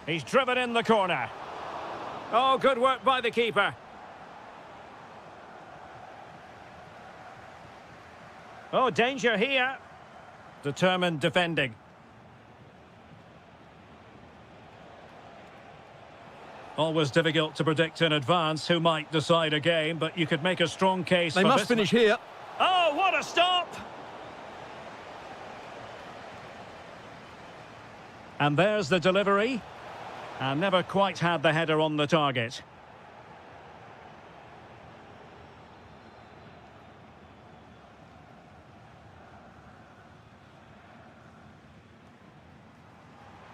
He's driven in the corner. Oh, good work by the keeper. Oh, danger here. Determined defending. Always difficult to predict in advance who might decide a game, but you could make a strong case They for must this finish here. Oh, what a stop! And there's the delivery. And never quite had the header on the target.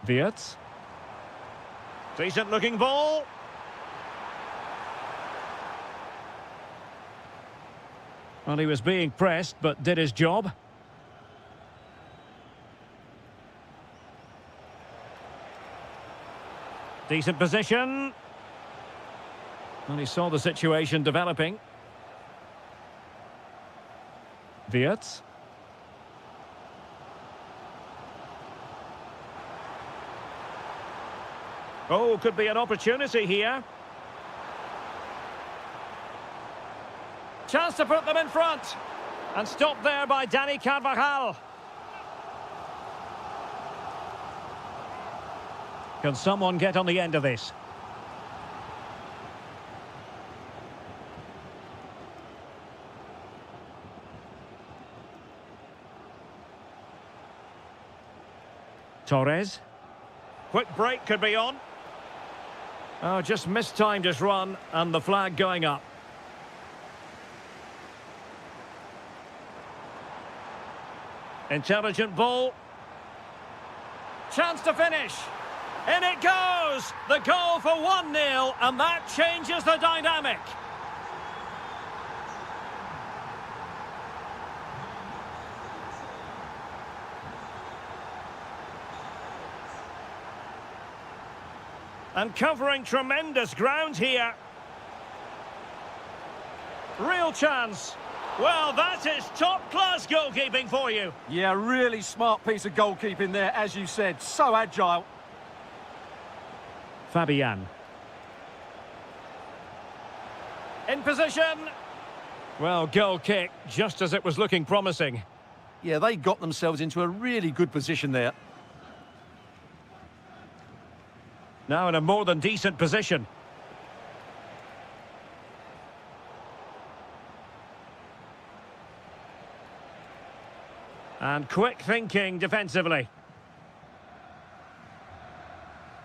Wirtz. Decent looking ball. Well, he was being pressed, but did his job. Decent position. And he saw the situation developing. Wirtz. Oh, could be an opportunity here. Chance to put them in front. And stopped there by Dani Carvajal. Can someone get on the end of this? Torres. Quick break could be on. Oh, just mistimed his run, and the flag going up. Intelligent ball. Chance to finish. In it goes! The goal for 1-0, and that changes the dynamic. And covering tremendous ground here. Real chance. Well, that is top-class goalkeeping for you. Yeah, really smart piece of goalkeeping there, as you said. So agile. Fabian. In position. Well, goal kick, just as it was looking promising. Yeah, they got themselves into a really good position there. Now in a more than decent position. And quick thinking defensively.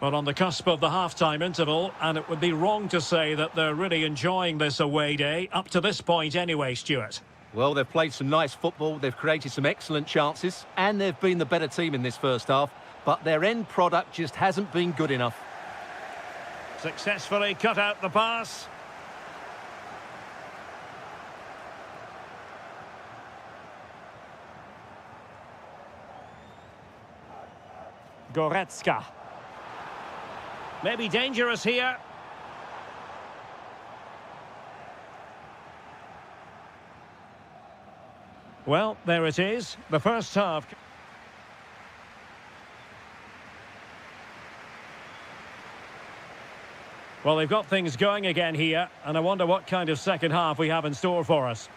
Well, on the cusp of the half-time interval, and it would be wrong to say that they're really enjoying this away day, up to this point anyway, Stuart. Well, they've played some nice football, they've created some excellent chances, and they've been the better team in this first half, but their end product just hasn't been good enough. Successfully cut out the pass. Goretzka. Maybe dangerous here. Well, there it is, the first half. Well, they've got things going again here, and I wonder what kind of second half we have in store for us.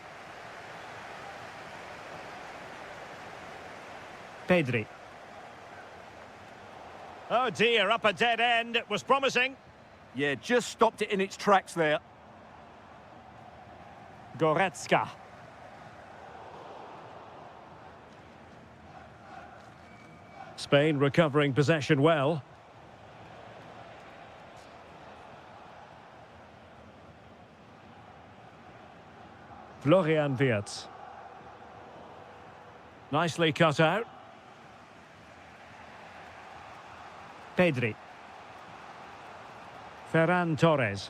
Pedri. Oh dear, up a dead end. It was promising. Yeah, just stopped it in its tracks there. Goretzka. Spain recovering possession well. Florian Wirtz. Nicely cut out. Pedri. Ferran Torres.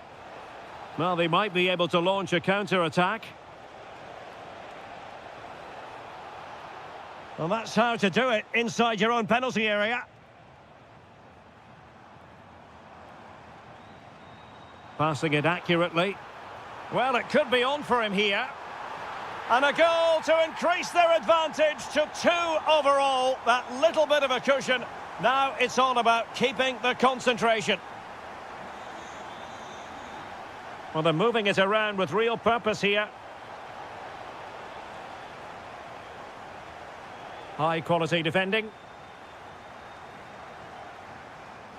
Well, they might be able to launch a counter-attack. Well, that's how to do it inside your own penalty area. Passing it accurately. Well, it could be on for him here. And a goal to increase their advantage to 2 overall. That little bit of a cushion Now it's all about keeping the concentration. Well, they're moving it around with real purpose here. High quality defending.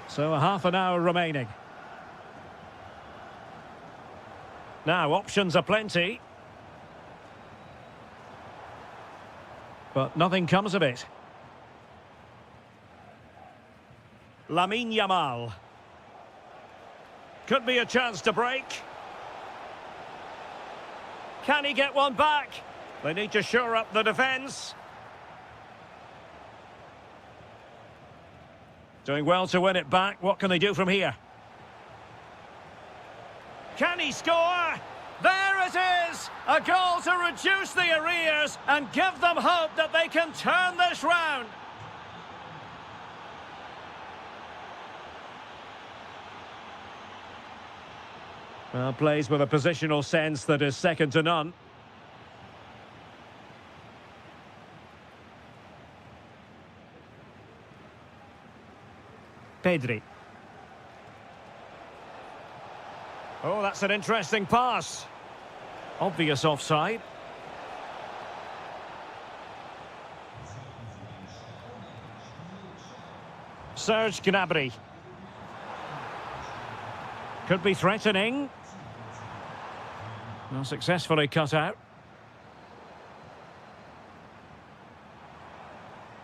So a half an hour remaining. Now options are plenty. But nothing comes of it. Lamine Yamal. Could be a chance to break. Can he get one back? They need to shore up the defence. Doing well to win it back. What can they do from here? Can he score? There it is! A goal to reduce the arrears and give them hope that they can turn this round. Well, plays with a positional sense that is second to none. Pedri. Oh, that's an interesting pass. Obvious offside. Serge Gnabry. Could be threatening. Well, successfully cut out.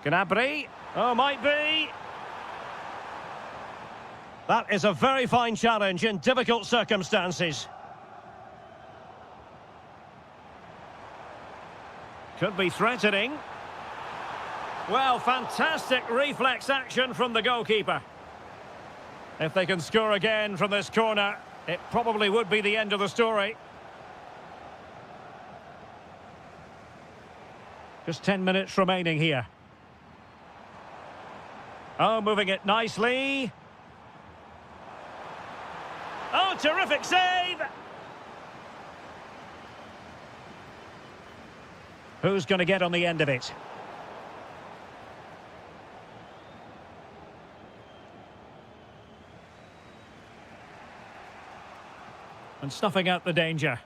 Gnabry. Oh, might be. That is a very fine challenge in difficult circumstances. Could be threatening. Well, fantastic reflex action from the goalkeeper. If they can score again from this corner, it probably would be the end of the story. Just 10 minutes remaining here. Oh, moving it nicely. Oh, terrific save! Who's going to get on the end of it? And snuffing out the danger.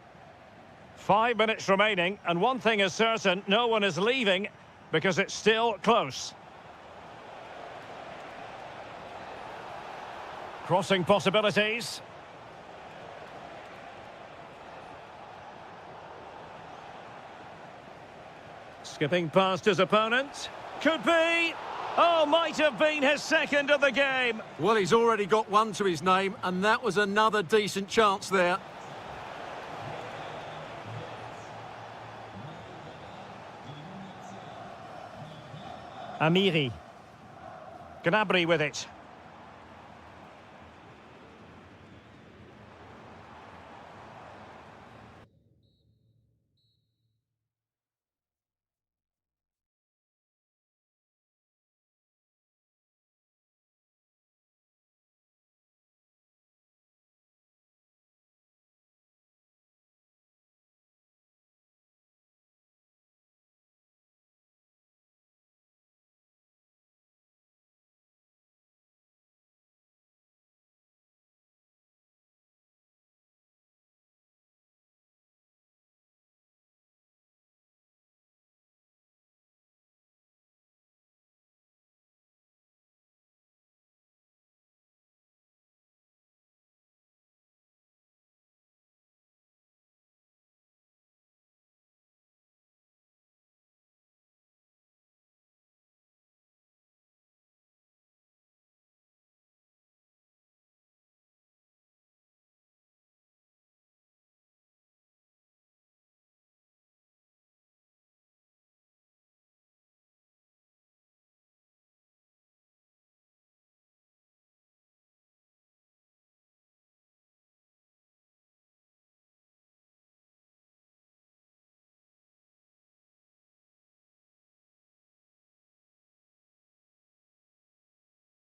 5 minutes remaining, and one thing is certain, no one is leaving because it's still close. Crossing possibilities. Skipping past his opponent. Could be. Oh, might have been his second of the game. Well, he's already got one to his name, and that was another decent chance there. Amiri. Gnabry with it.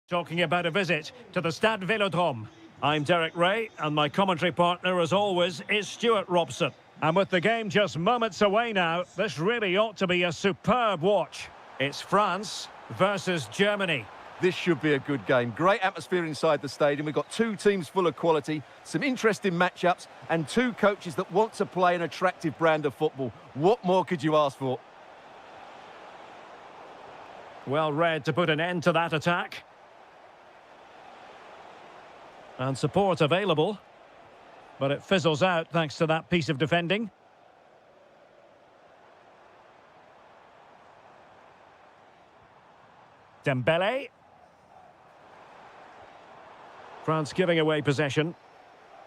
Talking about a visit to the Stade Vélodrome. I'm Derek Ray, and my commentary partner, as always, is Stuart Robson. And with the game just moments away now, this really ought to be a superb watch. It's France versus Germany. This should be a good game. Great atmosphere inside the stadium. We've got two teams full of quality, some interesting matchups, and two coaches that want to play an attractive brand of football. What more could you ask for? Well read to put an end to that attack. And support available. But it fizzles out thanks to that piece of defending. Dembele. France giving away possession.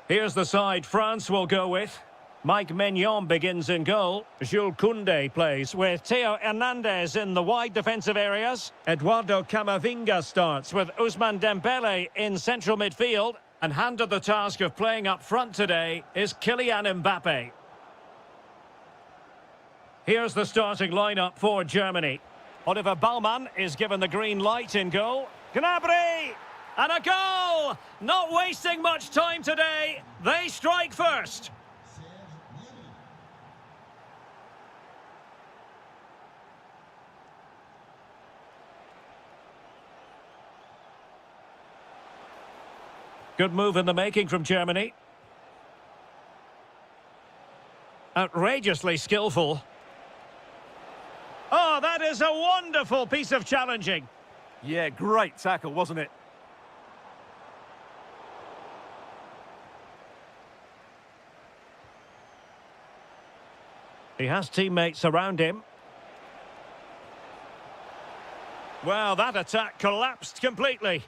Here's the side France will go with. Mike Maignan begins in goal. Jules Koundé plays with Theo Hernandez in the wide defensive areas. Eduardo Camavinga starts with Ousmane Dembele in central midfield. And handed the task of playing up front today is Kylian Mbappe. Here's the starting lineup for Germany. Oliver Baumann is given the green light in goal. Gnabry! And a goal! Not wasting much time today. They strike first. Good move in the making from Germany. Outrageously skillful. Oh, that is a wonderful piece of challenging. Yeah, great tackle, wasn't it? He has teammates around him. Well, that attack collapsed completely.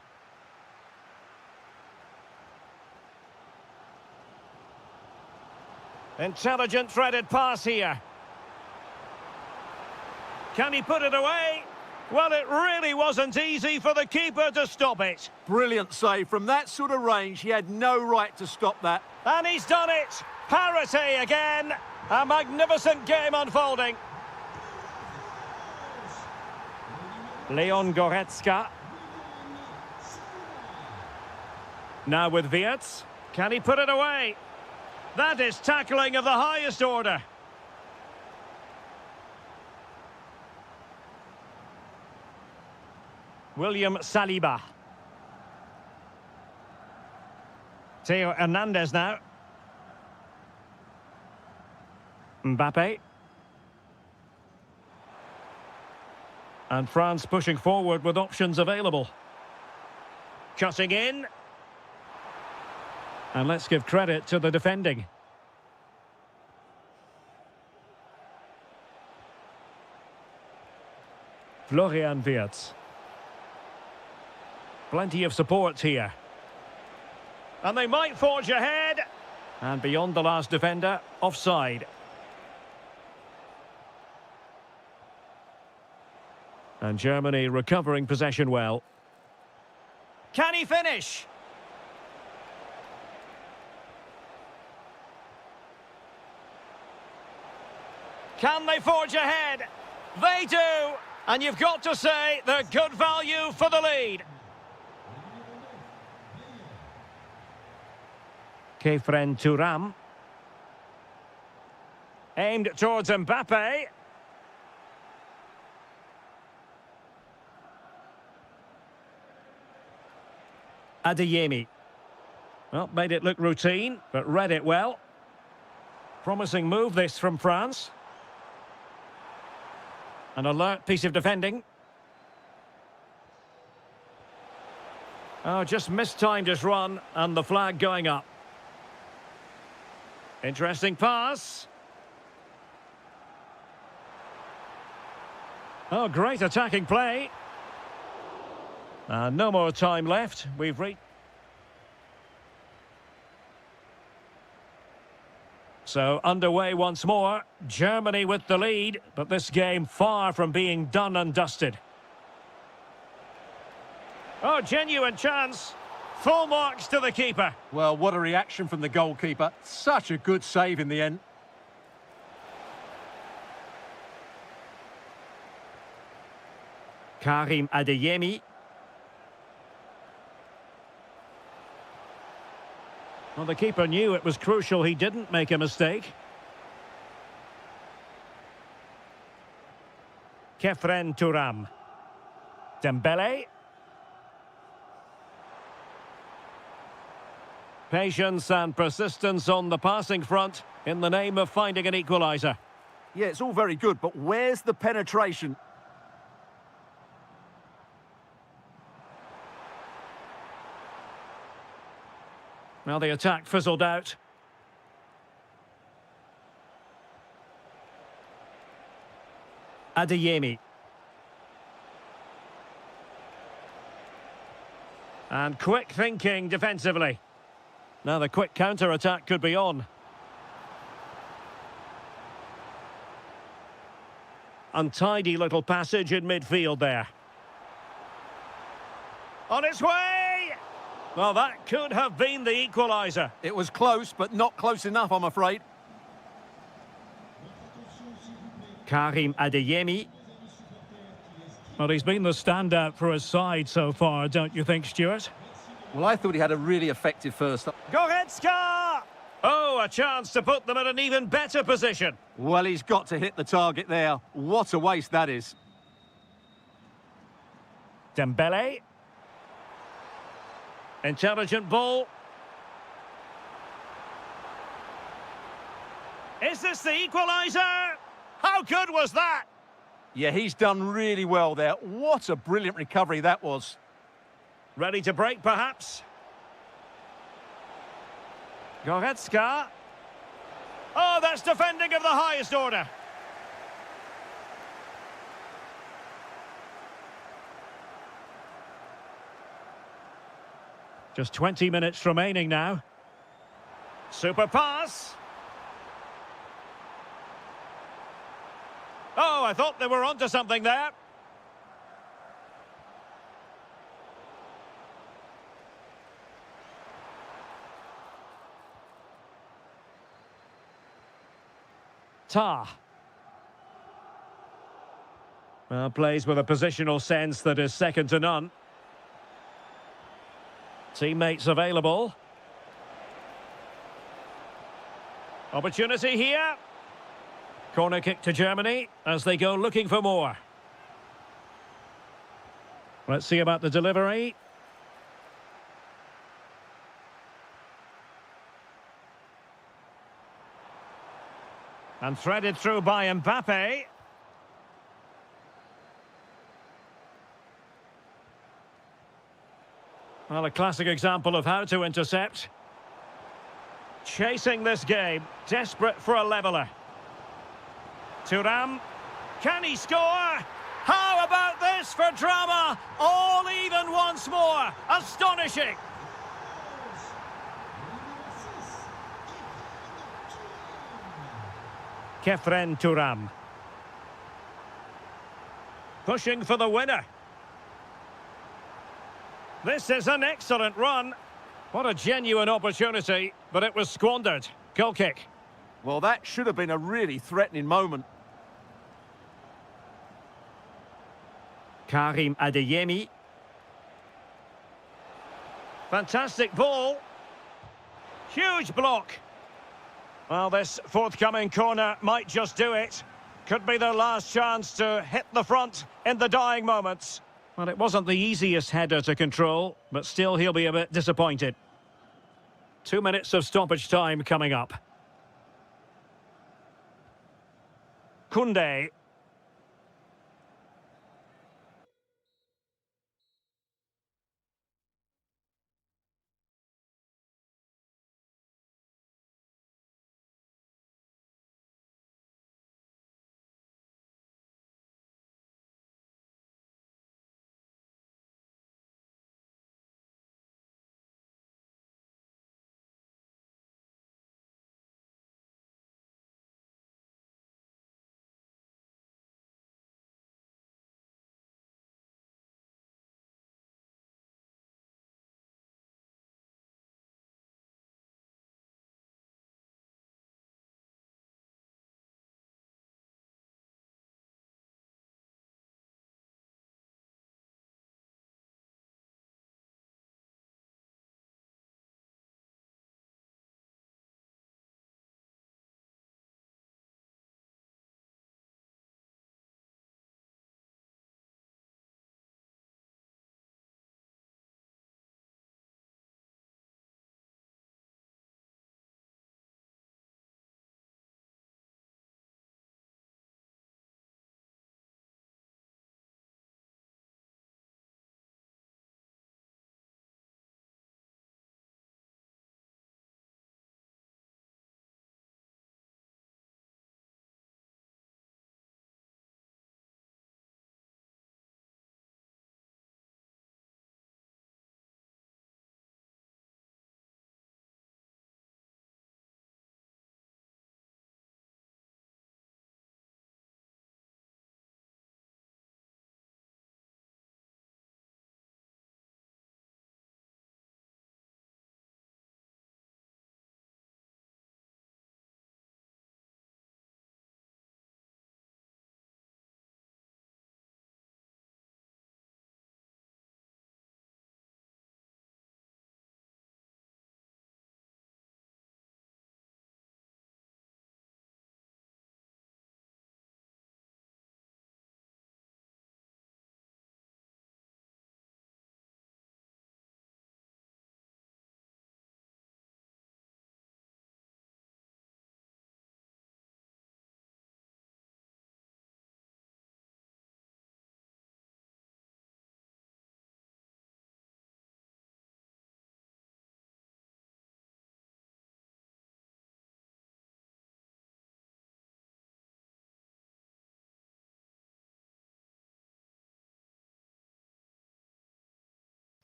Intelligent threaded pass here. Can he put it away? Well, it really wasn't easy for the keeper to stop it. Brilliant save. From that sort of range, he had no right to stop that. And he's done it. Parity again. A magnificent game unfolding. Leon Goretzka. Now with Wirtz. Can he put it away? That is tackling of the highest order. William Saliba. Theo Hernandez now. Mbappe. And France pushing forward with options available. Cutting in. And let's give credit to the defending. Florian Wirtz. Plenty of support here. And they might forge ahead. And beyond the last defender, offside. And Germany recovering possession well. Can he finish? Can they forge ahead? They do! And you've got to say they're good value for the lead. Kefren Thuram. Aimed towards Mbappe. Adeyemi. Well, made it look routine, but read it well. Promising move this from France. An alert piece of defending. Oh, just mistimed his run, and the flag going up. Interesting pass. Oh, great attacking play. No more time left. We've reached. So underway once more. Germany with the lead, but this game far from being done and dusted. Oh, genuine chance. Full marks to the keeper. Well, what a reaction from the goalkeeper. Such a good save in the end. Karim Adeyemi. Well, the keeper knew it was crucial he didn't make a mistake. Kefren Thuram. Dembele. Patience and persistence on the passing front in the name of finding an equaliser. Yeah, it's all very good, but where's the penetration? Now the attack fizzled out. Adeyemi. And quick thinking defensively. Now the quick counter-attack could be on. Untidy little passage in midfield there. On its way! Well, that could have been the equaliser. It was close, but not close enough, I'm afraid. Karim Adeyemi. Well, he's been the standout for his side so far, don't you think, Stuart? Well, I thought he had a really effective first. Goretzka! Oh, a chance to put them in an even better position. Well, he's got to hit the target there. What a waste that is. Dembele. Intelligent ball. Is this the equaliser? How good was that? Yeah, he's done really well there. What a brilliant recovery that was. Ready to break, perhaps? Goretzka. Oh, that's defending of the highest order. Just 20 minutes remaining now. Super pass. Oh, I thought they were onto something there. Tah. Well, plays with a positional sense that is second to none. Teammates available. Opportunity here. Corner kick to Germany as they go looking for more. Let's see about the delivery. And threaded through by Mbappe. Well, a classic example of how to intercept. Chasing this game, desperate for a leveller. Thuram, can he score? How about this for drama? All even once more. Astonishing. Kefren Thuram. Pushing for the winner. This is an excellent run. What a genuine opportunity, but it was squandered. Goal kick. Well, that should have been a really threatening moment. Karim Adeyemi. Fantastic ball. Huge block. Well, this forthcoming corner might just do it. Could be their last chance to hit the front in the dying moments. Well, it wasn't the easiest header to control, but still he'll be a bit disappointed. 2 minutes of stoppage time coming up. Koundé.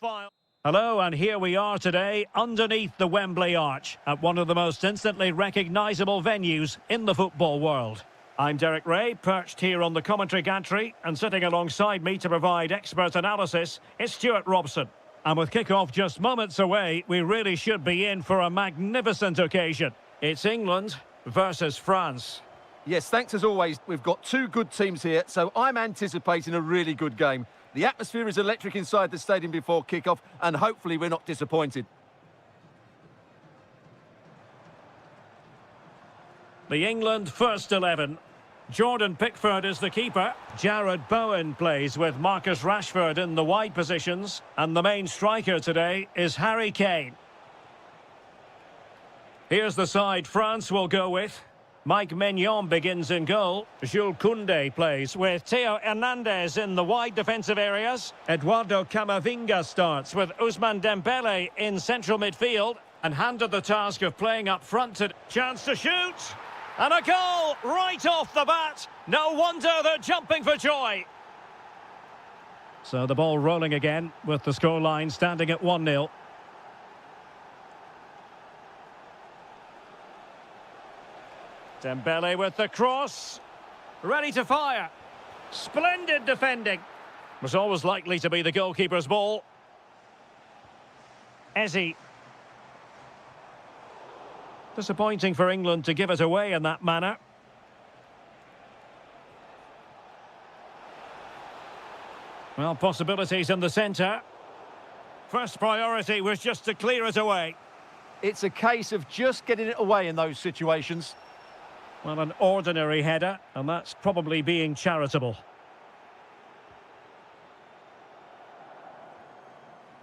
File. Hello, and here we are today underneath the Wembley Arch at one of the most instantly recognisable venues in the football world. I'm Derek Ray, perched here on the commentary gantry, and sitting alongside me to provide expert analysis is Stuart Robson. And with kick-off just moments away, we really should be in for a magnificent occasion. It's England versus France. Yes, thanks as always. We've got two good teams here, so I'm anticipating a really good game. The atmosphere is electric inside the stadium before kick-off, and hopefully we're not disappointed. The England first 11. Jordan Pickford is the keeper. Jared Bowen plays with Marcus Rashford in the wide positions. And the main striker today is Harry Kane. Here's the side France will go with. Mike Maignan begins in goal. Jules Koundé plays with Theo Hernandez in the wide defensive areas. Eduardo Camavinga starts with Ousmane Dembele in central midfield and handed the task of playing up front to... Chance to shoot! And a goal right off the bat. No wonder they're jumping for joy. So the ball rolling again with the scoreline standing at 1-0. Dembele with the cross. Ready to fire. Splendid defending. Was always likely to be the goalkeeper's ball. Eze. Disappointing for England to give it away in that manner. Well, possibilities in the centre. First priority was just to clear it away. It's a case of just getting it away in those situations. Well, an ordinary header, and that's probably being charitable.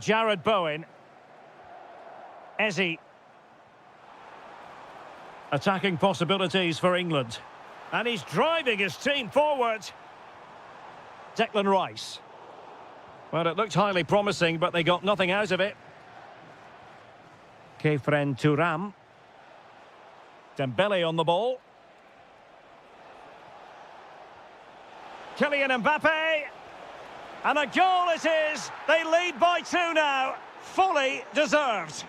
Jared Bowen. Eze. Attacking possibilities for England. And he's driving his team forward. Declan Rice. Well, it looked highly promising, but they got nothing out of it. Kefren Turam. Dembele on the ball. Kylian Mbappe. And a goal it is. They lead by 2 now. Fully deserved.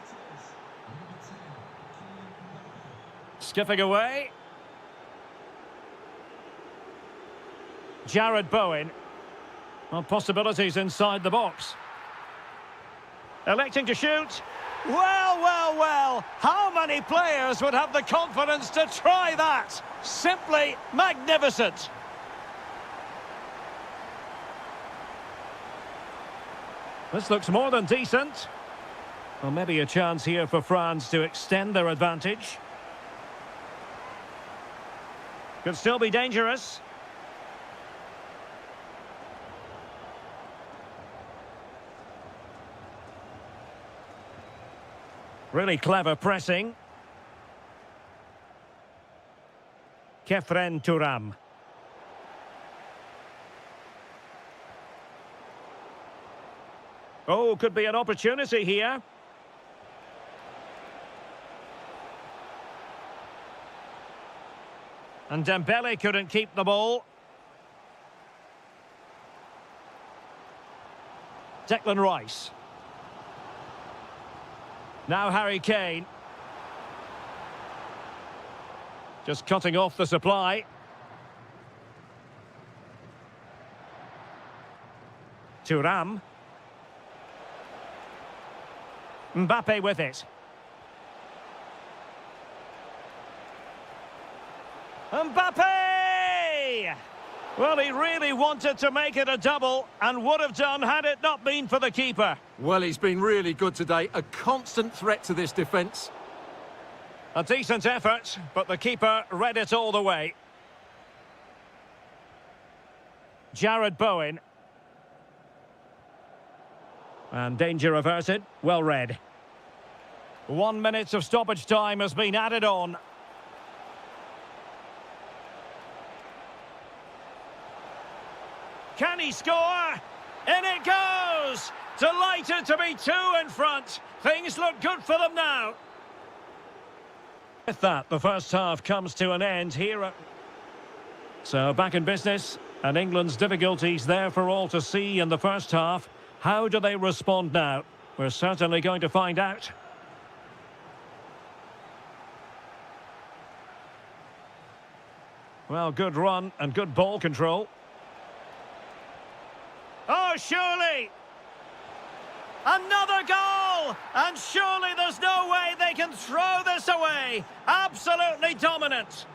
Skipping away. Jared Bowen. Well, possibilities inside the box. Electing to shoot. Well, well, well. How many players would have the confidence to try that? Simply magnificent. This looks more than decent. Well, maybe a chance here for France to extend their advantage. Could still be dangerous. Really clever pressing. Kefren Turam. Oh, could be an opportunity here. And Dembele couldn't keep the ball. Declan Rice. Now Harry Kane. Just cutting off the supply. Thuram. Mbappe with it. Mbappe! Well, he really wanted to make it a double and would have done had it not been for the keeper. Well, he's been really good today. A constant threat to this defence. A decent effort, but the keeper read it all the way. Jared Bowen. And danger averted. Well read. 1 minute of stoppage time has been added on. Can he score? In it goes! Delighted to be 2 in front. Things look good for them now. With that, the first half comes to an end here. So back in business, and England's difficulties there for all to see in the first half. How do they respond now? We're certainly going to find out. Well, good run and good ball control. Oh, surely! Another goal! And surely there's no way they can throw this away. Absolutely dominant.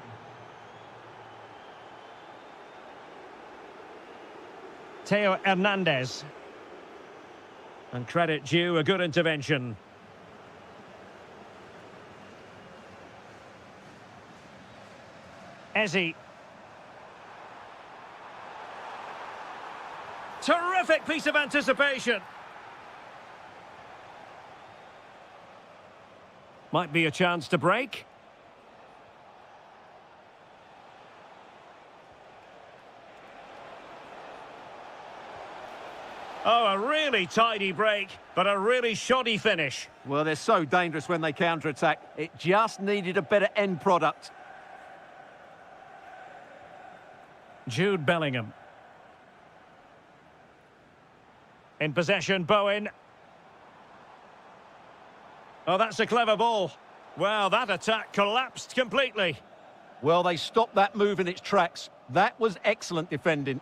Theo Hernandez. And credit due, a good intervention. Ezzy. Terrific piece of anticipation. Might be a chance to break. Oh, a really tidy break, but a really shoddy finish. Well, they're so dangerous when they counter-attack. It just needed a better end product. Jude Bellingham. In possession, Bowen. Oh, that's a clever ball. Well, that attack collapsed completely. Well, they stopped that move in its tracks. That was excellent defending.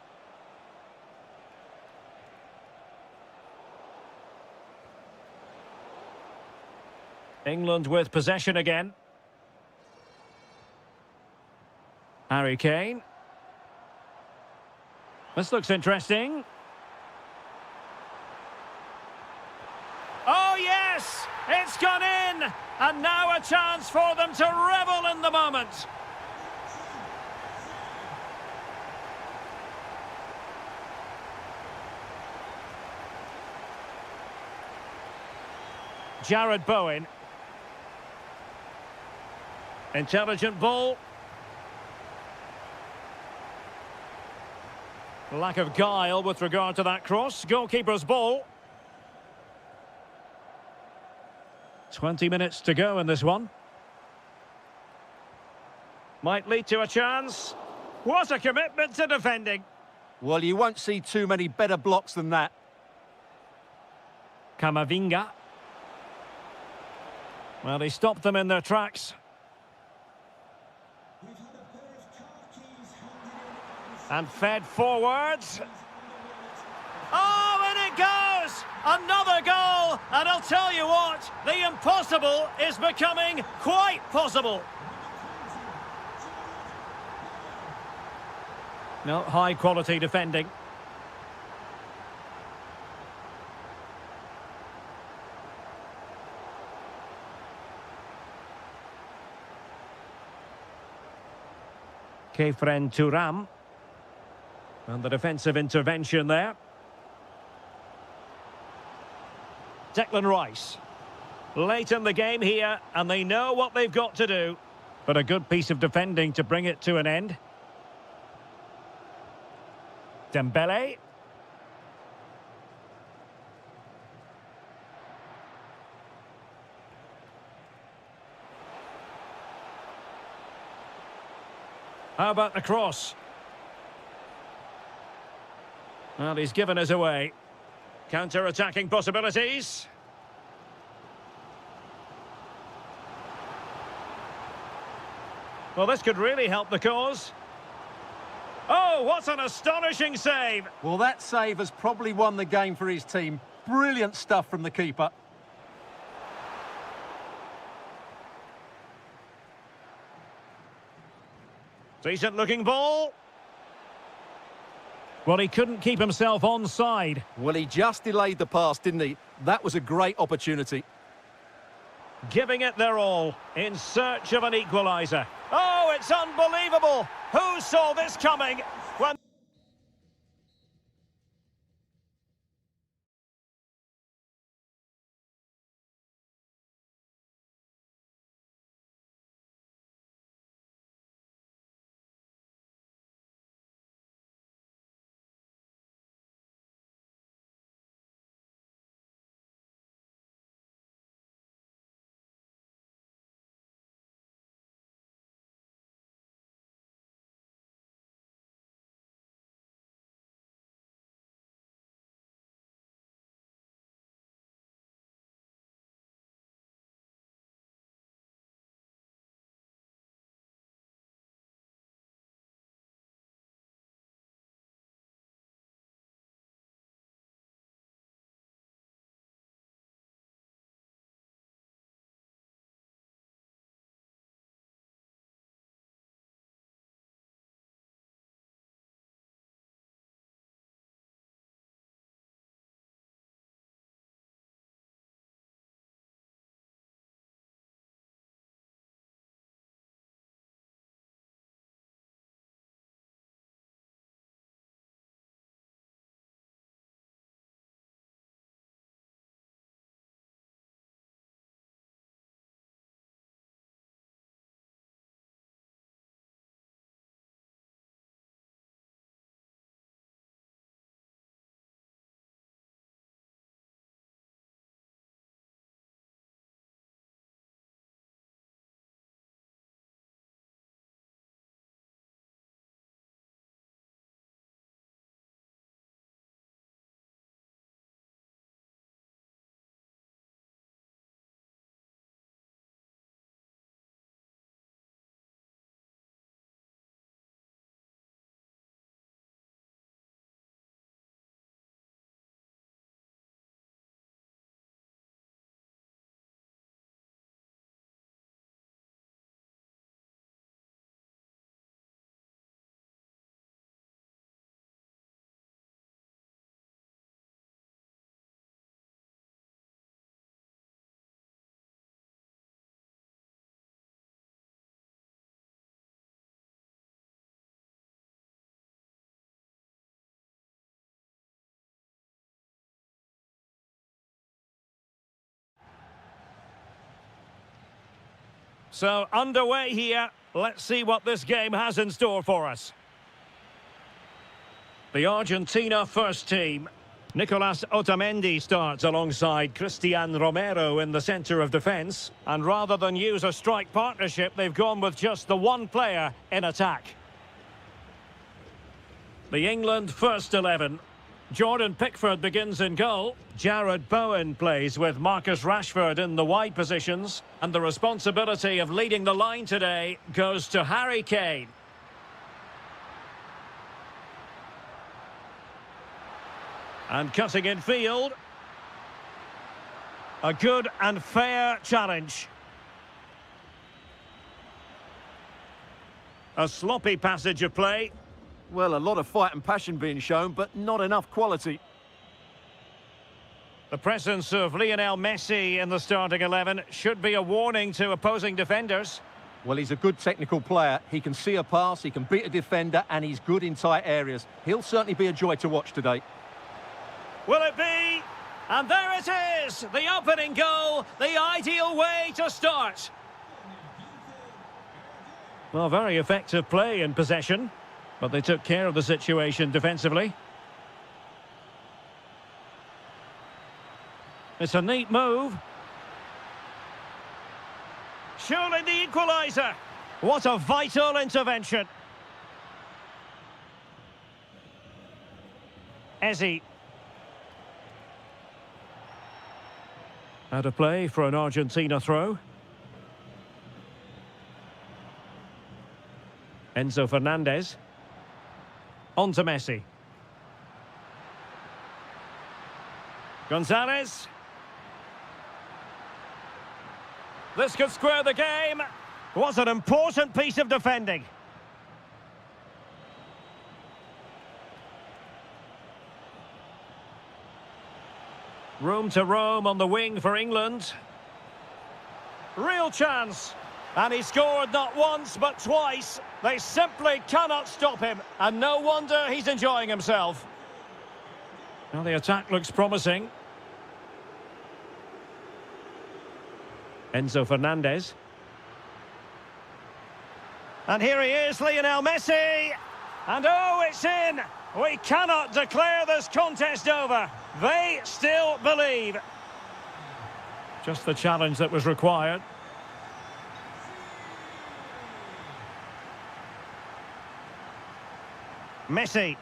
England with possession again. Harry Kane. This looks interesting. Oh, yes! It's gone in! And now a chance for them to revel in the moment. Jared Bowen. Intelligent ball. Lack of guile with regard to that cross. Goalkeeper's ball. 20 minutes to go in this one. Might lead to a chance. What a commitment to defending. Well, you won't see too many better blocks than that. Camavinga. Well, he stopped them in their tracks. And fed forwards. Oh, and it goes! Another goal! And I'll tell you what, the impossible is becoming quite possible. No, high quality defending. Kefren Turam. And the defensive intervention there. Declan Rice. Late in the game here, and they know what they've got to do. But a good piece of defending to bring it to an end. Dembele. How about the cross? Well, he's given us away. Counter-attacking possibilities. Well, this could really help the cause. Oh, what an astonishing save! Well, that save has probably won the game for his team. Brilliant stuff from the keeper. Decent-looking ball. Well, he couldn't keep himself onside. Well, he just delayed the pass, didn't he? That was a great opportunity. Giving it their all, in search of an equaliser. Oh, it's unbelievable! Who saw this coming? When So, underway here. Let's see what this game has in store for us. The Argentina first team. Nicolas Otamendi starts alongside Christian Romero in the centre of defence. And rather than use a strike partnership, they've gone with just the one player in attack. The England first 11. Jordan Pickford begins in goal. Jarrod Bowen plays with Marcus Rashford in the wide positions. And the responsibility of leading the line today goes to Harry Kane. And cutting in field. A good and fair challenge. A sloppy passage of play. Well, a lot of fight and passion being shown, but not enough quality. The presence of Lionel Messi in the starting 11 should be a warning to opposing defenders. Well, he's a good technical player. He can see a pass, he can beat a defender, and he's good in tight areas. He'll certainly be a joy to watch today. Will it be? And there it is! The opening goal, the ideal way to start. Well, very effective play in possession, but they took care of the situation defensively. It's a neat move. Surely the equaliser. What a vital intervention. Ezzy. Out of play for an Argentina throw. Enzo Fernandez. On to Messi. Gonzalez. This could square the game. What an important piece of defending. Room to roam on the wing for England. Real chance. And he scored not once but twice. They simply cannot stop him. And no wonder he's enjoying himself. Now the attack looks promising. Enzo Fernandez. And here he is, Lionel Messi. And oh, it's in. We cannot declare this contest over. They still believe. Just the challenge that was required. Messi.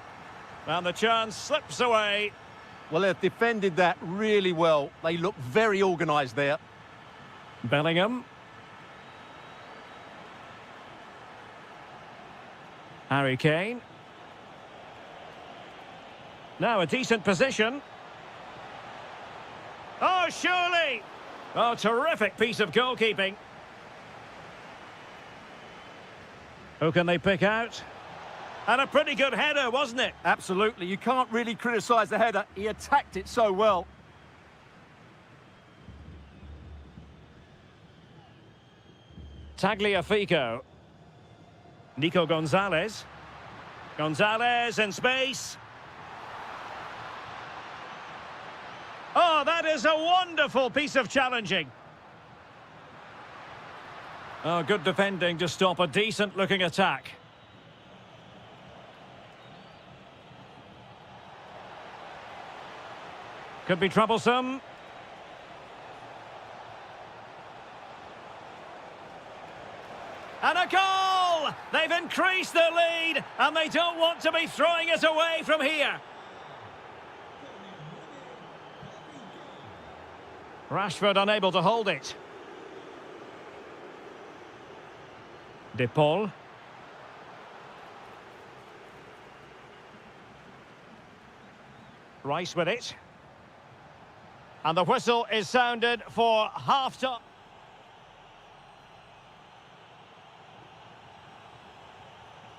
And the chance slips away. Well, they've defended that really well. They look very organised there. Bellingham. Harry Kane. Now a decent position. Oh, surely! Oh, terrific piece of goalkeeping. Who can they pick out? And a pretty good header, wasn't it? Absolutely. You can't really criticise the header. He attacked it so well. Tagliafico. Nico Gonzalez. Gonzalez in space. Oh, that is a wonderful piece of challenging. Oh, good defending to stop a decent-looking attack. Could be troublesome. And a goal! They've increased their lead, and they don't want to be throwing it away from here. Rashford unable to hold it. De Paul. Rice with it. And the whistle is sounded for half-time.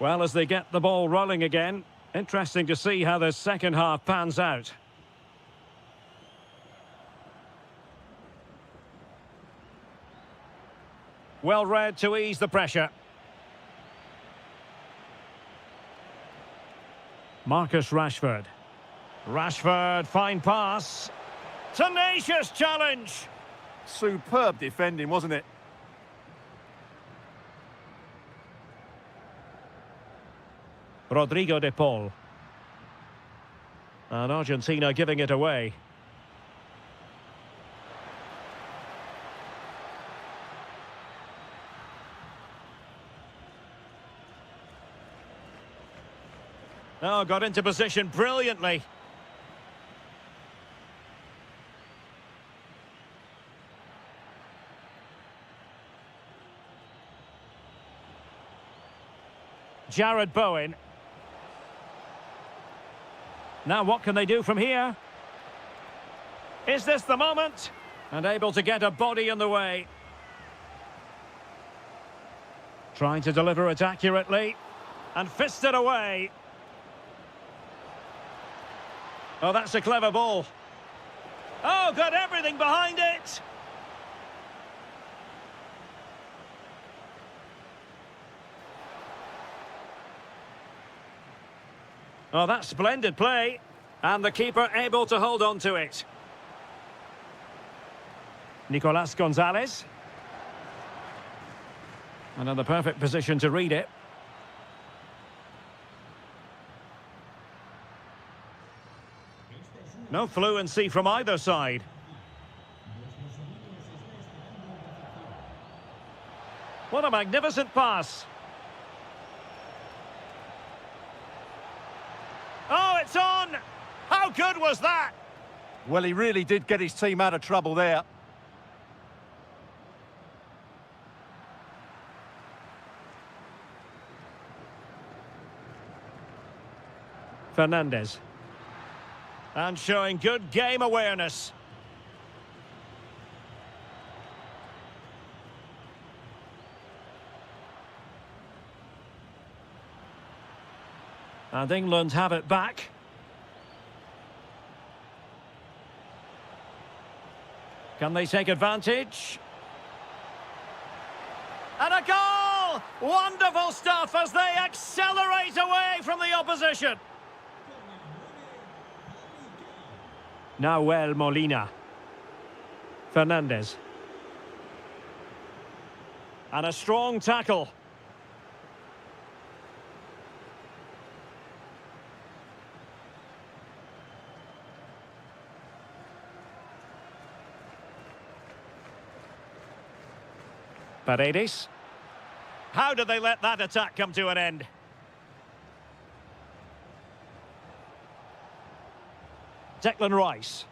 Well, as they get the ball rolling again, interesting to see how the second half pans out. Well read to ease the pressure. Marcus Rashford. Rashford, fine pass. Tenacious challenge. Superb defending, wasn't it? Rodrigo de Paul. And Argentina giving it away. Oh, got into position brilliantly. Jared Bowen. Now what can they do from here? Is this the moment? And able to get a body in the way. Trying to deliver it accurately. And fist it away. Oh, that's a clever ball. Oh, got everything behind it. Oh, that's splendid play. And the keeper able to hold on to it. Nicolas Gonzalez. And in the perfect position to read it. No fluency from either side. What a magnificent pass. Oh, it's on! How good was that? Well, he really did get his team out of trouble there. Fernandez. And showing good game awareness. And England have it back. Can they take advantage? And a goal! Wonderful stuff as they accelerate away from the opposition. Nahuel Molina. Fernandez. And a strong tackle. Paredes. How did they let that attack come to an end? Declan Rice.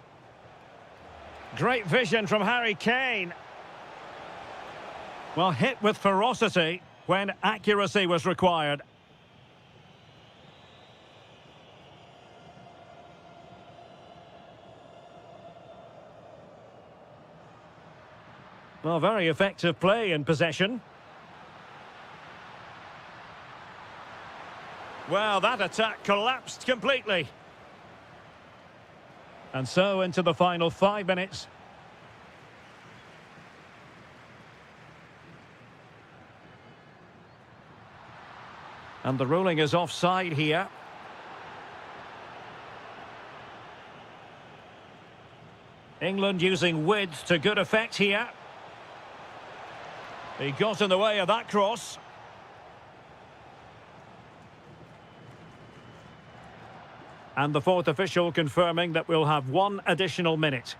Great vision from Harry Kane. Well, hit with ferocity when accuracy was required. Well, very effective play in possession. Well, that attack collapsed completely. And so into the final 5 minutes. And the ruling is offside here. England using width to good effect here. He got in the way of that cross. And the fourth official confirming that we'll have 1 additional minute.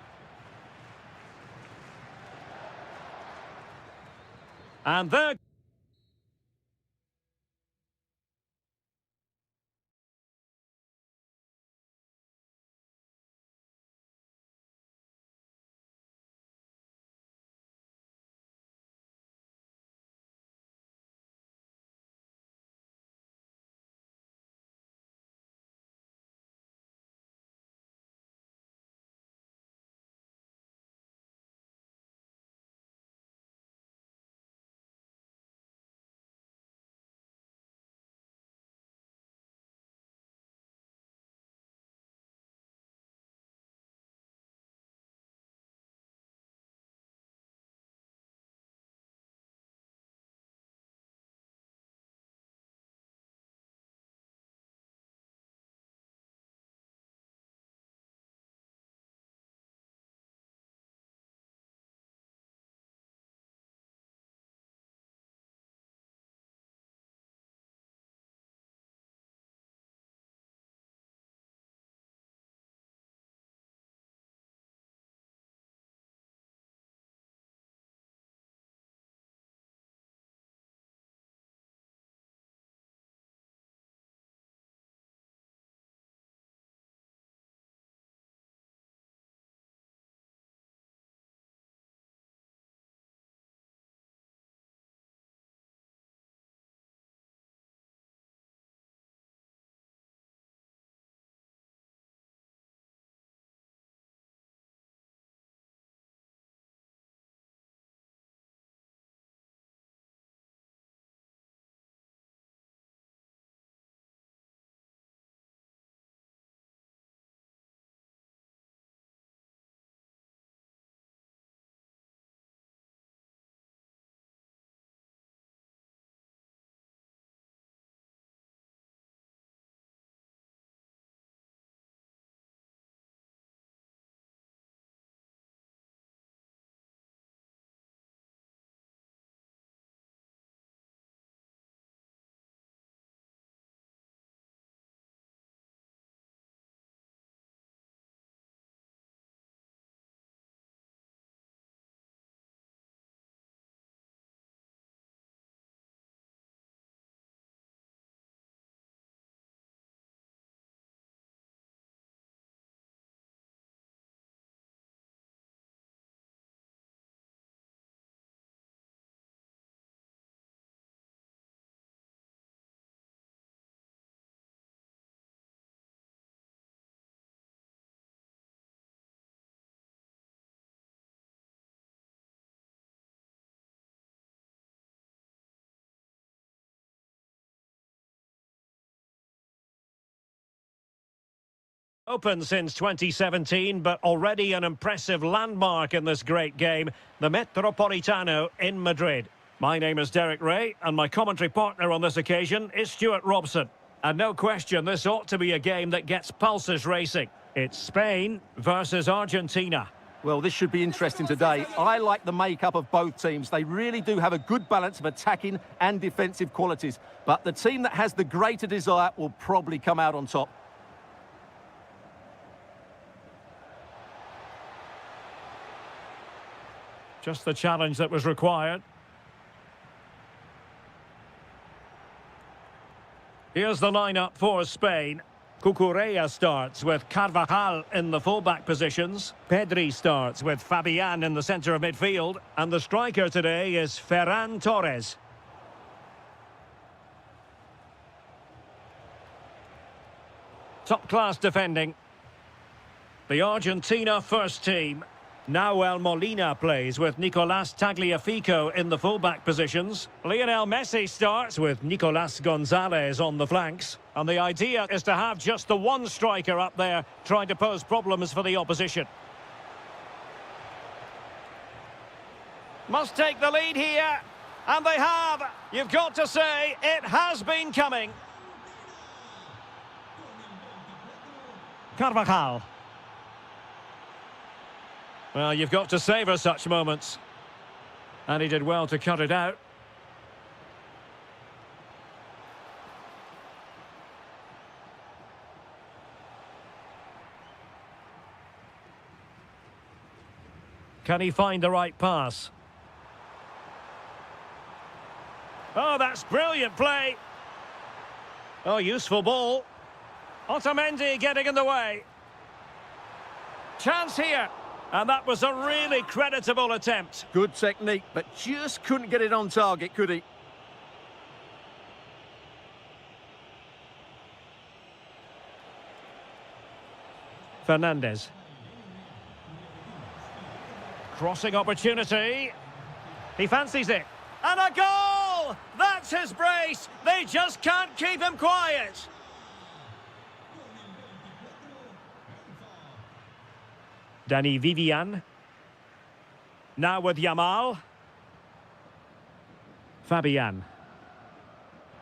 And there Open since 2017, but already an impressive landmark in this great game, the Metropolitano in Madrid. My name is Derek Ray, and my commentary partner on this occasion is Stuart Robson. And no question, this ought to be a game that gets pulses racing. It's Spain versus Argentina. Well, this should be interesting today. I like the makeup of both teams. They really do have a good balance of attacking and defensive qualities. But the team that has the greater desire will probably come out on top. Just the challenge that was required. Here's the lineup for Spain. Cucurella starts with Carvajal in the fullback positions. Pedri starts with Fabian in the centre of midfield. And the striker today is Ferran Torres. Top-class defending. The Argentina first team. Nahuel Molina plays with Nicolas Tagliafico in the fullback positions. Lionel Messi starts with Nicolas Gonzalez on the flanks. And the idea is to have just the one striker up there trying to pose problems for the opposition. Must take the lead here. And they have. You've got to say, it has been coming. Carvajal. Well, you've got to savour such moments. And he did well to cut it out. Can he find the right pass? Oh, that's brilliant play. Oh, useful ball. Otamendi getting in the way. Chance here. And that was a really creditable attempt. Good technique, but just couldn't get it on target, could he? Fernandez. Crossing opportunity. He fancies it. And a goal! That's his brace. They just can't keep him quiet. Dani Vivian. Now with Yamal. Fabian.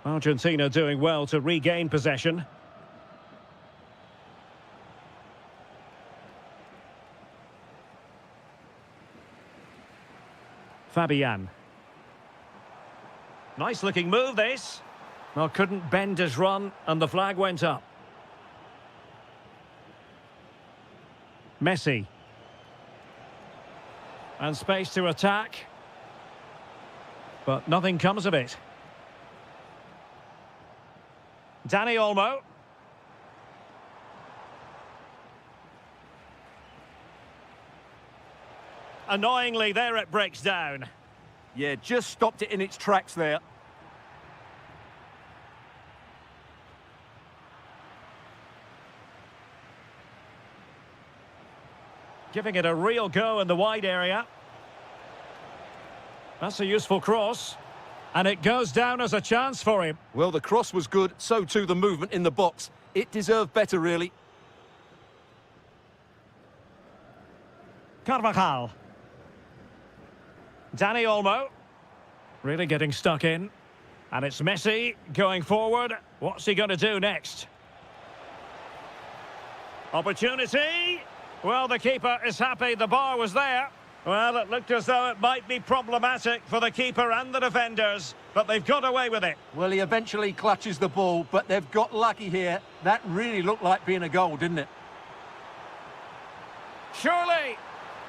Argentina doing well to regain possession. Fabian. Nice looking move this. Well, couldn't bend his run and the flag went up. Messi. And space to attack. But nothing comes of it. Dani Olmo. Annoyingly, there it breaks down. Yeah, just stopped it in its tracks there. Giving it a real go in the wide area. That's a useful cross. And it goes down as a chance for him. Well, the cross was good, so too the movement in the box. It deserved better, really. Carvajal. Dani Olmo. Really getting stuck in. And it's Messi going forward. What's he going to do next? Opportunity. Well, the keeper is happy the bar was there. Well, it looked as though it might be problematic for the keeper and the defenders, but they've got away with it. Well, he eventually clutches the ball, but they've got lucky here. That really looked like being a goal, didn't it? Surely.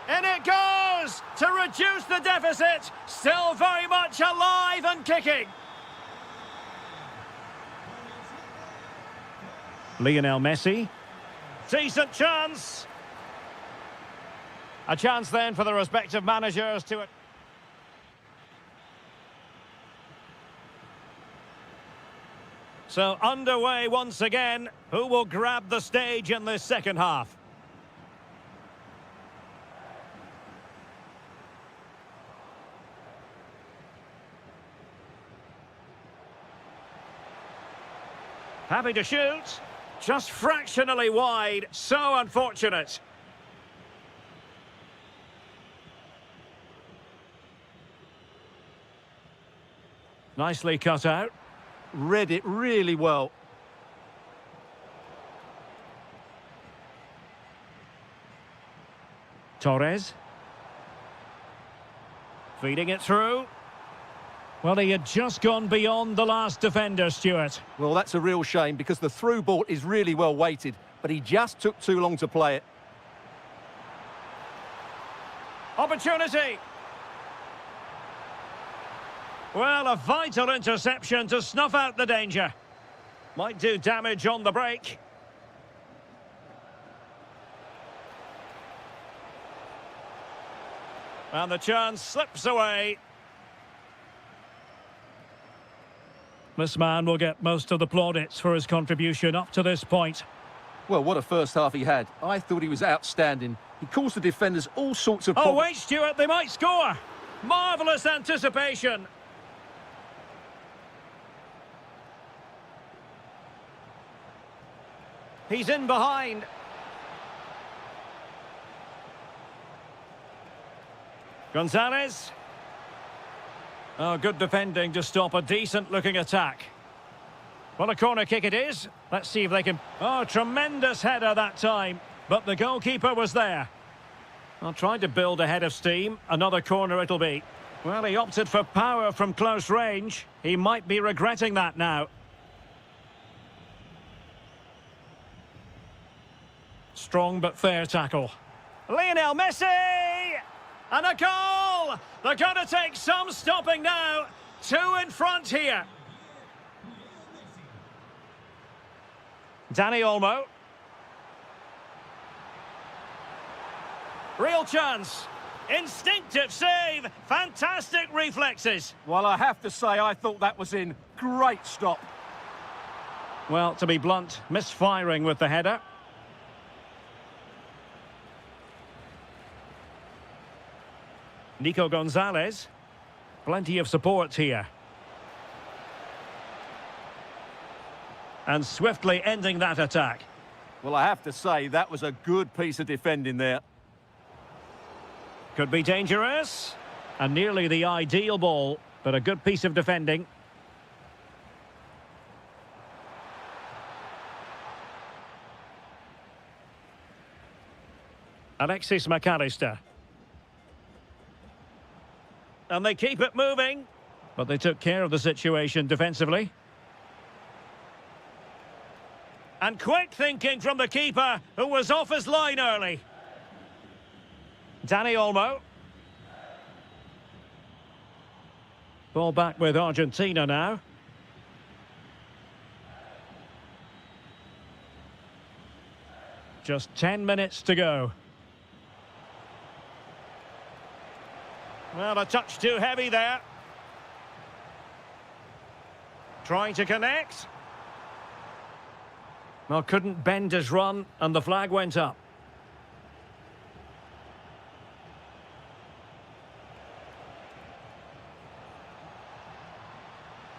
In it goes to reduce the deficit. Still very much alive and kicking. Lionel Messi. Decent chance. A chance then for the respective managers to... So underway once again. Who will grab the stage in this second half? Happy to shoot. Just fractionally wide. So unfortunate. Nicely cut out. Read it really well. Torres. Feeding it through. Well, he had just gone beyond the last defender, Stuart. Well, that's a real shame because the through ball is really well weighted, but he just took too long to play it. Opportunity. Well, a vital interception to snuff out the danger. Might do damage on the break. And the chance slips away. This man will get most of the plaudits for his contribution up to this point. Well, what a first half he had. I thought he was outstanding. He caused the defenders all sorts of Oh, problems. wait, Stuart, they might score. Marvellous anticipation. He's in behind. Gonzalez. Oh, good defending to stop a decent-looking attack. Well, a corner kick it is. Let's see if they can... Oh, tremendous header that time. But the goalkeeper was there. I'll try to build a head of steam. Another corner it'll be. Well, he opted for power from close range. He might be regretting that now. Strong but fair tackle. Lionel Messi! And a goal! They're going to take some stopping now. 2 in front here. Dani Olmo. Real chance. Instinctive save. Fantastic reflexes. Well, I have to say, I thought that was in. Great stop. Well, to be blunt, misfiring with the header. Nico Gonzalez. Plenty of support here. And swiftly ending that attack. Well, I have to say, that was a good piece of defending there. Could be dangerous. And nearly the ideal ball, but a good piece of defending. Alexis McAllister. And they keep it moving. But they took care of the situation defensively. And quick thinking from the keeper, who was off his line early. Dani Olmo. Ball back with Argentina now. Just 10 minutes to go. Well, a touch too heavy there. Trying to connect. Well, couldn't bend his run, and the flag went up.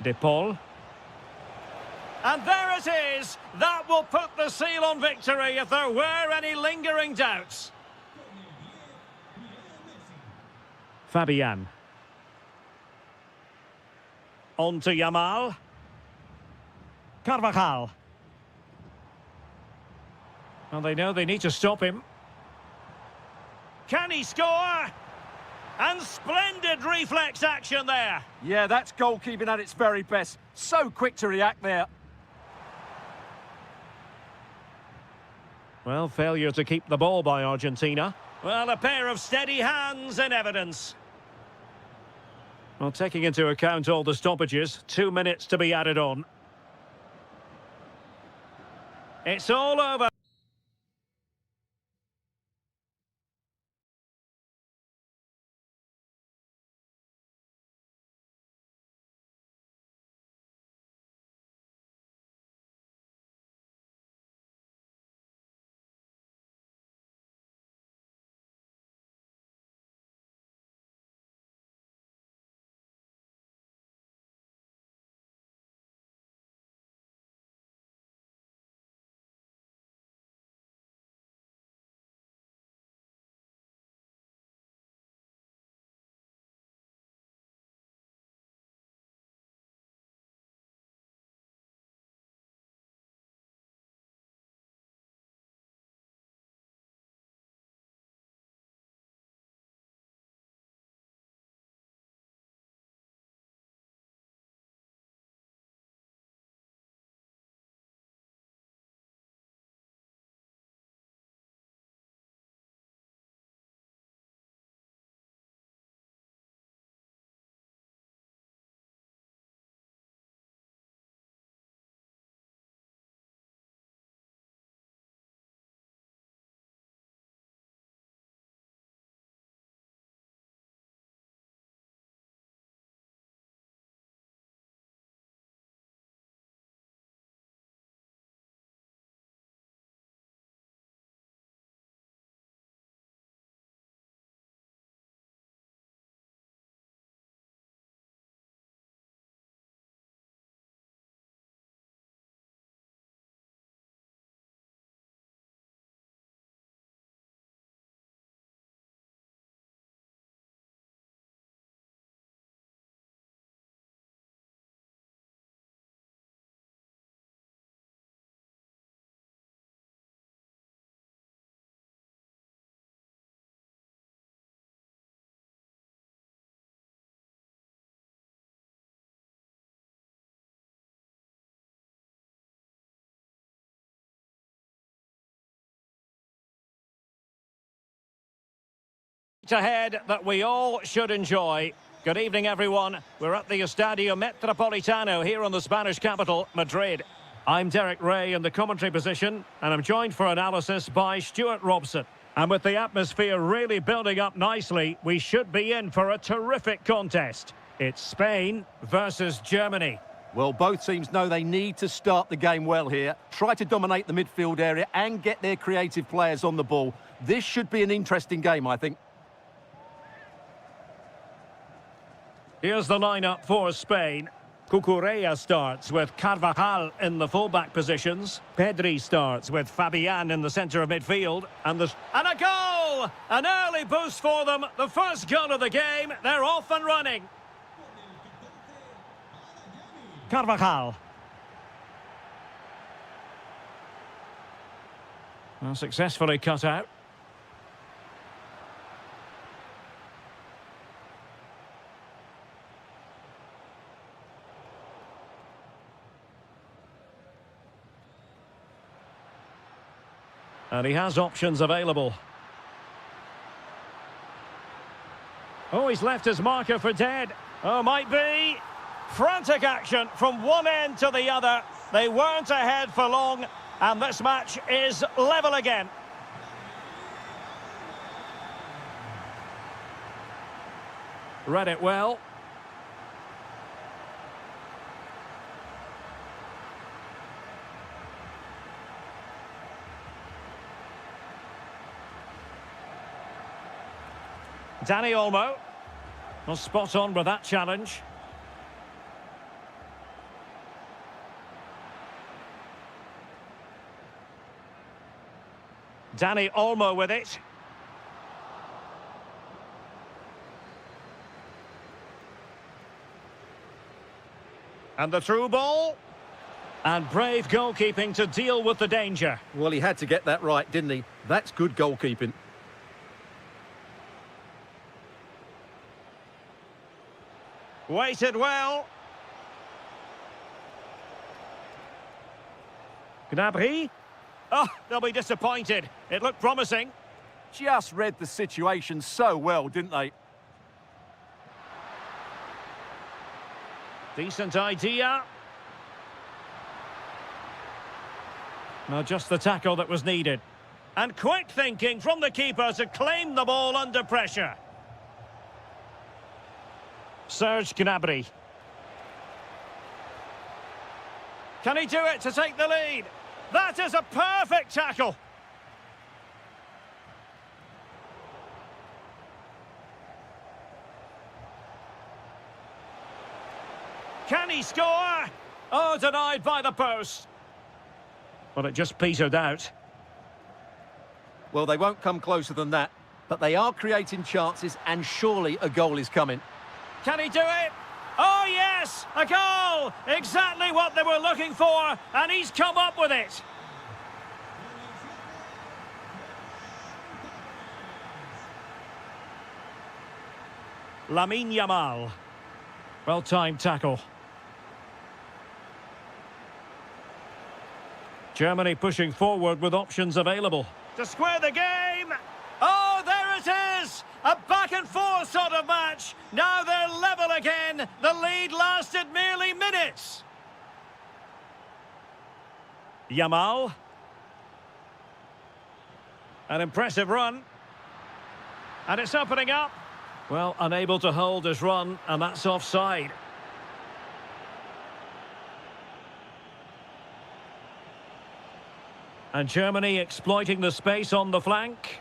De Paul. And there it is! That will put the seal on victory if there were any lingering doubts. Fabian. On to Yamal. Carvajal. Well, they know they need to stop him. Can he score? And splendid reflex action there. Yeah, that's goalkeeping at its very best. So quick to react there. Well, failure to keep the ball by Argentina. Well, a pair of steady hands in evidence. Well, taking into account all the stoppages, 2 minutes to be added on. It's all over. Ahead that we all should enjoy. Good evening, everyone. We're at the Estadio Metropolitano here in the Spanish capital, Madrid. I'm Derek Ray in the commentary position, and I'm joined for analysis by Stuart Robson. And with the atmosphere really building up nicely, we should be in for a terrific contest. It's Spain versus Germany. Well, both teams know they need to start the game well here. Try to dominate the midfield area and get their creative players on the ball. This should be an interesting game, I think. Here's the lineup for Spain. Cucurella starts with Carvajal in the fullback positions. Pedri starts with Fabian in the centre of midfield. And a goal! An early boost for them. The first goal of the game. They're off and running. Carvajal. Well, successfully cut out. And he has options available. Oh, he's left his marker for dead. Oh, might be. Frantic action from one end to the other. They weren't ahead for long, and this match is level again. Read it well. Dani Olmo. Well, spot on with that challenge. Dani Olmo with it. And the through ball. And brave goalkeeping to deal with the danger. Well, he had to get that right, didn't he? That's good goalkeeping. Waited well. Gnabry. Oh, they'll be disappointed. It looked promising. Just read the situation so well, didn't they? Decent idea. Now just the tackle that was needed. And quick thinking from the keeper to claim the ball under pressure. Serge Gnabry. Can he do it to take the lead? That is a perfect tackle. Can he score? Oh, denied by the post. Well, it just petered out. Well, they won't come closer than that, but they are creating chances, and surely a goal is coming. Can he do it? Oh, yes! A goal! Exactly what they were looking for, and he's come up with it. Lamine Yamal. Well-timed tackle. Germany pushing forward with options available. To square the game! Oh, there it is! A back-and-forth sort of match. Now they're level again. The lead lasted merely minutes. Yamal. An impressive run. And it's opening up. Well, unable to hold his run, and that's offside. And Germany exploiting the space on the flank.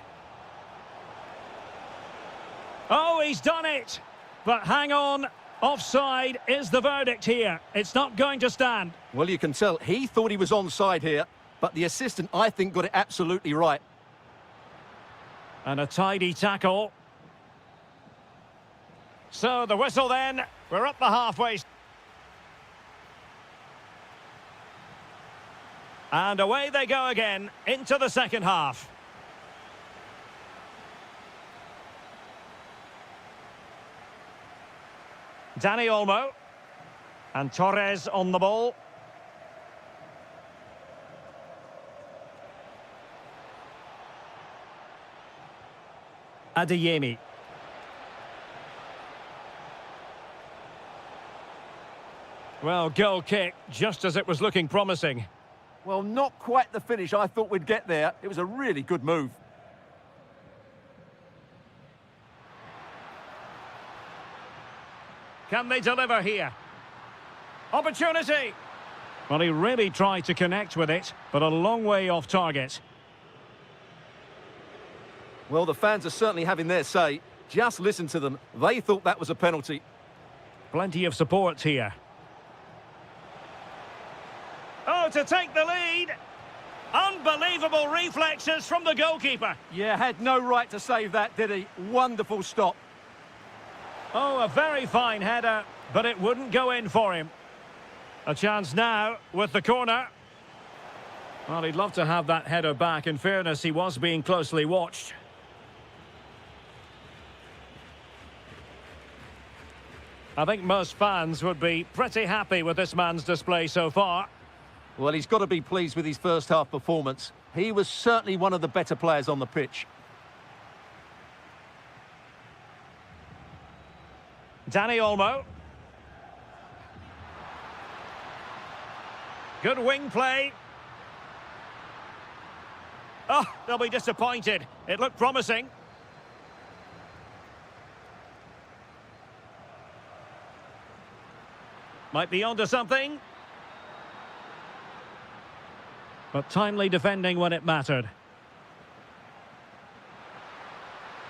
Oh, he's done it! But hang on, offside is the verdict here. It's not going to stand. Well, you can tell he thought he was onside here, but the assistant, I think, got it absolutely right. And a tidy tackle. So the whistle then. We're up the halfway. And away they go again into the second half. Dani Olmo. And Torres on the ball. Adeyemi. Well, goal kick, just as it was looking promising. Well, not quite the finish I thought we'd get there. It was a really good move. Can they deliver here? Opportunity! Well, he really tried to connect with it, but a long way off target. Well, the fans are certainly having their say. Just listen to them. They thought that was a penalty. Plenty of support here. Oh, to take the lead! Unbelievable reflexes from the goalkeeper. Yeah, had no right to save that, did he? Wonderful stop. Oh, a very fine header, but it wouldn't go in for him. A chance now with the corner. Well, he'd love to have that header back. In fairness, he was being closely watched. I think most fans would be pretty happy with this man's display so far. Well, he's got to be pleased with his first half performance. He was certainly one of the better players on the pitch. Danny Olmo. Good wing play. Oh, they'll be disappointed. It looked promising. Might be onto something. But timely defending when it mattered.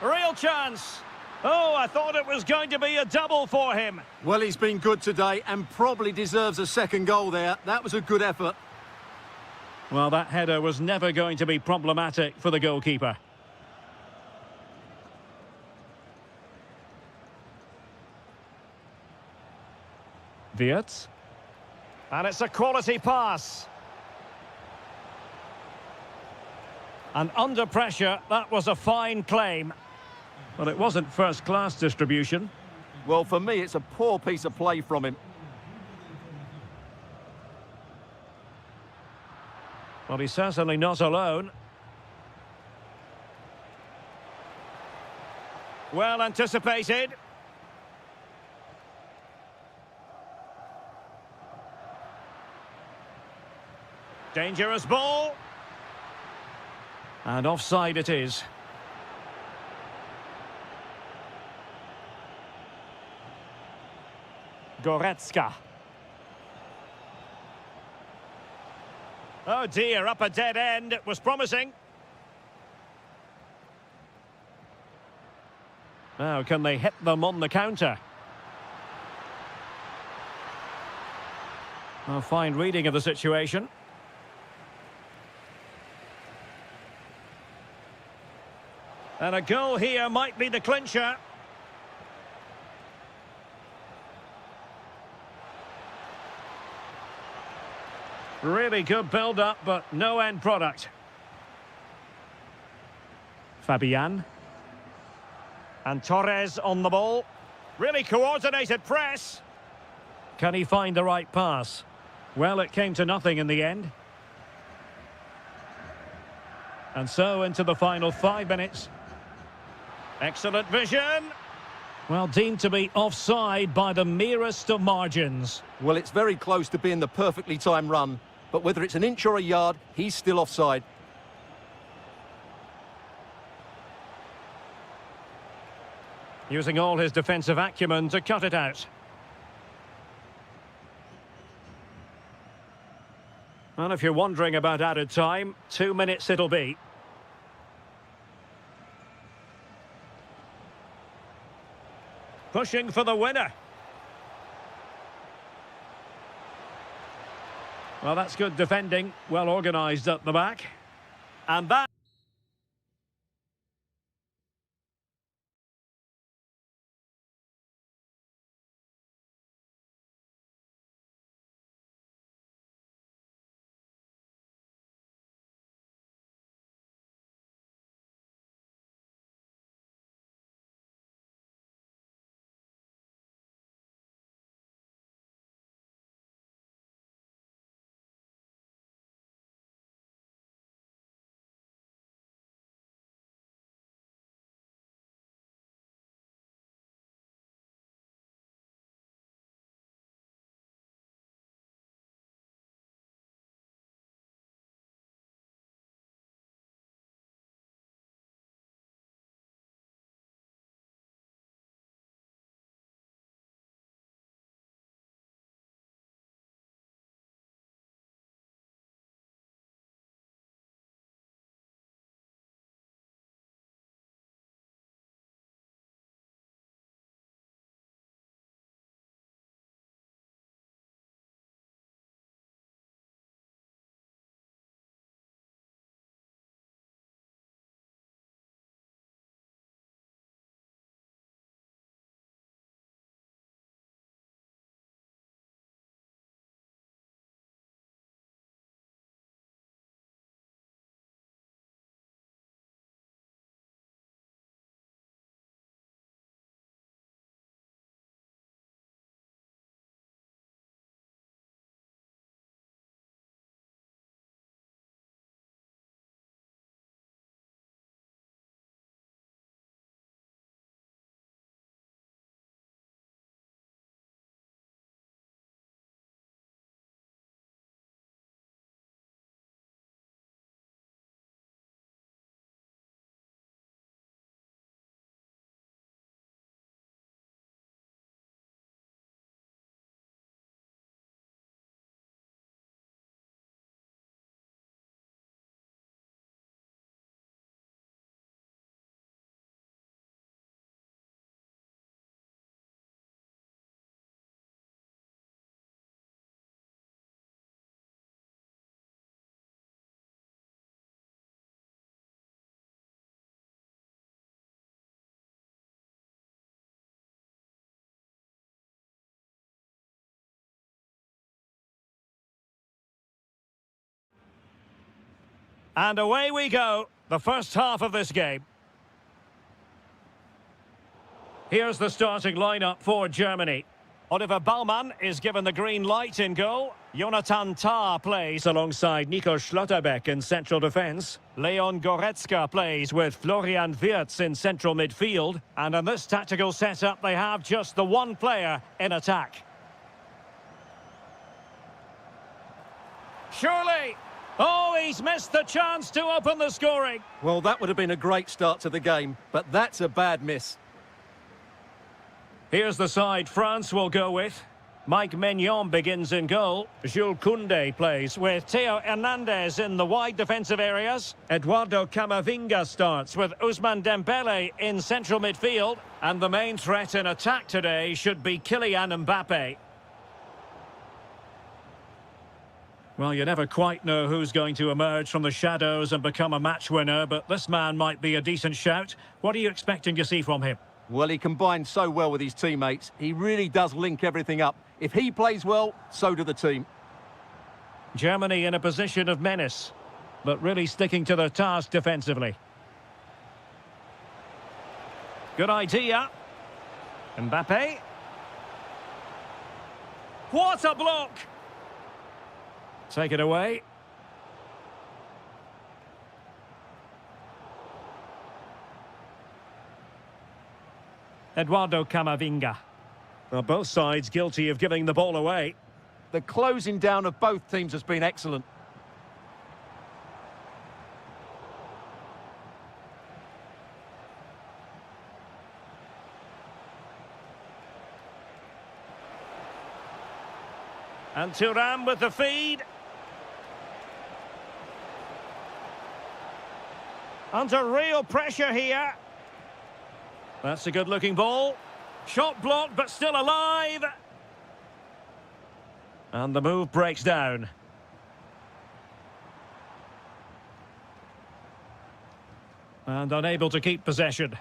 Real chance. Oh, I thought it was going to be a double for him. Well, he's been good today and probably deserves a second goal there. That was a good effort. Well, that header was never going to be problematic for the goalkeeper. Wirtz. And it's a quality pass. And under pressure, that was a fine claim. But it wasn't first-class distribution. Well, for me, it's a poor piece of play from him. Well, he's certainly not alone. Well anticipated. Dangerous ball. And offside it is. Goretzka. Oh dear, up a dead end. It was promising. Now, can they hit them on the counter? A fine reading of the situation. And a goal here might be the clincher. Really good build-up, but no end product. Fabian. And Torres on the ball. Really coordinated press. Can he find the right pass? Well, it came to nothing in the end. And so into the final 5 minutes. Excellent vision. Well, deemed to be offside by the merest of margins. Well, it's very close to being the perfectly timed run. But whether it's an inch or a yard, he's still offside. Using all his defensive acumen to cut it out. Well, if you're wondering about added time, 2 minutes it'll be. Pushing for the winner. Well, that's good defending, well organised at the back. And that... And away we go, the first half of this game. Here's the starting lineup for Germany. Oliver Baumann is given the green light in goal. Jonathan Tah plays alongside Nico Schlotterbeck in central defence. Leon Goretzka plays with Florian Wirtz in central midfield. And in this tactical setup, they have just the one player in attack. Surely! Oh, he's missed the chance to open the scoring. Well, that would have been a great start to the game, but that's a bad miss. Here's the side France will go with. Mike Maignan begins in goal. Jules Koundé plays with Theo Hernandez in the wide defensive areas. Eduardo Camavinga starts with Ousmane Dembele in central midfield. And the main threat in attack today should be Kylian Mbappe. Well, you never quite know who's going to emerge from the shadows and become a match winner, but this man might be a decent shout. What are you expecting to see from him? Well, he combines so well with his teammates. He really does link everything up. If he plays well, so do the team. Germany in a position of menace, but really sticking to their task defensively. Good idea. Mbappe. What a block! Take it away. Eduardo Camavinga. Well, both sides guilty of giving the ball away. The closing down of both teams has been excellent. And Thuram with the feed. Under real pressure here. That's a good-looking ball. Shot blocked, but still alive. And the move breaks down. And unable to keep possession.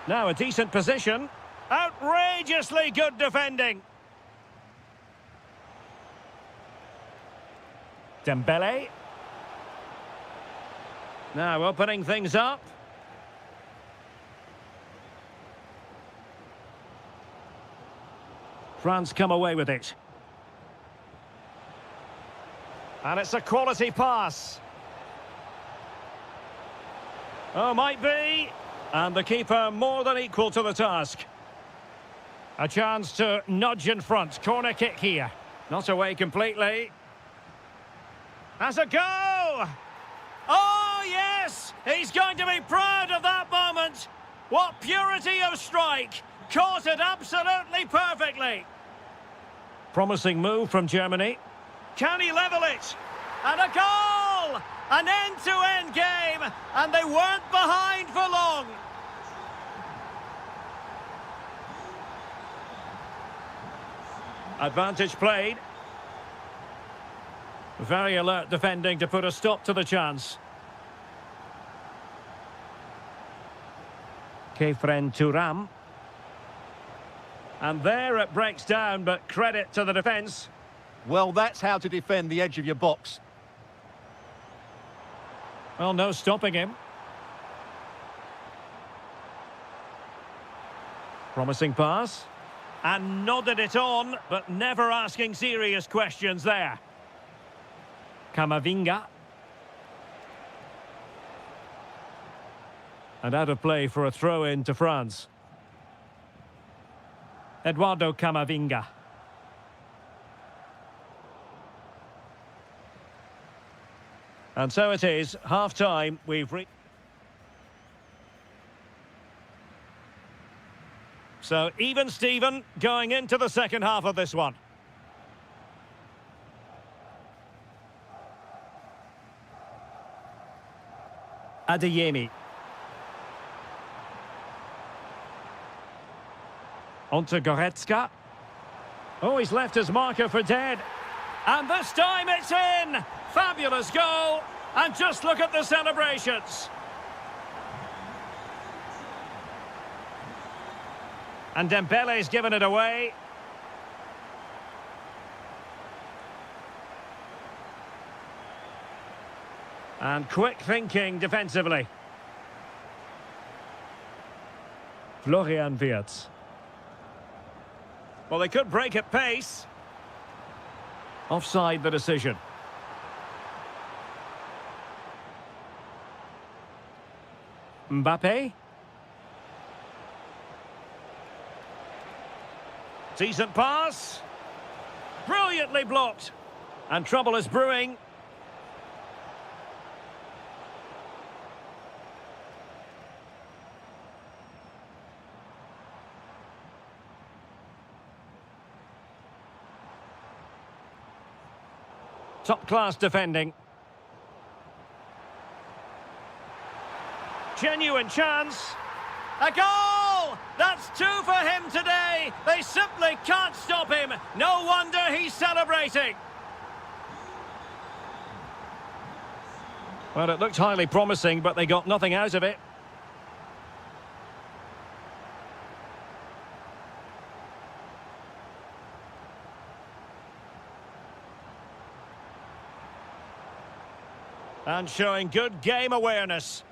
Now a decent position. Outrageously good defending. Dembele. Now opening things up. France come away with it. And it's a quality pass. Oh, might be. And the keeper more than equal to the task. A chance to nudge in front. Corner kick here. Not away completely. Has a go! Oh, yes! He's going to be proud of that moment. What purity of strike. Caught it absolutely perfectly. Promising move from Germany. Can he level it? And a goal! An end-to-end game, and they weren't behind for long. Advantage played. Very alert defending to put a stop to the chance. Kefren Thuram. And there it breaks down, but credit to the defence. Well, that's how to defend the edge of your box. Well, no stopping him. Promising pass. And nodded it on, but never asking serious questions there. Camavinga. And out of play for a throw-in to France. Eduardo Camavinga. And so it is, half-time, we've reached. So, even Steven going into the second half of this one. Adeyemi. On to Goretzka. Oh, he's left his marker for dead. And this time it's in! Fabulous goal! And just look at the celebrations. And Dembele's given it away. And quick thinking defensively. Florian Wirtz. Well, they could break at pace. Offside the decision. Mbappe. Decent pass. Brilliantly blocked. And trouble is brewing. Top-class defending. Genuine chance. A goal! That's two for him today. They simply can't stop him. No wonder he's celebrating. Well, it looked highly promising, but they got nothing out of it. And showing good game awareness.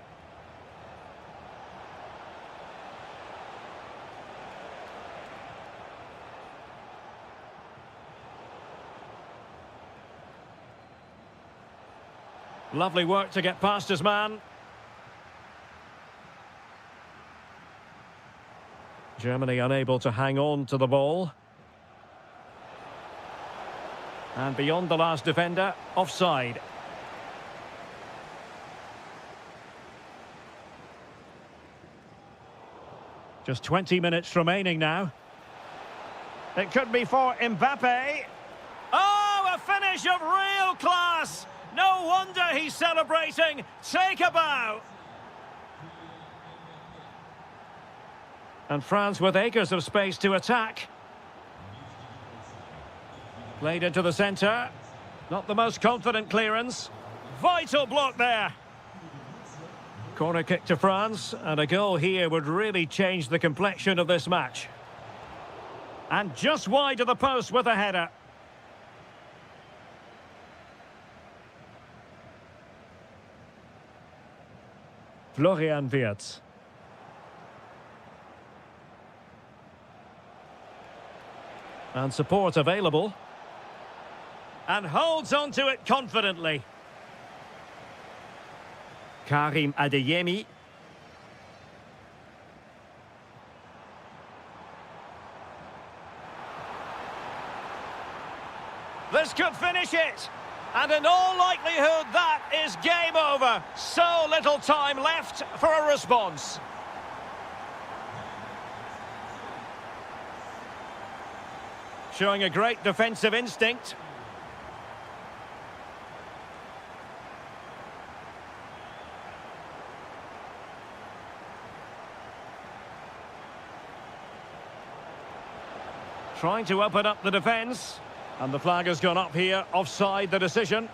Lovely work to get past his man. Germany unable to hang on to the ball. And beyond the last defender, offside. Just 20 minutes remaining now. It could be for Mbappe. Oh, a finish of real class! No wonder he's celebrating. Take a bow. And France with acres of space to attack. Played into the centre. Not the most confident clearance. Vital block there. Corner kick to France, and a goal here would really change the complexion of this match. And just wide of the post with a header. Florian Wirtz. And support available. And holds on to it confidently. Karim Adeyemi. This could finish it. And in all likelihood, that is game over. So little time left for a response. Showing a great defensive instinct. Trying to open up the defence. And the flag has gone up here, offside the decision.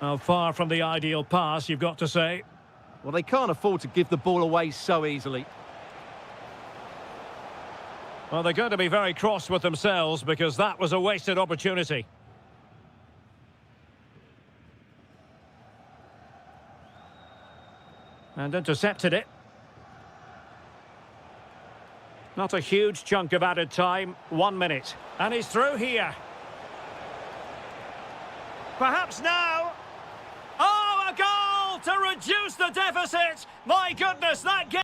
Oh, far from the ideal pass, you've got to say. Well, they can't afford to give the ball away so easily. Well, they're going to be very cross with themselves because that was a wasted opportunity. And intercepted it. Not a huge chunk of added time, 1 minute. And he's through here. Perhaps now. Oh, a goal to reduce the deficit. My goodness, that game.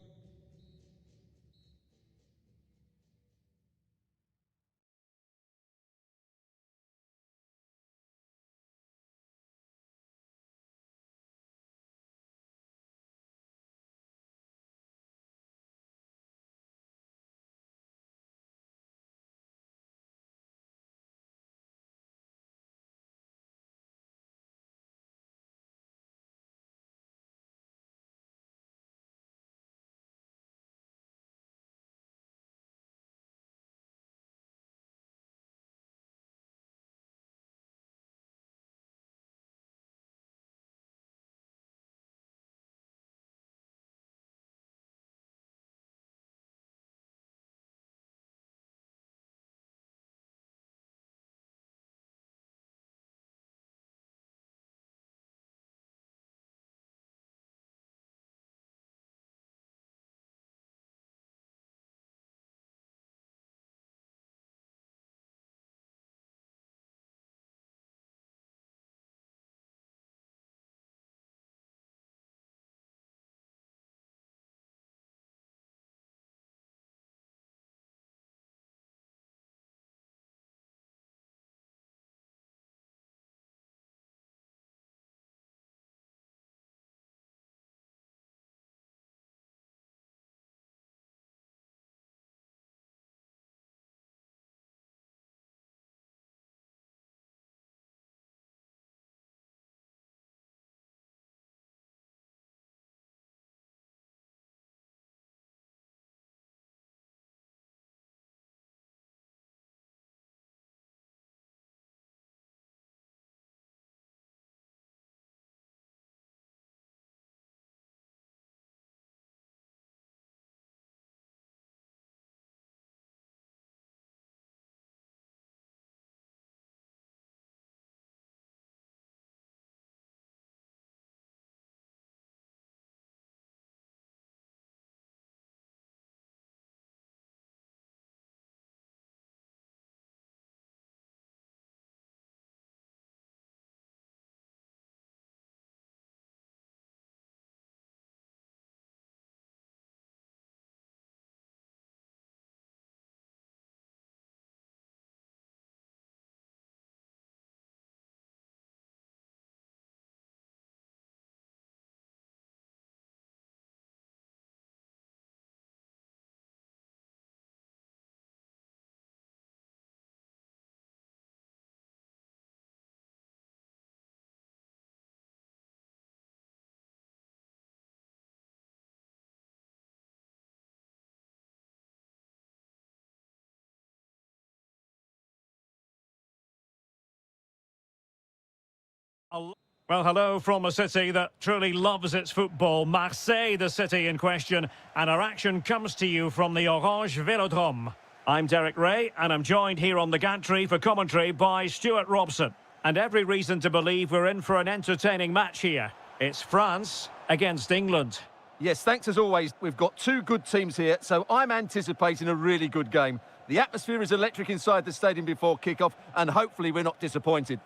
Well, hello from a city that truly loves its football, Marseille, the city in question, and our action comes to you from the Orange Velodrome. I'm Derek Ray, and I'm joined here on the gantry for commentary by Stuart Robson. And every reason to believe we're in for an entertaining match here. It's France against England. Yes, thanks as always. We've got two good teams here, so I'm anticipating a really good game. The atmosphere is electric inside the stadium before kickoff, and hopefully we're not disappointed.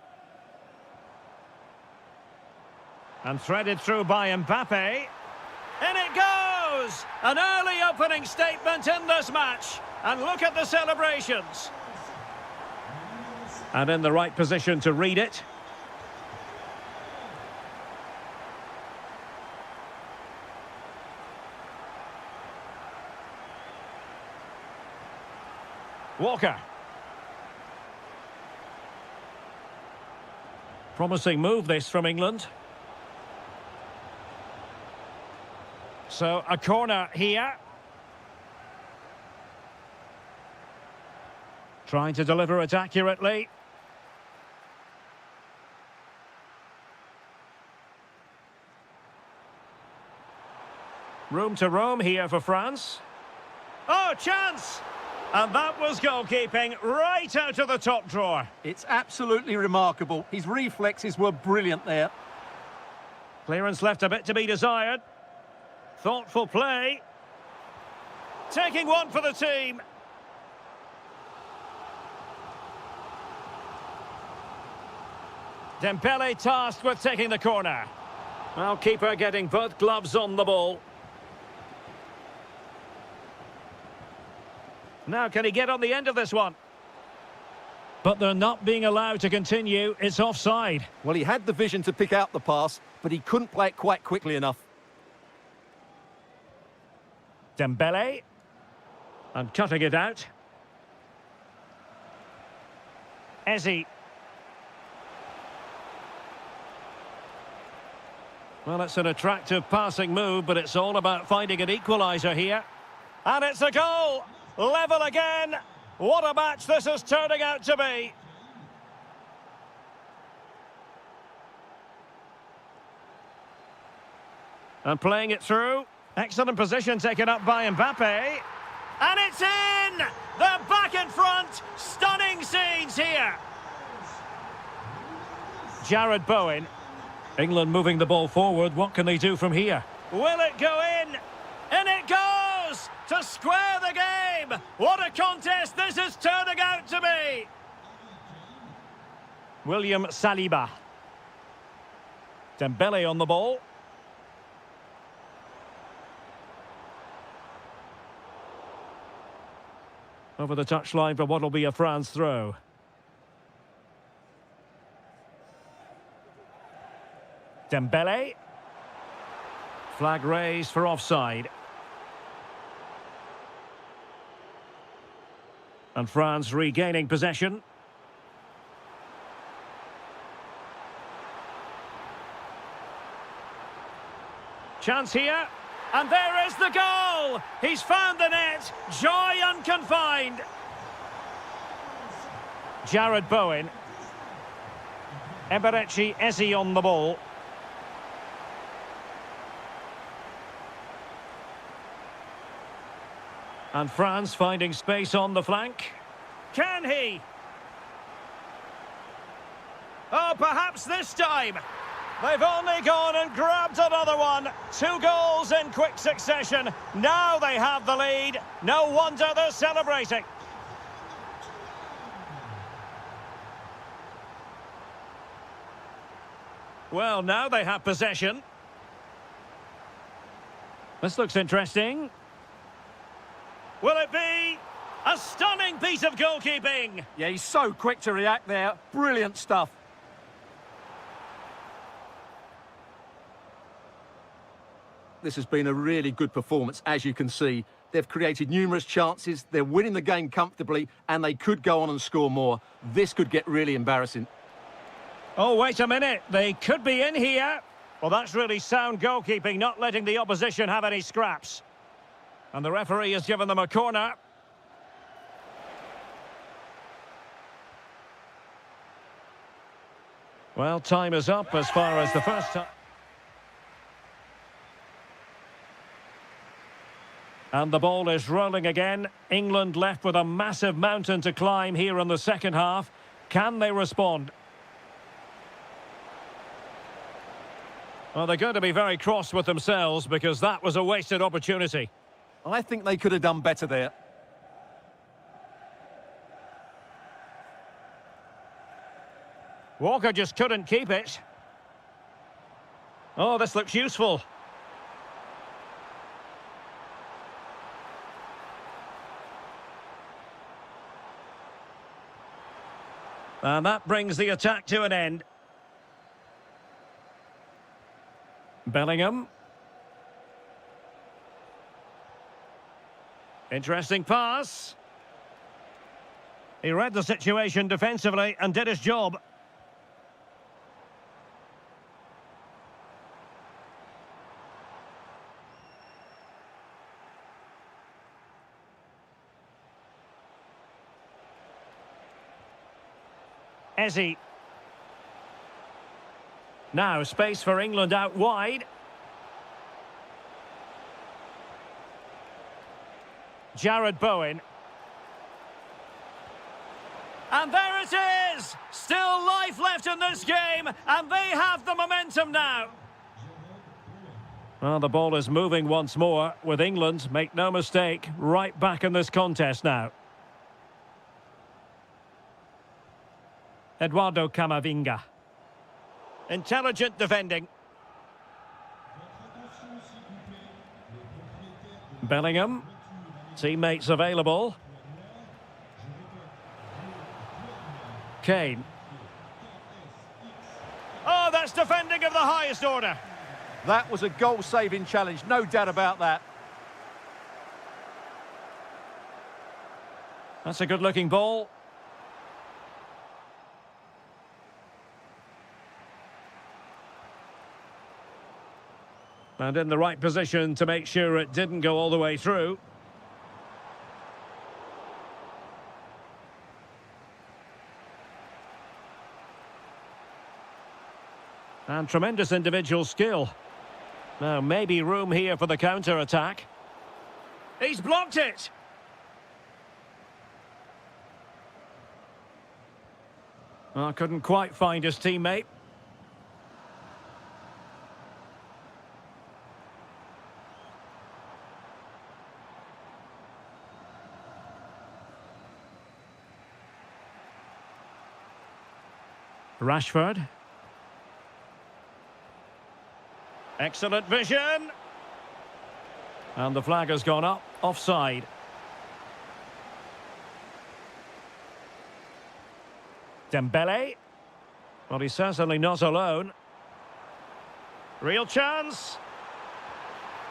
And threaded through by Mbappe. In it goes! An early opening statement in this match. And look at the celebrations. And in the right position to read it. Walker. Promising move this from England. So, a corner here. Trying to deliver it accurately. Room to roam here for France. Oh, chance! And that was goalkeeping right out of the top drawer. It's absolutely remarkable. His reflexes were brilliant there. Clearance left a bit to be desired. Thoughtful play. Taking one for the team. Dembele tasked with taking the corner. Well, keeper getting both gloves on the ball. Now, can he get on the end of this one? But they're not being allowed to continue. It's offside. Well, he had the vision to pick out the pass, but he couldn't play it quite quickly enough. Dembele. And cutting it out. Ezzy. Well, it's an attractive passing move, but it's all about finding an equaliser here. And it's a goal! Level again! What a match this is turning out to be! And playing it through. Excellent position taken up by Mbappe. And it's in! They're back in front! Stunning scenes here! Jared Bowen. England moving the ball forward. What can they do from here? Will it go in? In it goes! To square the game! What a contest this is turning out to be! William Saliba. Dembele on the ball. Over the touchline for what will be a France throw. Dembele. Flag raised for offside. And France regaining possession. Chance here. And there is the goal! He's found the net. Joy unconfined. Jared Bowen. Eberechi Eze on the ball. And France finding space on the flank. Can he? Oh, perhaps this time. They've only gone and grabbed another one. 2 goals in quick succession. Now they have the lead. No wonder they're celebrating. Well, now they have possession. This looks interesting. Will it be a stunning piece of goalkeeping? Yeah, he's so quick to react there. Brilliant stuff. This has been a really good performance, as you can see. They've created numerous chances, they're winning the game comfortably, and they could go on and score more. This could get really embarrassing. Oh, wait a minute. They could be in here. Well, that's really sound goalkeeping, not letting the opposition have any scraps. And the referee has given them a corner. Well, time is up as far as the first time. And the ball is rolling again. England left with a massive mountain to climb here in the second half. Can they respond? Well, they're going to be very cross with themselves because that was a wasted opportunity. I think they could have done better there. Walker just couldn't keep it. Oh, this looks useful. And that brings the attack to an end. Bellingham. Interesting pass. He read the situation defensively and did his job. Ezzy. Now space for England out wide. Jared Bowen. And there it is! Still life left in this game, and they have the momentum now. Well, the ball is moving once more with England, make no mistake, right back in this contest now. Eduardo Camavinga. Intelligent defending. Bellingham. Teammates available. Kane. Oh, that's defending of the highest order. That was a goal-saving challenge, no doubt about that. That's a good-looking ball. And in the right position to make sure it didn't go all the way through. And tremendous individual skill. Now, maybe room here for the counter-attack. He's blocked it! Oh, couldn't quite find his teammate. Rashford. Excellent vision. And the flag has gone up, offside. Dembele. Well, he's certainly not alone. Real chance.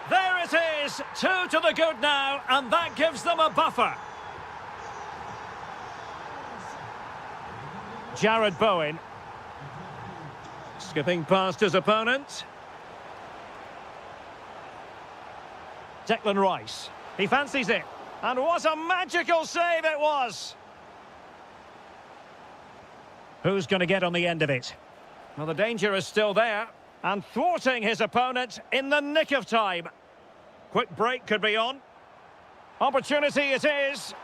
There it is, 2 to the good now, and that gives them a buffer. Jared Bowen. Skipping past his opponent. Declan Rice. He fancies it. And what a magical save it was! Who's going to get on the end of it? Well, the danger is still there. And thwarting his opponent in the nick of time. Quick break could be on. Opportunity it is.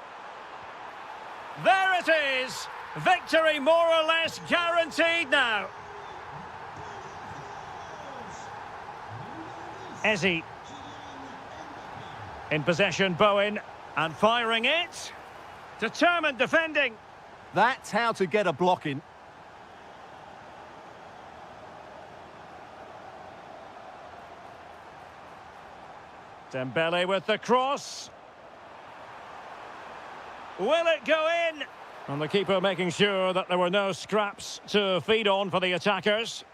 There it is! Victory more or less guaranteed now. Ezzy. In possession, Bowen. And firing it. Determined defending. That's how to get a block in. Dembele with the cross. Will it go in? And the keeper making sure that there were no scraps to feed on for the attackers.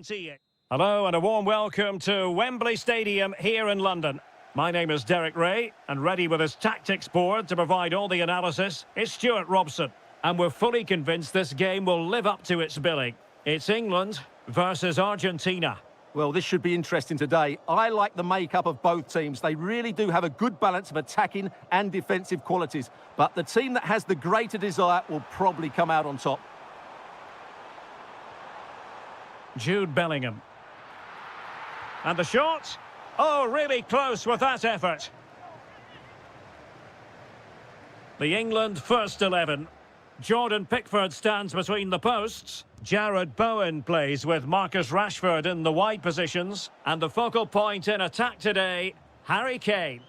guarantee it. Hello and a warm welcome to Wembley Stadium here in London. My name is Derek Ray, and ready with his tactics board to provide all the analysis is Stuart Robson. And we're fully convinced this game will live up to its billing. It's England versus Argentina. Well, this should be interesting today. I like the makeup of both teams. They really do have a good balance of attacking and defensive qualities. But the team that has the greater desire will probably come out on top. Jude Bellingham. And the shot. Oh, really close with that effort. The England first 11. Jordan Pickford stands between the posts. Jarrod Bowen plays with Marcus Rashford in the wide positions. And the focal point in attack today, Harry Kane.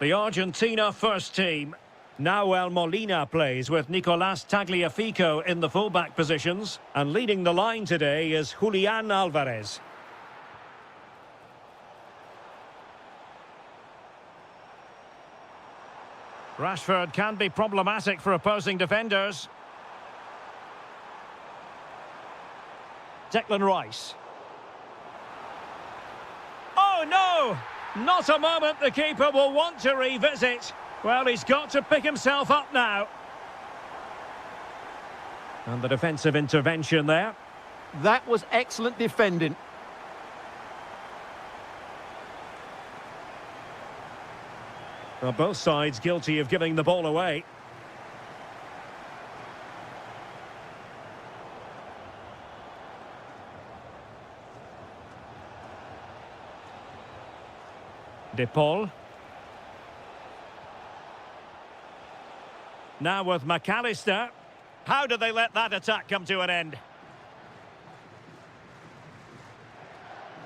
The Argentina first team. Nahuel Molina plays with Nicolas Tagliafico in the fullback positions. And leading the line today is Julian Alvarez. Rashford can be problematic for opposing defenders. Declan Rice. Oh no! Not a moment the keeper will want to revisit. Well, he's got to pick himself up now. And the defensive intervention there. That was excellent defending. Well, both sides guilty of giving the ball away. De Paul. Now with McAllister. How did they let that attack come to an end?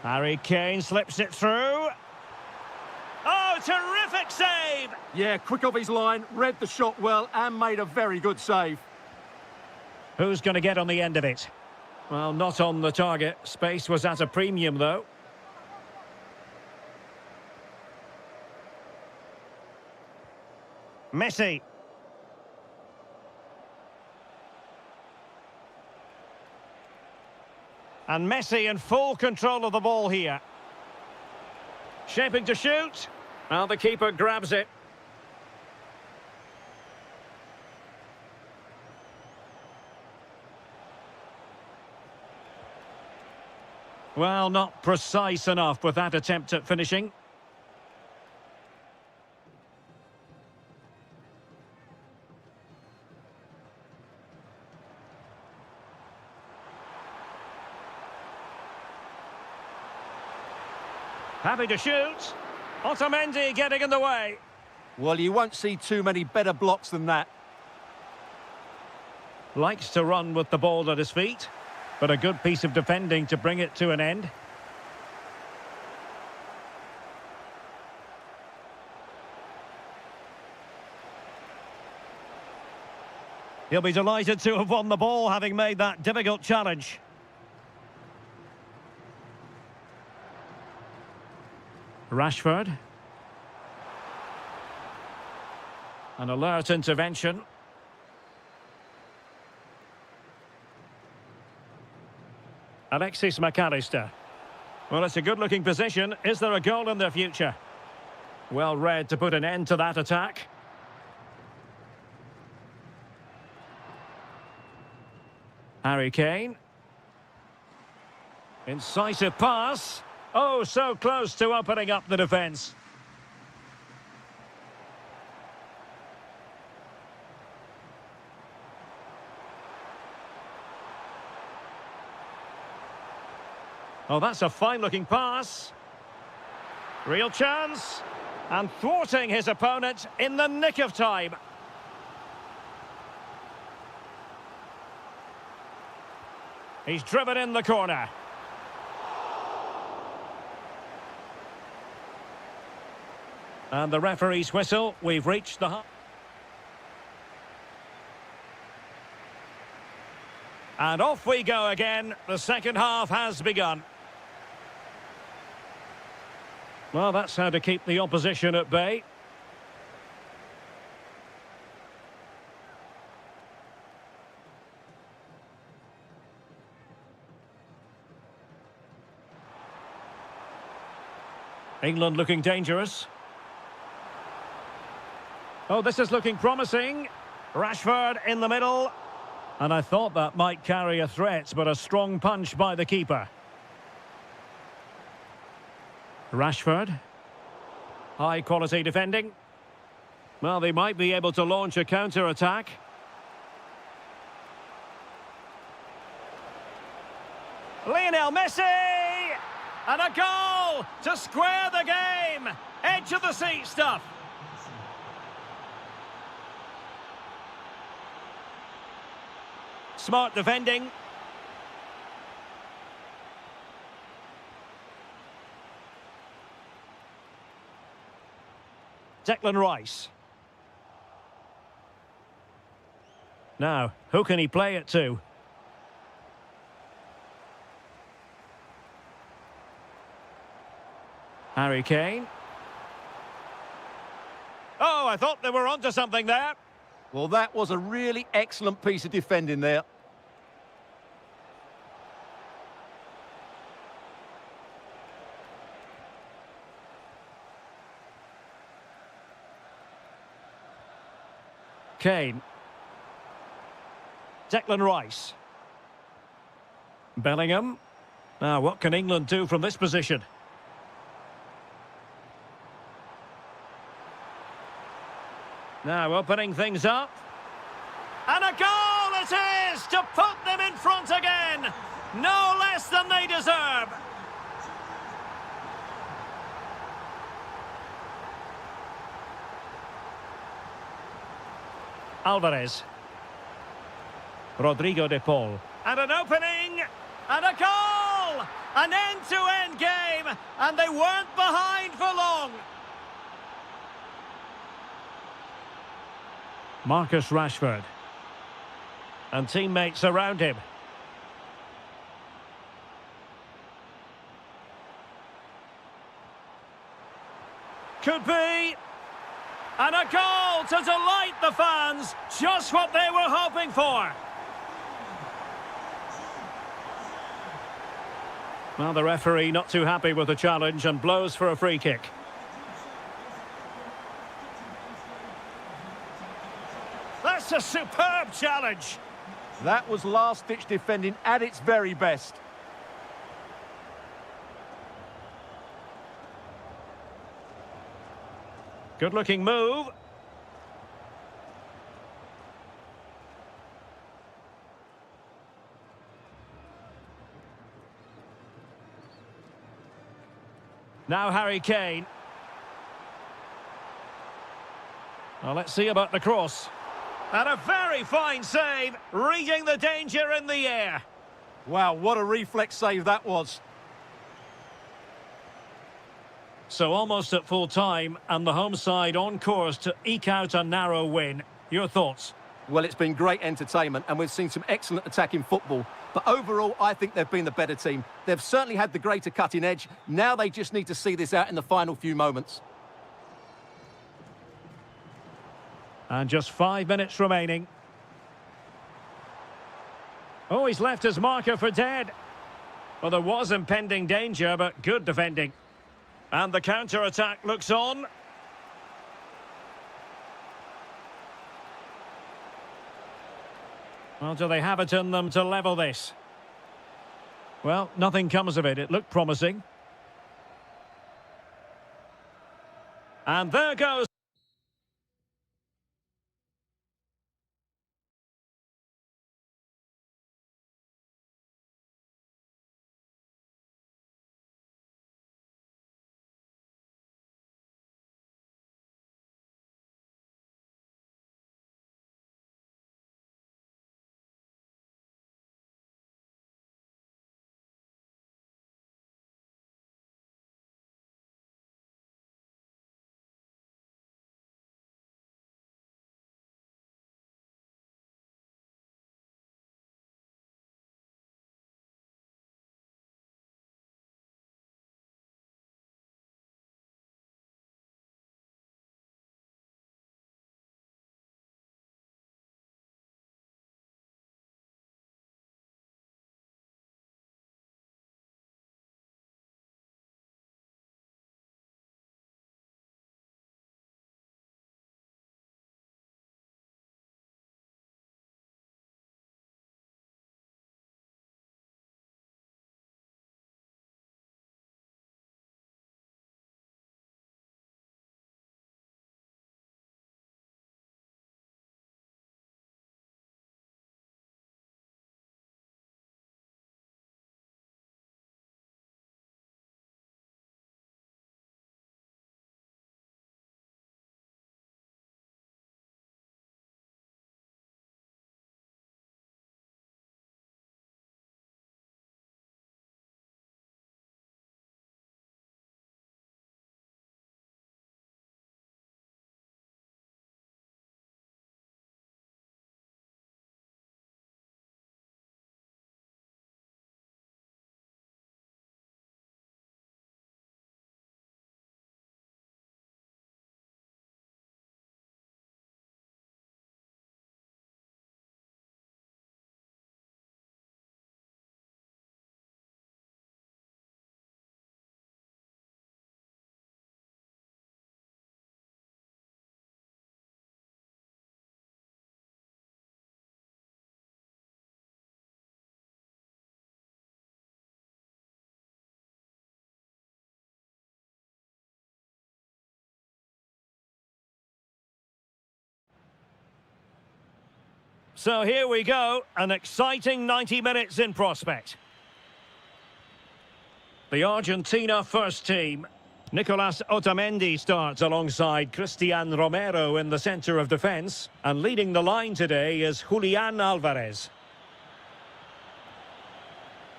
Harry Kane slips it through. Oh, terrific save! Yeah, quick off his line, read the shot well and made a very good save. Who's going to get on the end of it? Well, not on the target. Space was at a premium, though. Messi. And Messi in full control of the ball here. Shaping to shoot. Well, the keeper grabs it. Well, not precise enough with that attempt at finishing. Happy to shoot. Otamendi getting in the way. Well, you won't see too many better blocks than that. Likes to run with the ball at his feet, but a good piece of defending to bring it to an end. He'll be delighted to have won the ball, having made that difficult challenge. Rashford. An alert intervention. Alexis McAllister. Well, it's a good-looking position. Is there a goal in their future? Well read to put an end to that attack. Harry Kane. Incisive pass. Oh, so close to opening up the defence. Oh, that's a fine-looking pass. Real chance. And thwarting his opponent in the nick of time. He's driven in the corner. And the referee's whistle. We've reached the... And off we go again. The second half has begun. Well, that's how to keep the opposition at bay. England looking dangerous. Oh, this is looking promising. Rashford in the middle. And I thought that might carry a threat, but a strong punch by the keeper. Rashford. High quality defending. Well, they might be able to launch a counter-attack. Lionel Messi! And a goal to square the game! Edge of the seat stuff. Smart defending. Declan Rice. Now, who can he play it to? Harry Kane. Oh, I thought they were onto something there. Well, that was a really excellent piece of defending there. Kane. Declan Rice. Bellingham. Now, what can England do from this position? Now opening things up. And a goal it is to put them in front again. No less than they deserve. Alvarez. Rodrigo de Paul. And an opening. And a goal. An end-to-end game. And they weren't behind for long. Marcus Rashford. And teammates around him. Could be. And a goal to delight the fans. Just what they were hoping for. Well, the referee not too happy with the challenge and blows for a free kick. That's a superb challenge. That was last-ditch defending at its very best. Good-looking move. Now Harry Kane. Well, let's see about the cross. And a very fine save, reading the danger in the air. Wow, what a reflex save that was. So almost at full time, and the home side on course to eke out a narrow win. Your thoughts? Well, it's been great entertainment, and we've seen some excellent attacking football. But overall, I think they've been the better team. They've certainly had the greater cutting edge. Now they just need to see this out in the final few moments. And just 5 minutes remaining. Oh, he's left his marker for dead. Well, there was impending danger, but good defending. And the counter-attack looks on. Well, do they have it in them to level this? Well, nothing comes of it. It looked promising. And there goes. So here we go, an exciting 90 minutes in prospect. The Argentina first team. Nicolas Otamendi starts alongside Cristian Romero in the centre of defence. And leading the line today is Julian Alvarez.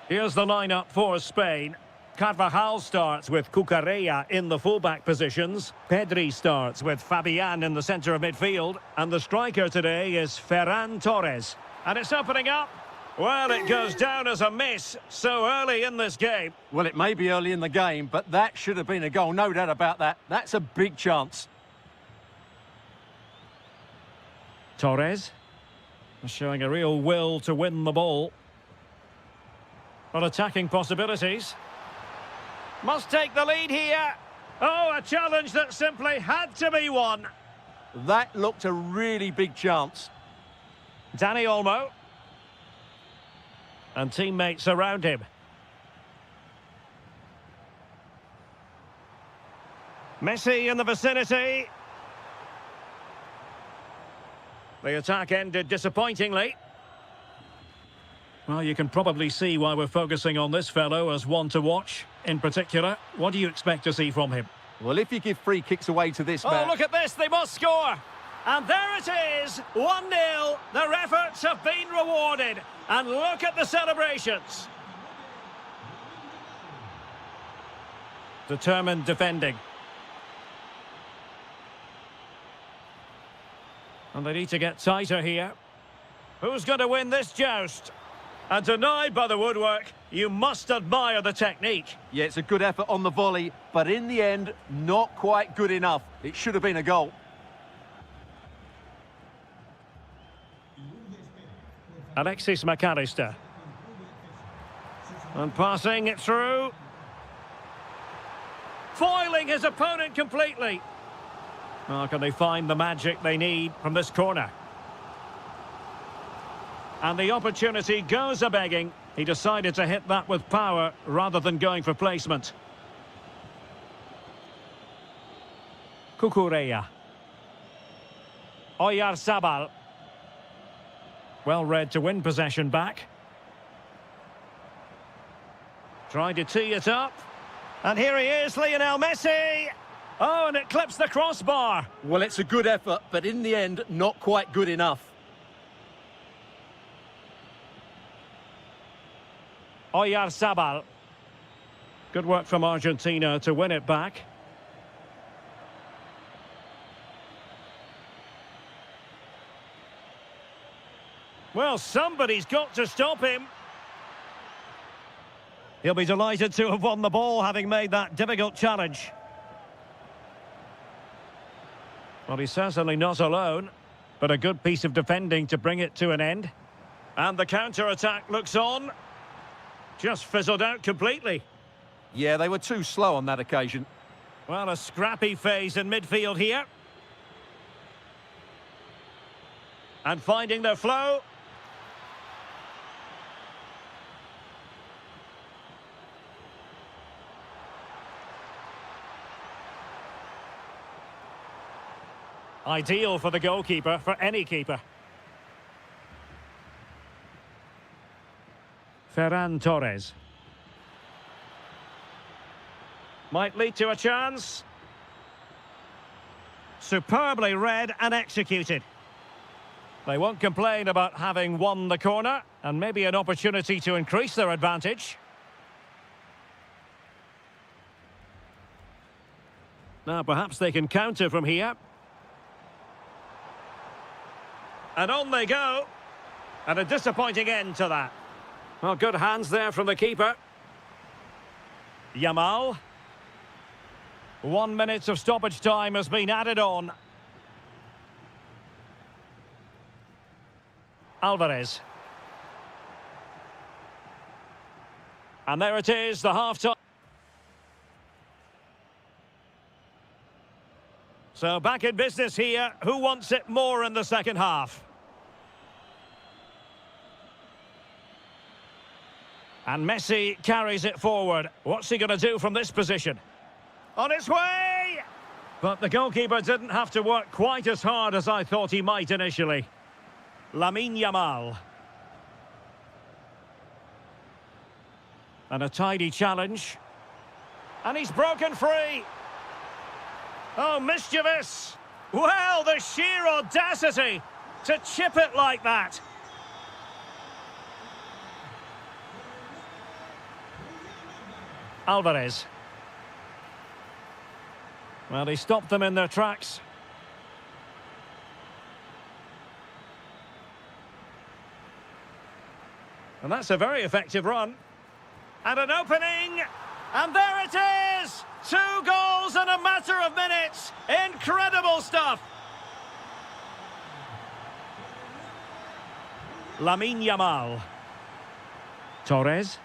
Here's the lineup for Spain. Carvajal starts with Cucurella in the fullback positions. Pedri starts with Fabian in the centre of midfield. And the striker today is Ferran Torres. And it's opening up. Well, it goes down as a miss so early in this game. Well, it may be early in the game, but that should have been a goal, no doubt about that. That's a big chance. Torres showing a real will to win the ball. Well, attacking possibilities. Must take the lead here. Oh, a challenge that simply had to be won. That looked a really big chance. Dani Olmo. And teammates around him. Messi in the vicinity. The attack ended disappointingly. Well, you can probably see why we're focusing on this fellow as one to watch. In particular, what do you expect to see from him? Well, if you give free kicks away to this man... Oh, look at this, they must score! And there it is, 1-0. Their efforts have been rewarded. And look at the celebrations. Determined defending. And they need to get tighter here. Who's going to win this joust? And denied by the woodwork, you must admire the technique. Yeah, it's a good effort on the volley, but in the end, not quite good enough. It should have been a goal. Alexis McAllister. And passing it through. Foiling his opponent completely. Oh, can they find the magic they need from this corner? And the opportunity goes a-begging. He decided to hit that with power rather than going for placement. Cucurella. Oyarzabal. Well read to win possession back. Trying to tee it up. And here he is, Lionel Messi. Oh, and it clips the crossbar. Well, it's a good effort, but in the end, not quite good enough. Oyarzabal. Good work from Argentina to win it back. Well, somebody's got to stop him. He'll be delighted to have won the ball, having made that difficult challenge. Well, he's certainly not alone, but a good piece of defending to bring it to an end. And the counter-attack looks on. Just fizzled out completely. Yeah, they were too slow on that occasion. Well, a scrappy phase in midfield here. And finding their flow. Ideal for the goalkeeper, for any keeper. Ferran Torres. Might lead to a chance. Superbly read and executed. They won't complain about having won the corner, and maybe an opportunity to increase their advantage. Now perhaps they can counter from here. And on they go. And a disappointing end to that. Well, good hands there from the keeper. Yamal. 1 minute of stoppage time has been added on. Alvarez. And there it is, the half-time. So back in business here. Who wants it more in the second half? And Messi carries it forward. What's he going to do from this position? On its way! But the goalkeeper didn't have to work quite as hard as I thought he might initially. Lamine Yamal. And a tidy challenge. And he's broken free. Oh, mischievous. Well, the sheer audacity to chip it like that. Alvarez. Well, he stopped them in their tracks. And that's a very effective run. And an opening. And there it is! 2 goals in a matter of minutes. Incredible stuff. Lamine Yamal. Torres.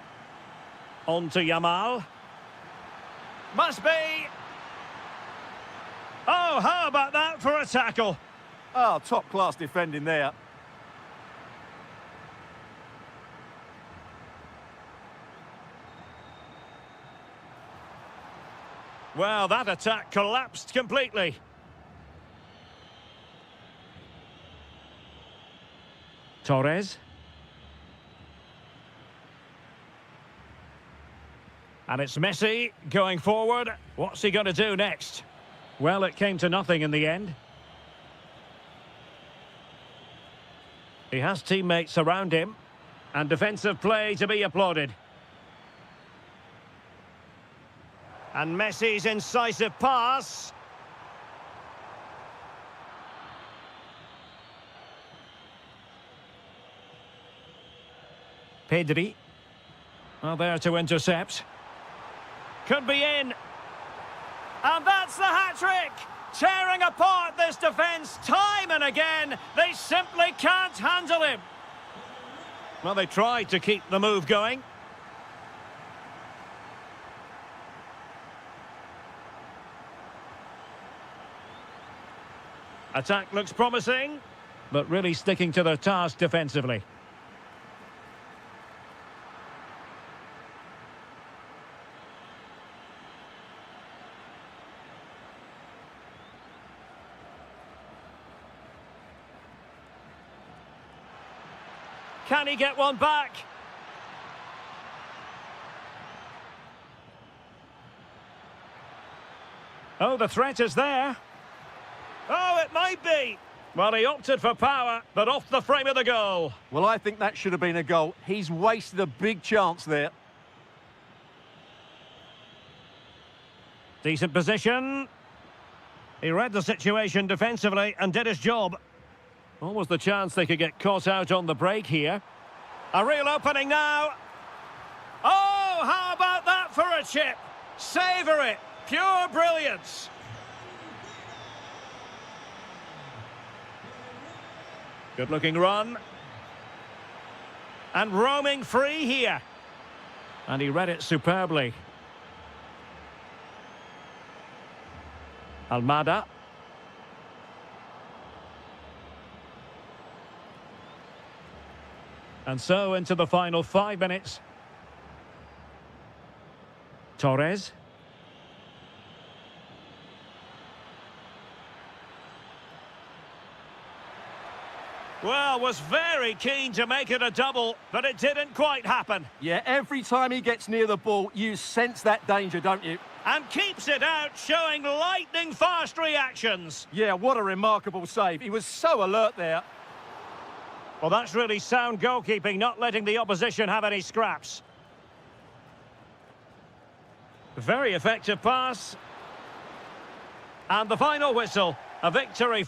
On to Yamal. Must be. Oh, how about that for a tackle? Oh, top-class defending there. Well, that attack collapsed completely. Torres. And it's Messi going forward. What's he going to do next? Well, it came to nothing in the end. He has teammates around him. And defensive play to be applauded. And Messi's incisive pass. Pedri. Well, there to intercept. Could be in. And that's the hat-trick! Tearing apart this defence time and again. They simply can't handle him. Well, they tried to keep the move going. Attack looks promising, but really sticking to their task defensively. Can he get one back? Oh, the threat is there. Oh, it might be. Well, he opted for power, but off the frame of the goal. Well, I think that should have been a goal. He's wasted a big chance there. Decent position. He read the situation defensively and did his job. What was the chance they could get caught out on the break here? A real opening now. Oh, how about that for a chip? Savour it. Pure brilliance. Good-looking run. And roaming free here. And he read it superbly. Almada. And so into the final 5 minutes. Torres. Well, was very keen to make it a double, but it didn't quite happen. Yeah, every time he gets near the ball, you sense that danger, don't you? And keeps it out, showing lightning-fast reactions. Yeah, what a remarkable save. He was so alert there. Well, that's really sound goalkeeping, not letting the opposition have any scraps. Very effective pass. And the final whistle, a victory.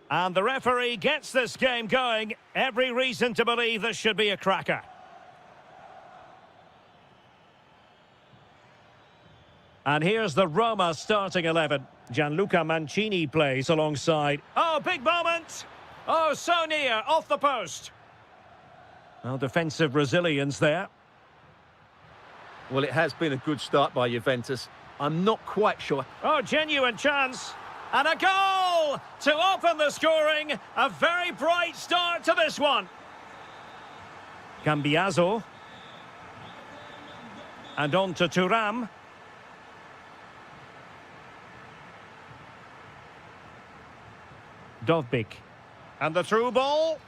And the referee gets this game going. Every reason to believe this should be a cracker. And here's the Roma starting 11. Gianluca Mancini plays alongside. Oh, big moment! Oh, so near, off the post. Well, defensive resilience there. Well, it has been a good start by Juventus. I'm not quite sure. Oh, genuine chance. And a goal to open the scoring. A very bright start to this one. Cambiaso. And on to Thuram. Dovbyk. And the through ball.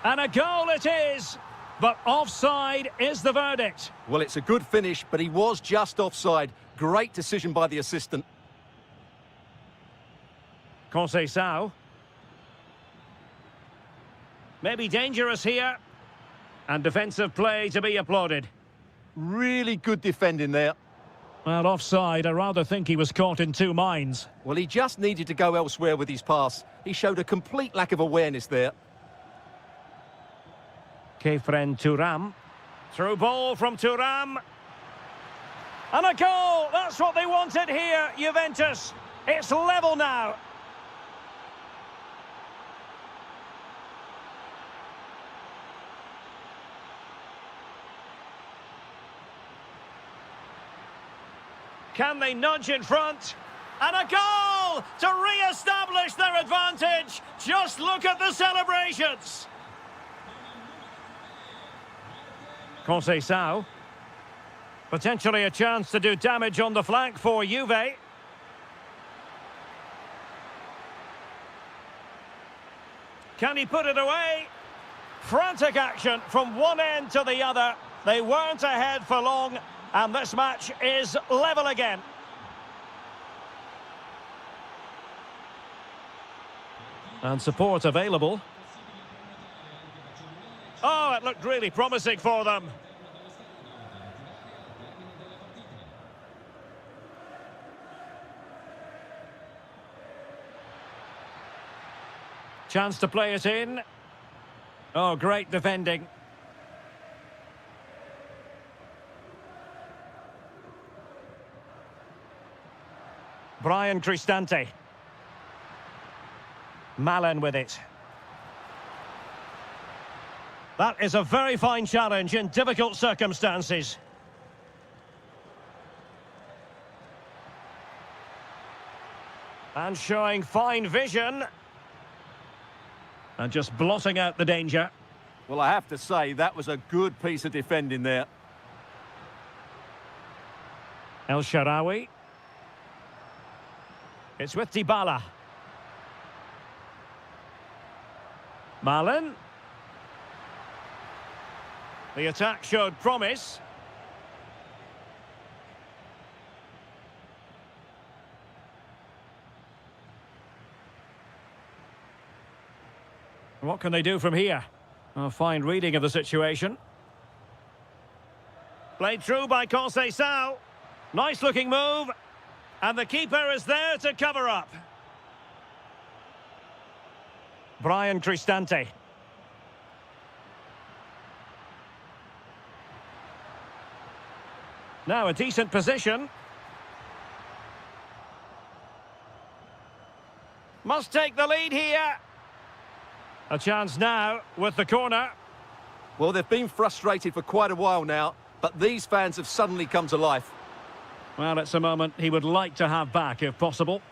And a goal it is. But offside is the verdict. Well, it's a good finish, but he was just offside. Great decision by the assistant. Conceição. Maybe dangerous here. And defensive play to be applauded. Really good defending there. Well, offside, I rather think he was caught in two minds. Well, he just needed to go elsewhere with his pass. He showed a complete lack of awareness there. Kefren Thuram. Through ball from Thuram. And a goal! That's what they wanted here, Juventus. It's level now. Can they nudge in front? And a goal to re-establish their advantage. Just look at the celebrations. Conceição. Potentially a chance to do damage on the flank for Juve. Can he put it away? Frantic action from one end to the other. They weren't ahead for long, and this match is level again. And support available. Oh, it looked really promising for them. Chance to play it in. Oh, great defending. Brian Cristante. Malen with it. That is a very fine challenge in difficult circumstances. And showing fine vision. And just blotting out the danger. Well, I have to say, that was a good piece of defending there. El Shaarawy. It's with Dybala. Malen. The attack showed promise. What can they do from here? A fine reading of the situation. Played through by Conceição. Nice looking move. And the keeper is there to cover up. Brian Cristante. Now a decent position. Must take the lead here. A chance now with the corner. Well, they've been frustrated for quite a while now, but these fans have suddenly come to life. Well, it's a moment he would like to have back if possible.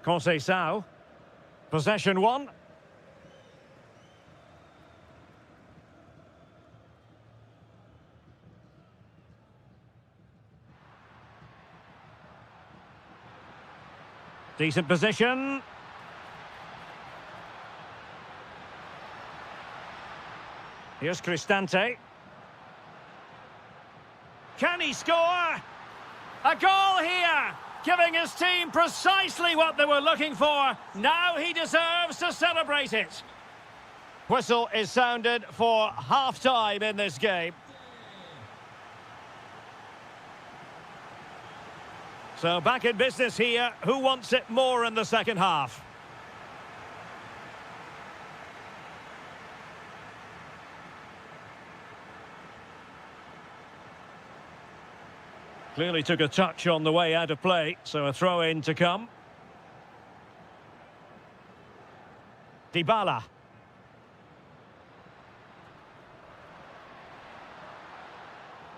Conceição. Possession one. Decent position. Here's Cristante. Can he score? A goal here, giving his team precisely what they were looking for. Now he deserves to celebrate it. Whistle is sounded for half-time in this game. So back in business here. Who wants it more in the second half? Clearly took a touch on the way out of play, so a throw-in to come. Dybala.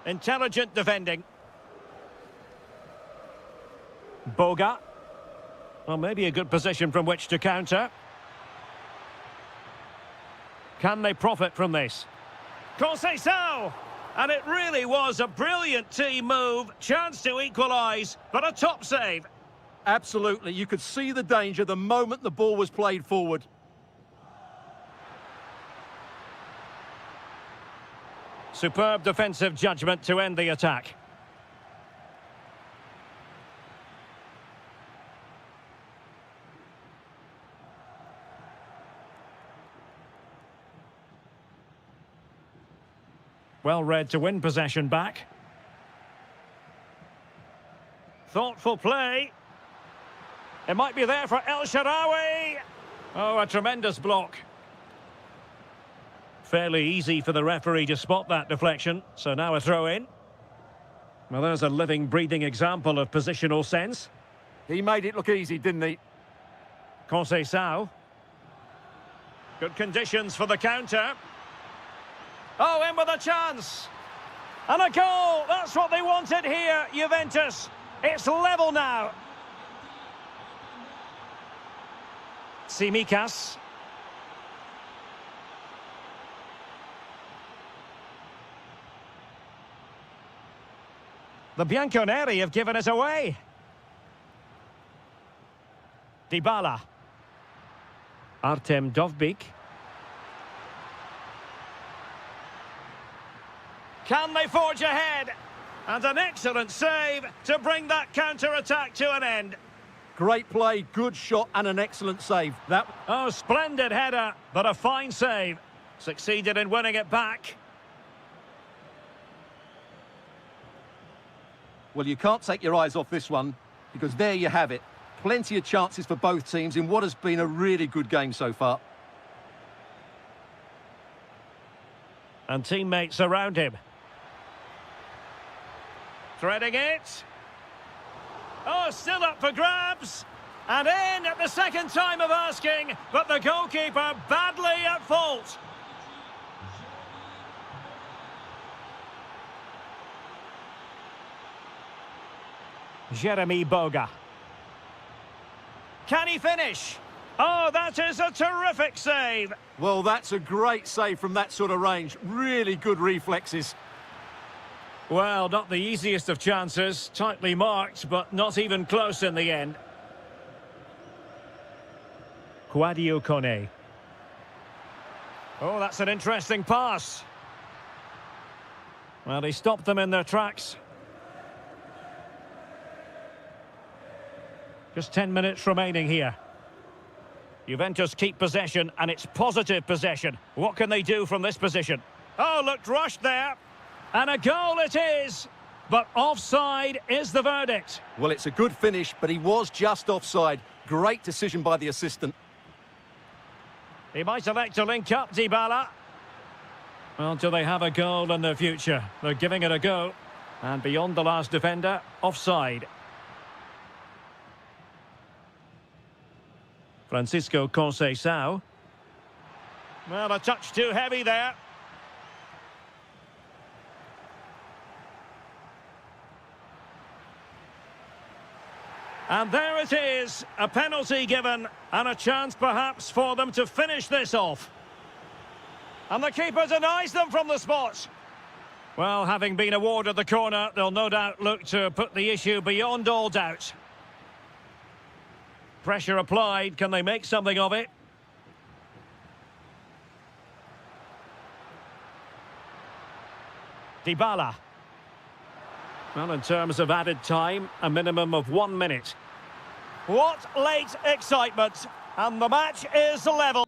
Intelligent defending. Boga. Well, maybe a good position from which to counter. Can they profit from this? Conceição! And it really was a brilliant team move. Chance to equalise, but a top save. Absolutely. You could see the danger the moment the ball was played forward. Superb defensive judgment to end the attack. Well read to win possession back. Thoughtful play. It might be there for El Shaarawy. Oh, a tremendous block. Fairly easy for the referee to spot that deflection. So now a throw-in. Well, there's a living, breathing example of positional sense. He made it look easy, didn't he? Conceição. Good conditions for the counter. Oh, in with a chance. And a goal. That's what they wanted here, Juventus. It's level now. Tsimikas. The Bianconeri have given it away. Dybala. Artem Dovbyk. Can they forge ahead? And an excellent save to bring that counter-attack to an end. Great play, good shot and an excellent save. Oh, splendid header, but a fine save. Succeeded in winning it back. Well, you can't take your eyes off this one, because there you have it. Plenty of chances for both teams in what has been a really good game so far. And teammates around him. Threading it. Oh, still up for grabs. And in at the second time of asking, but the goalkeeper badly at fault. Jeremy Boga. Can he finish? Oh, that is a terrific save. Well, that's a great save from that sort of range. Really good reflexes. Well, not the easiest of chances. Tightly marked, but not even close in the end. Quadio Kone. Oh, that's an interesting pass. Well, he stopped them in their tracks. Just 10 minutes remaining here. Juventus keep possession, and it's positive possession. What can they do from this position? Oh, looked rushed there. And a goal it is. But offside is the verdict. Well, it's a good finish, but he was just offside. Great decision by the assistant. He might elect to link up, Dybala. Well, do they have a goal in their future? They're giving it a go. And beyond the last defender, offside. Francisco Conceição. Well, a touch too heavy there. And there it is, a penalty given, and a chance perhaps for them to finish this off. And the keeper denies them from the spot. Well, having been awarded the corner, they'll no doubt look to put the issue beyond all doubt. Pressure applied, can they make something of it? Dybala. Well, in terms of added time, a minimum of 1 minute. What late excitement! And the match is level.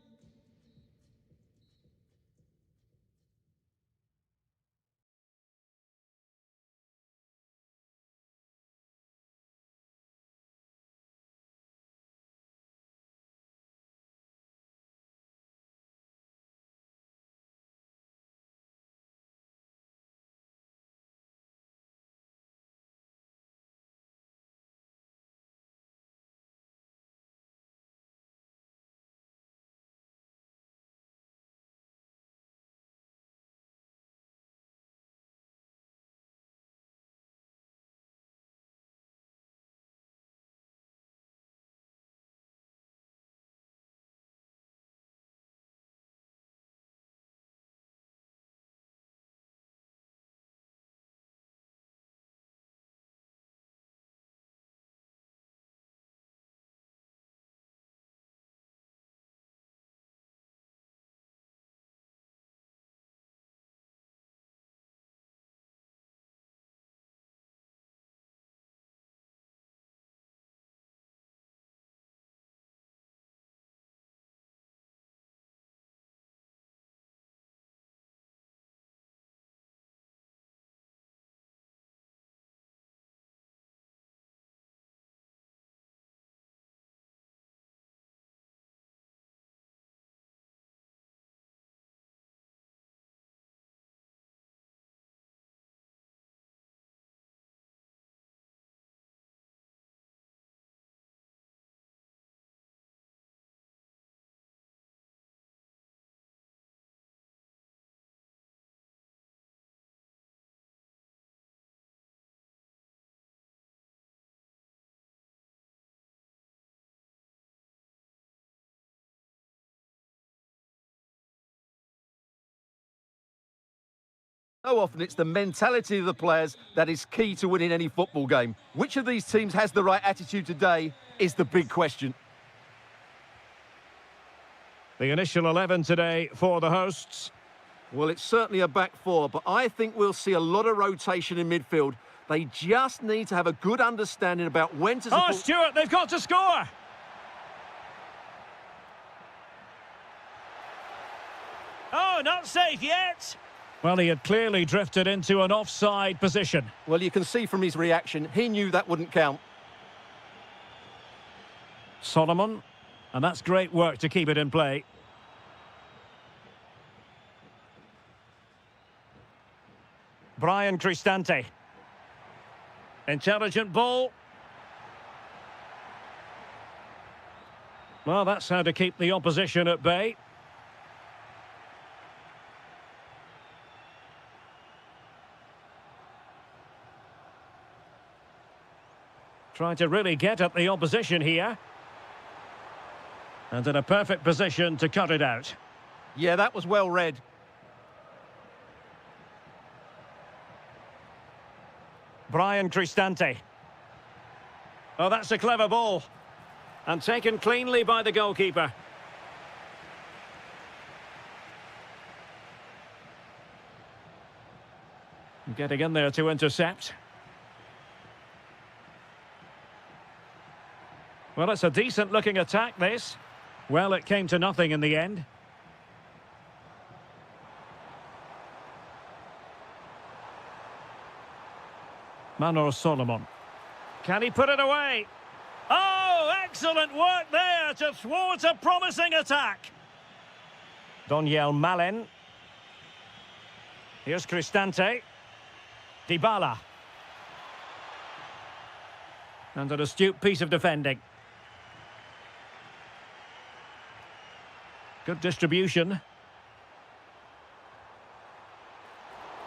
So often it's the mentality of the players that is key to winning any football game. Which of these teams has the right attitude today is the big question. The initial 11 today for the hosts. Well, it's certainly a back four, but I think we'll see a lot of rotation in midfield. They just need to have a good understanding about when to support... Oh, Stuart, they've got to score! Oh, not safe yet! Well, he had clearly drifted into an offside position. Well, you can see from his reaction, he knew that wouldn't count. Solomon, and that's great work to keep it in play. Brian Cristante. Intelligent ball. Well, that's how to keep the opposition at bay. Trying to really get at the opposition here. And in a perfect position to cut it out. Yeah, that was well read. Brian Cristante. Oh, that's a clever ball. And taken cleanly by the goalkeeper. Getting in there to intercept. Well, it's a decent-looking attack, this. Well, it came to nothing in the end. Manor Solomon. Can he put it away? Oh, excellent work there to thwart a promising attack. Doniel Malen. Here's Cristante. Dybala. And an astute piece of defending. Good distribution.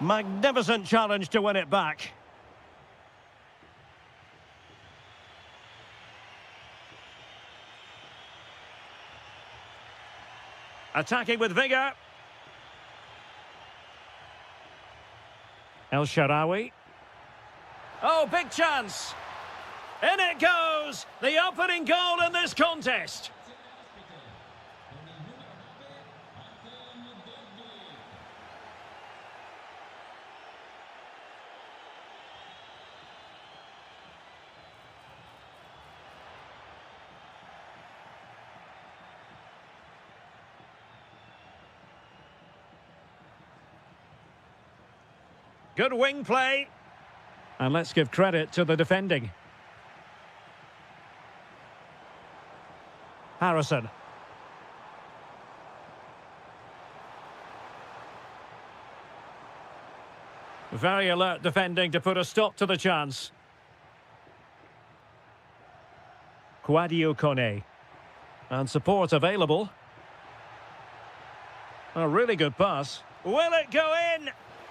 Magnificent challenge to win it back. Attacking with vigour. El Shaarawy. Oh, big chance. In it goes. The opening goal in this contest. Good wing play. And let's give credit to the defending. Harrison. Very alert defending to put a stop to the chance. Kouadio Kone. And support available. A really good pass. Will it go in?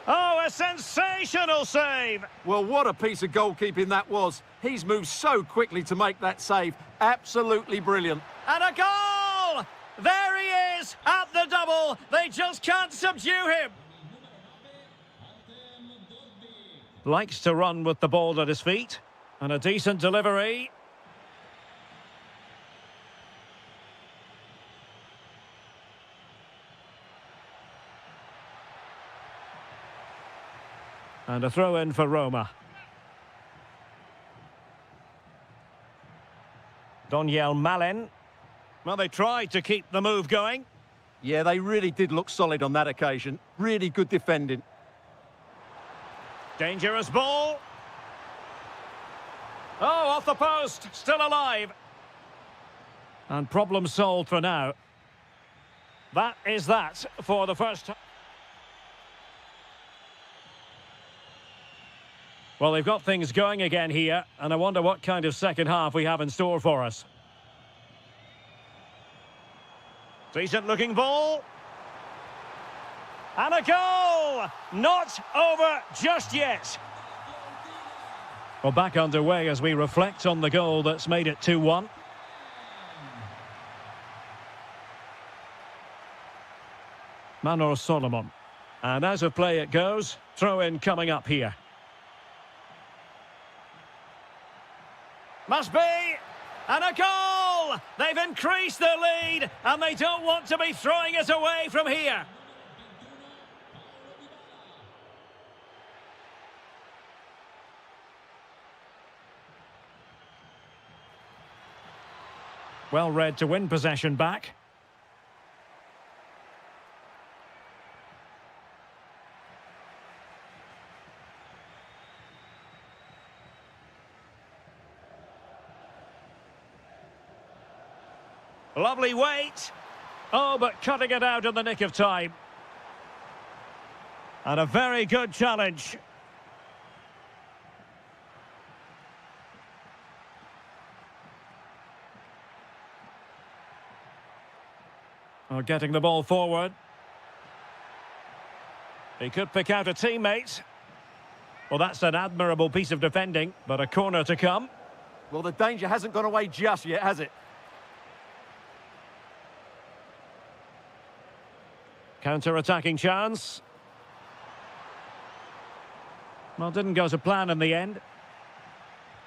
Oh, a sensational save! Well, what a piece of goalkeeping that was. He's moved so quickly to make that save. Absolutely brilliant. And a goal! There he is, at the double. They just can't subdue him. Likes to run with the ball at his feet. And a decent delivery. And a throw-in for Roma. Doniel Malen. Well, they tried to keep the move going. Yeah, they really did look solid on that occasion. Really good defending. Dangerous ball. Oh, off the post. Still alive. And problem solved for now. That is that for the first time. Well, they've got things going again here, and I wonder what kind of second half we have in store for us. Decent-looking ball. And a goal! Not over just yet. Well, back underway as we reflect on the goal that's made it 2-1. Manor Solomon. And as of play it goes, throw-in coming up here. Must be! And a goal! They've increased their lead, and they don't want to be throwing it away from here. Well read to win possession back. Lovely weight. Oh, but cutting it out in the nick of time. And a very good challenge. Oh, getting the ball forward. He could pick out a teammate. Well, that's an admirable piece of defending, but a corner to come. Well, the danger hasn't gone away just yet, has it? Counter-attacking chance. Well, didn't go to plan in the end.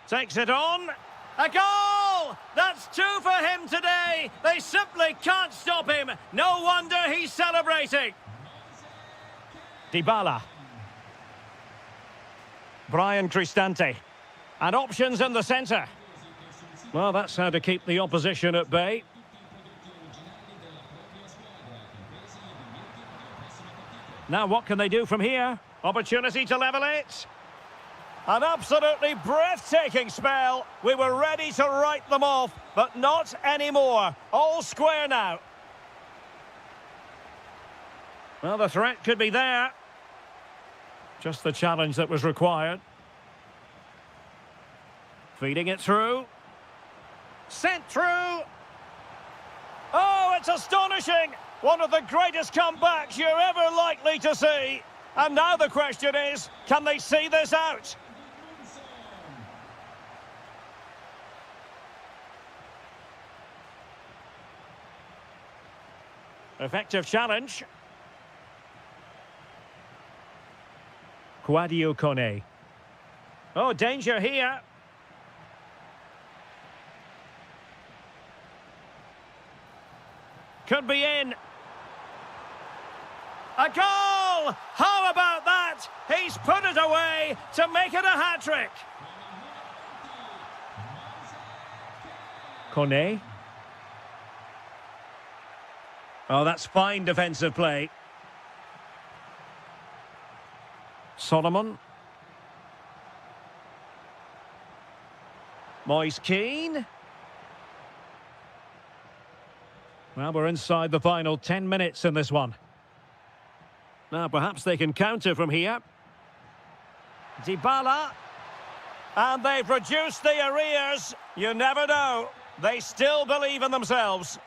Takes it on. A goal! That's two for him today. They simply can't stop him. No wonder he's celebrating. Dybala. Brian Cristante. And options in the centre. Well, that's how to keep the opposition at bay. Now what can they do from here? Opportunity to level it. An absolutely breathtaking spell. We were ready to write them off, but not anymore. All square now. Well, the threat could be there. Just the challenge that was required. Feeding it through. Sent through. Oh, it's astonishing. One of the greatest comebacks you're ever likely to see. And now the question is, can they see this out? Effective challenge. Quadio Kone. Oh, danger here. Could be in. A goal! How about that? He's put it away to make it a hat-trick. Kone. Oh, that's fine defensive play. Solomon. Moise Keane. Well, we're inside the final 10 minutes in this one. Now, perhaps they can counter from here. Dybala. And they've reduced the arrears. You never know. They still believe in themselves.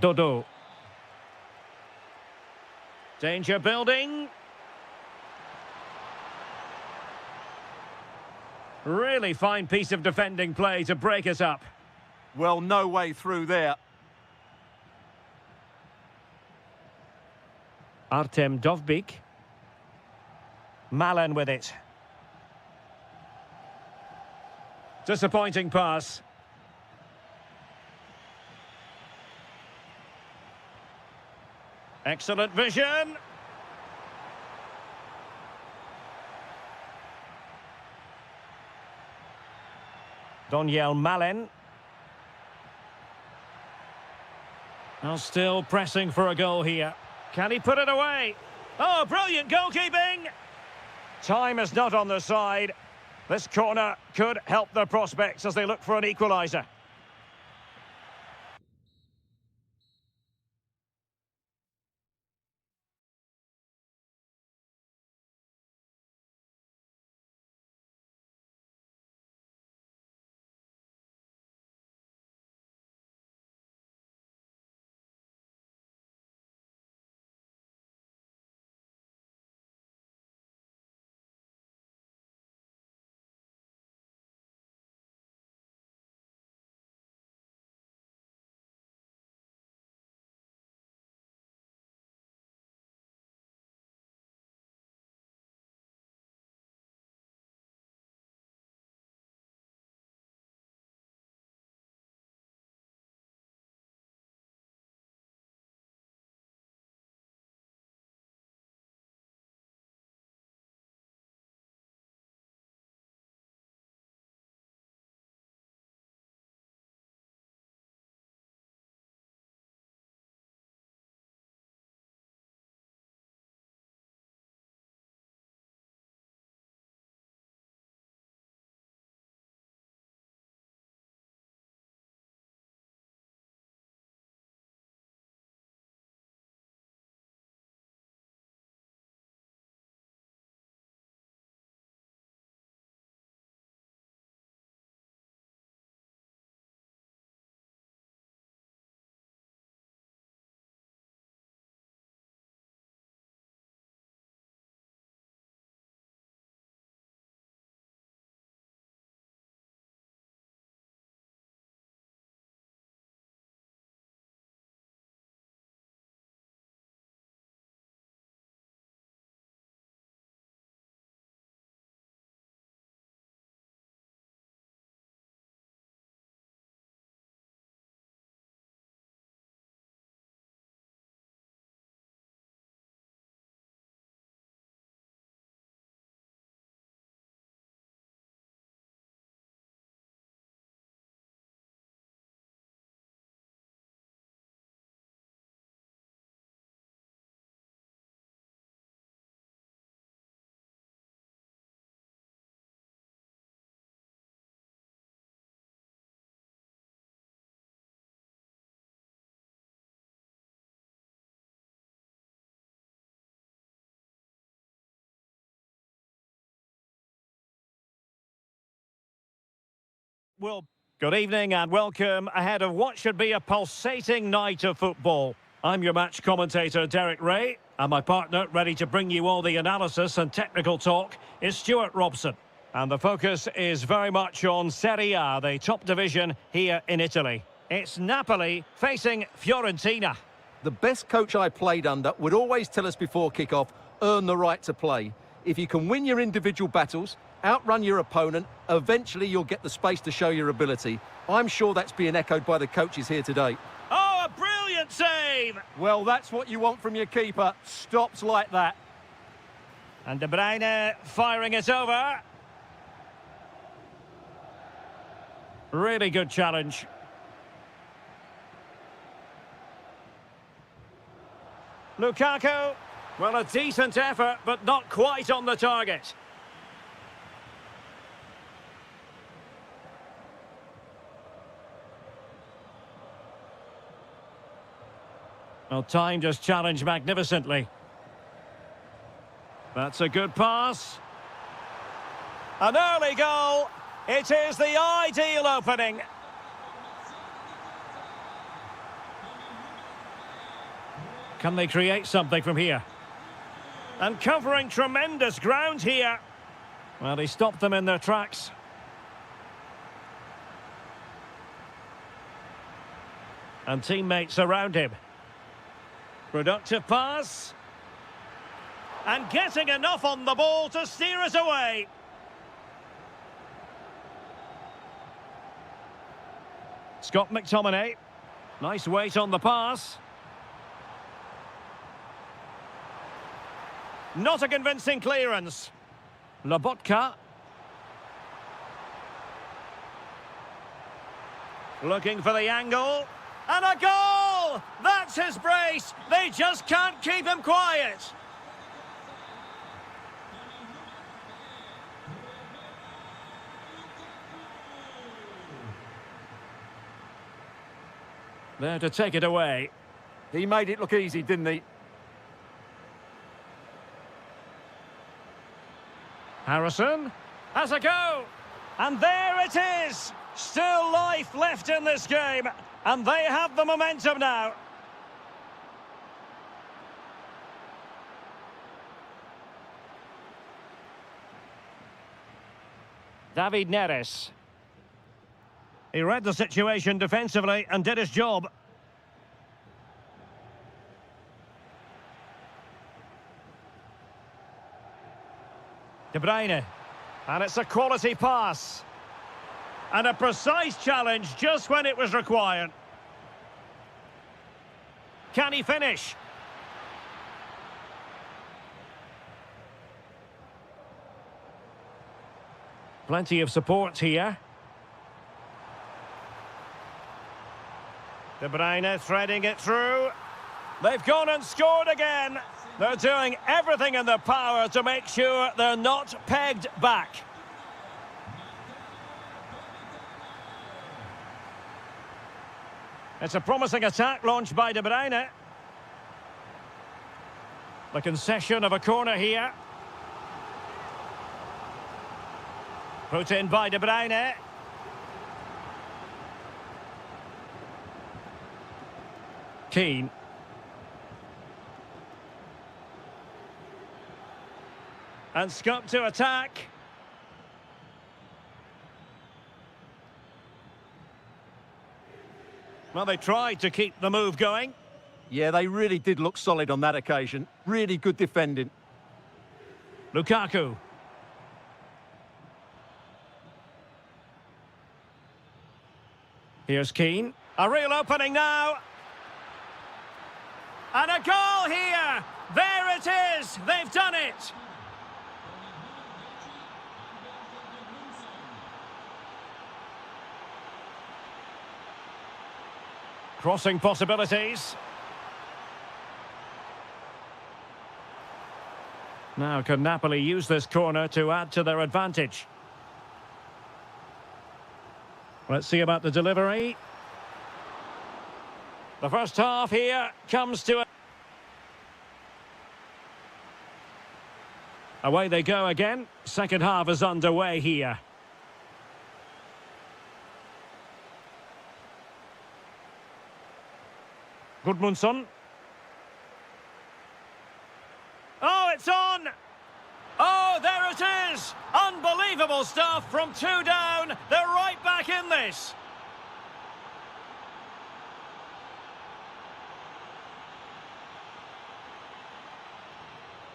Dodo. Danger building. Really fine piece of defending play to break us up. Well, no way through there. Artem Dovbyk. Malen with it. Disappointing pass. Excellent vision. Doniel Malen. Now still pressing for a goal here. Can he put it away? Oh, brilliant goalkeeping! Time is not on their side. This corner could help their prospects as they look for an equaliser. will... Good evening and welcome ahead of what should be a pulsating night of football. I'm your match commentator, Derek Ray, and my partner, ready to bring you all the analysis and technical talk, is Stuart Robson. And the focus is very much on Serie A, the top division here in Italy. It's Napoli facing Fiorentina. The best coach I played under would always tell us before kick-off, earn the right to play. If you can win your individual battles, outrun your opponent, eventually you'll get the space to show your ability. I'm sure that's being echoed by the coaches here today. Oh, a brilliant save! Well, that's what you want from your keeper. Stops like that. And De Bruyne firing it over. Really good challenge. Lukaku. Well, a decent effort, but not quite on the target. Well, timed his challenge magnificently. That's a good pass. An early goal. It is the ideal opening. Can they create something from here? And covering tremendous ground here. Well, he stopped them in their tracks. And teammates around him. Productive pass. And getting enough on the ball to steer it away. Scott McTominay. Nice weight on the pass. Not a convincing clearance. Lobotka. Looking for the angle. And a goal! That's his brace. They just can't keep him quiet. There to take it away. He made it look easy, didn't he? Harrison has a go. And there it is. Still life left in this game. And they have the momentum now. David Neres. He read the situation defensively and did his job. De Bruyne. And it's a quality pass. And a precise challenge just when it was required. Can he finish? Plenty of support here. De Bruyne threading it through. They've gone and scored again. They're doing everything in their power to make sure they're not pegged back. It's a promising attack launched by De Bruyne. The concession of a corner here. Put in by De Bruyne. Keane. And Scott to attack. Well, they tried to keep the move going. Yeah, they really did look solid on that occasion. Really good defending. Lukaku. Here's Keane. A real opening now. And a goal here. There it is. They've done it. Crossing possibilities. Now can Napoli use this corner to add to their advantage? Let's see about the delivery. The first half here comes to... Away they go again. Second half is underway here. Gudmundsson. Oh, it's on! Oh, there it is! Unbelievable stuff from 2 down. They're right back in this.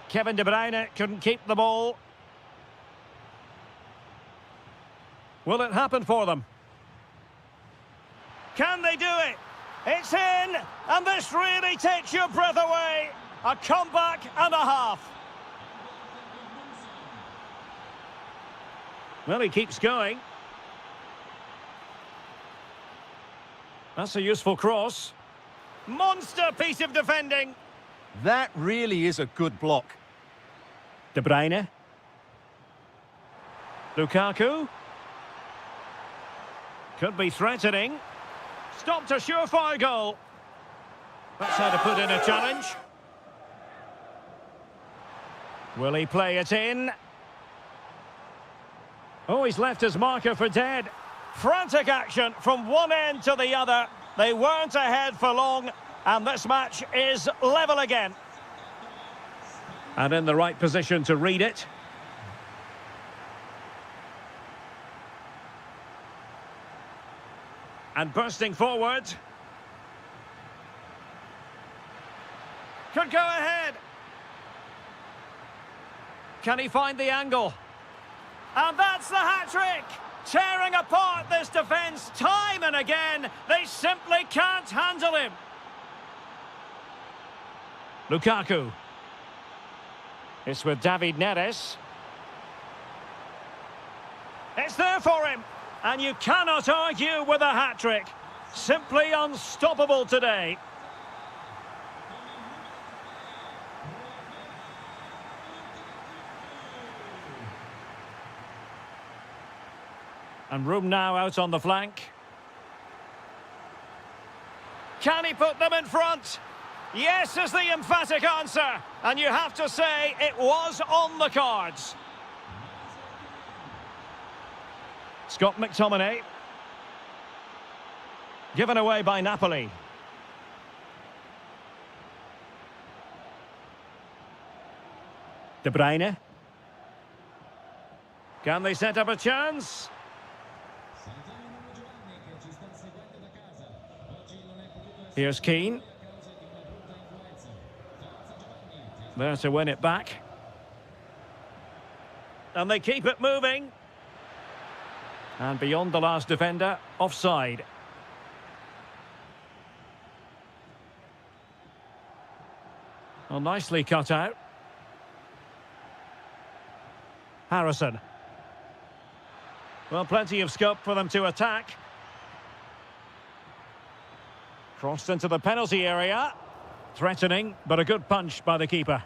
Kevin De Bruyne couldn't keep the ball. Will it happen for them? Can they do it? It's in, and this really takes your breath away. A comeback and a half. Well, he keeps going. That's a useful cross. Monster piece of defending. That really is a good block. De Bruyne. Lukaku. Could be threatening. Stopped a surefire goal. That's how to put in a challenge. Will he play it in? Oh, he's left his marker for dead. Frantic action from one end to the other. They weren't ahead for long, and this match is level again. And in the right position to read it. And bursting forward. Could go ahead. Can he find the angle? And that's the hat-trick! Tearing apart this defence time and again. They simply can't handle him. Lukaku. It's with David Neres. It's there for him. And you cannot argue with a hat-trick. Simply unstoppable today. And room now out on the flank. Can he put them in front? Yes is the emphatic answer. And you have to say it was on the cards. Scott McTominay. Given away by Napoli. De Bruyne. Can they set up a chance? Here's Keane. There to win it back. And they keep it moving. And beyond the last defender, offside. Well, nicely cut out. Harrison. Well, plenty of scope for them to attack. Crossed into the penalty area. Threatening, but a good punch by the keeper.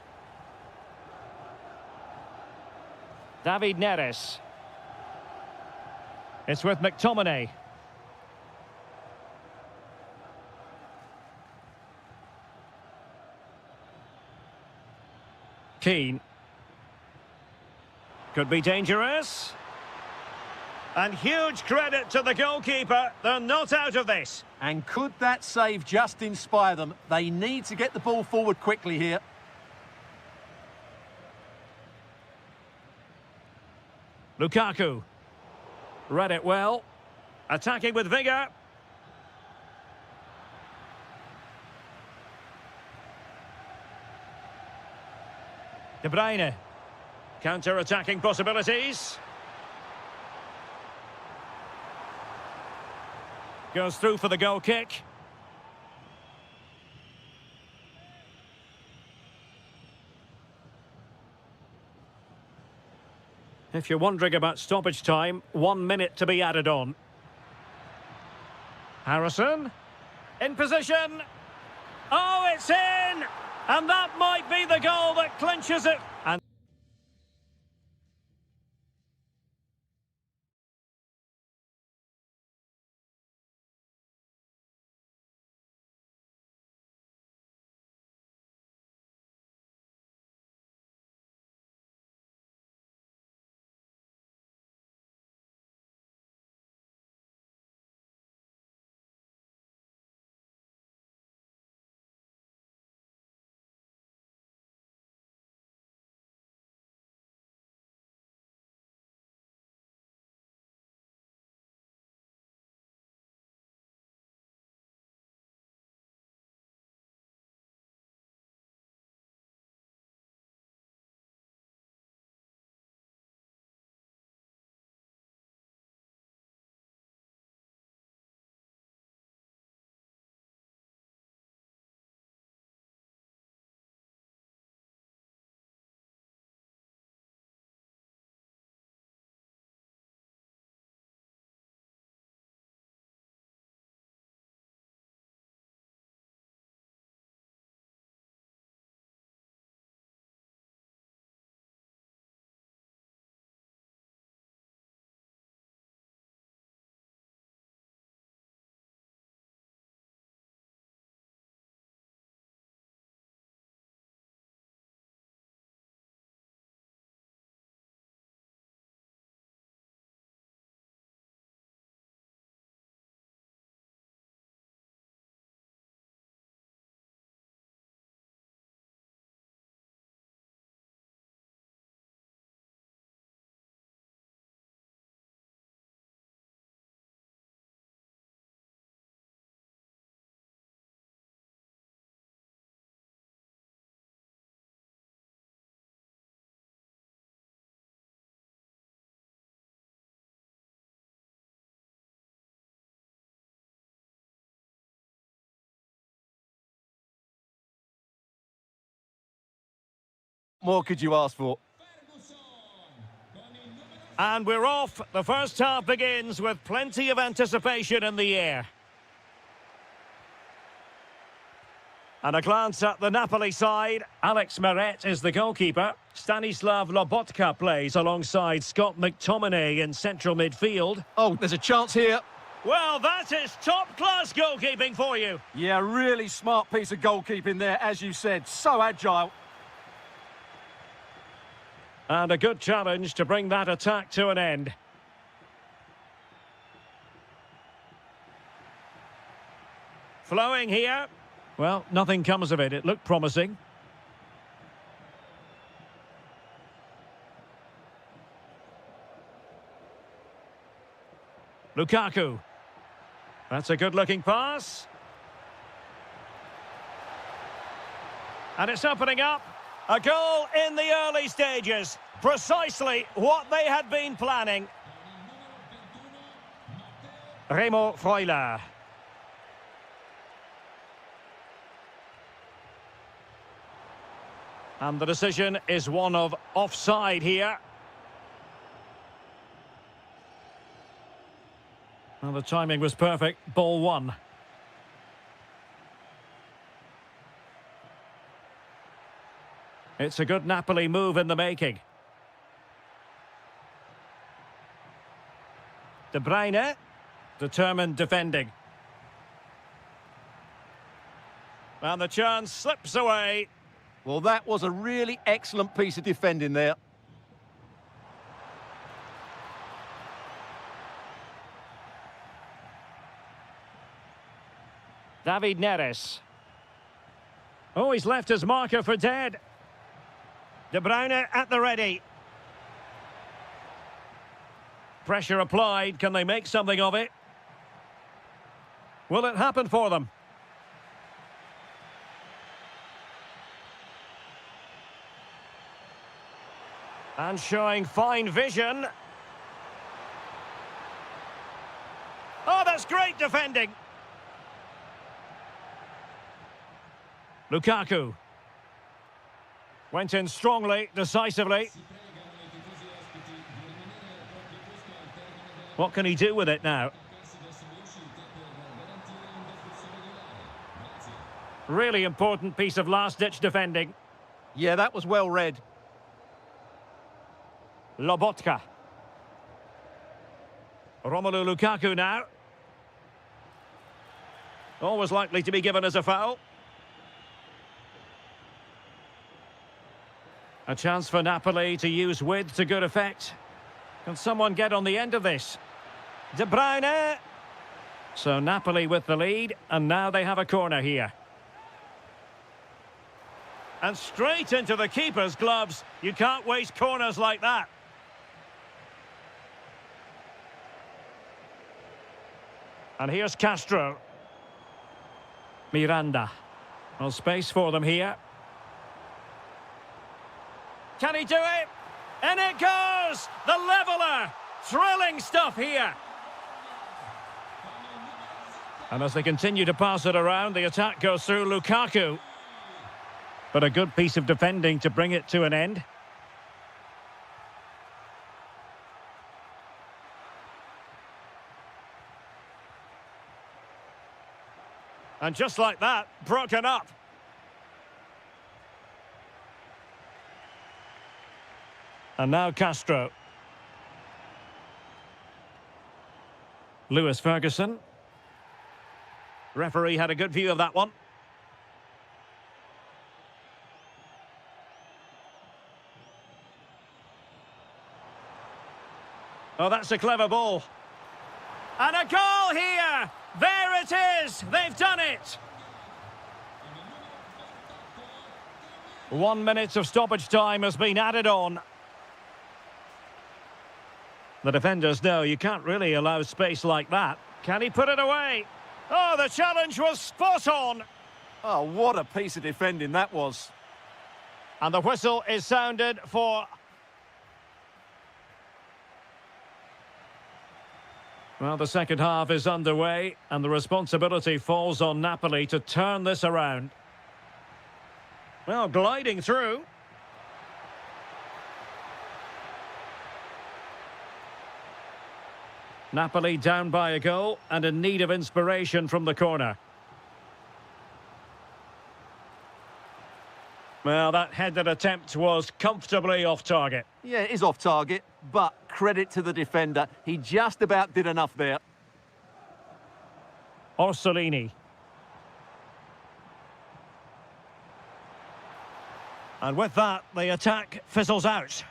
David Neres. It's with McTominay. Keane. Could be dangerous. And huge credit to the goalkeeper. They're not out of this. And could that save just inspire them? They need to get the ball forward quickly here. Lukaku. Read it well. Attacking with vigour. De Bruyne. Counter-attacking possibilities. Goes through for the goal kick. If you're wondering about stoppage time, 1 minute to be added on. Harrison. In position. Oh, it's in! And that might be the goal that clinches it. And more could you ask for? And we're off. The first half begins with plenty of anticipation in the air. And a glance at the Napoli side. Alex Meret is the goalkeeper. Stanislav Lobotka plays alongside Scott McTominay in central midfield. Oh, there's a chance here. Well, that is top-class goalkeeping for you. Yeah, really smart piece of goalkeeping there, as you said. So agile. And a good challenge to bring that attack to an end. Flowing here. Well, nothing comes of it. It looked promising. Lukaku. That's a good-looking pass. And it's opening up. A goal in the early stages. Precisely what they had been planning. Remo Freuler. And the decision is one of offside here. Well, the timing was perfect. Ball one. It's a good Napoli move in the making. De Bruyne, determined defending. And the chance slips away. Well, that was a really excellent piece of defending there. David Neres. Oh, he's left his marker for dead. De Bruyne at the ready. Pressure applied. Can they make something of it? Will it happen for them? And showing fine vision. Oh, that's great defending. Lukaku. Went in strongly, decisively. What can he do with it now? Really important piece of last-ditch defending. Yeah, that was well read. Lobotka. Romelu Lukaku now. Always likely to be given as a foul. A chance for Napoli to use width to good effect. Can someone get on the end of this? De Bruyne. So Napoli with the lead, and now they have a corner here. And straight into the keeper's gloves. You can't waste corners like that. And here's Castro. Miranda. Well, space for them here. Can he do it? And it goes! The leveller! Thrilling stuff here. And as they continue to pass it around, the attack goes through Lukaku. But a good piece of defending to bring it to an end. And just like that, broken up. And now Castro. Lewis Ferguson. Referee had a good view of that one. Oh, that's a clever ball. And a goal here! There it is! They've done it! 1 minute of stoppage time has been added on. The defenders know you can't really allow space like that. Can he put it away? Oh, the challenge was spot on! Oh, what a piece of defending that was. And the whistle is sounded for... Well, the second half is underway, and the responsibility falls on Napoli to turn this around. Well, gliding through. Napoli down by a goal and in need of inspiration from the corner. Well, that headed attempt was comfortably off target. Yeah, it is off target, but credit to the defender. He just about did enough there. Orsolini. And with that, the attack fizzles out.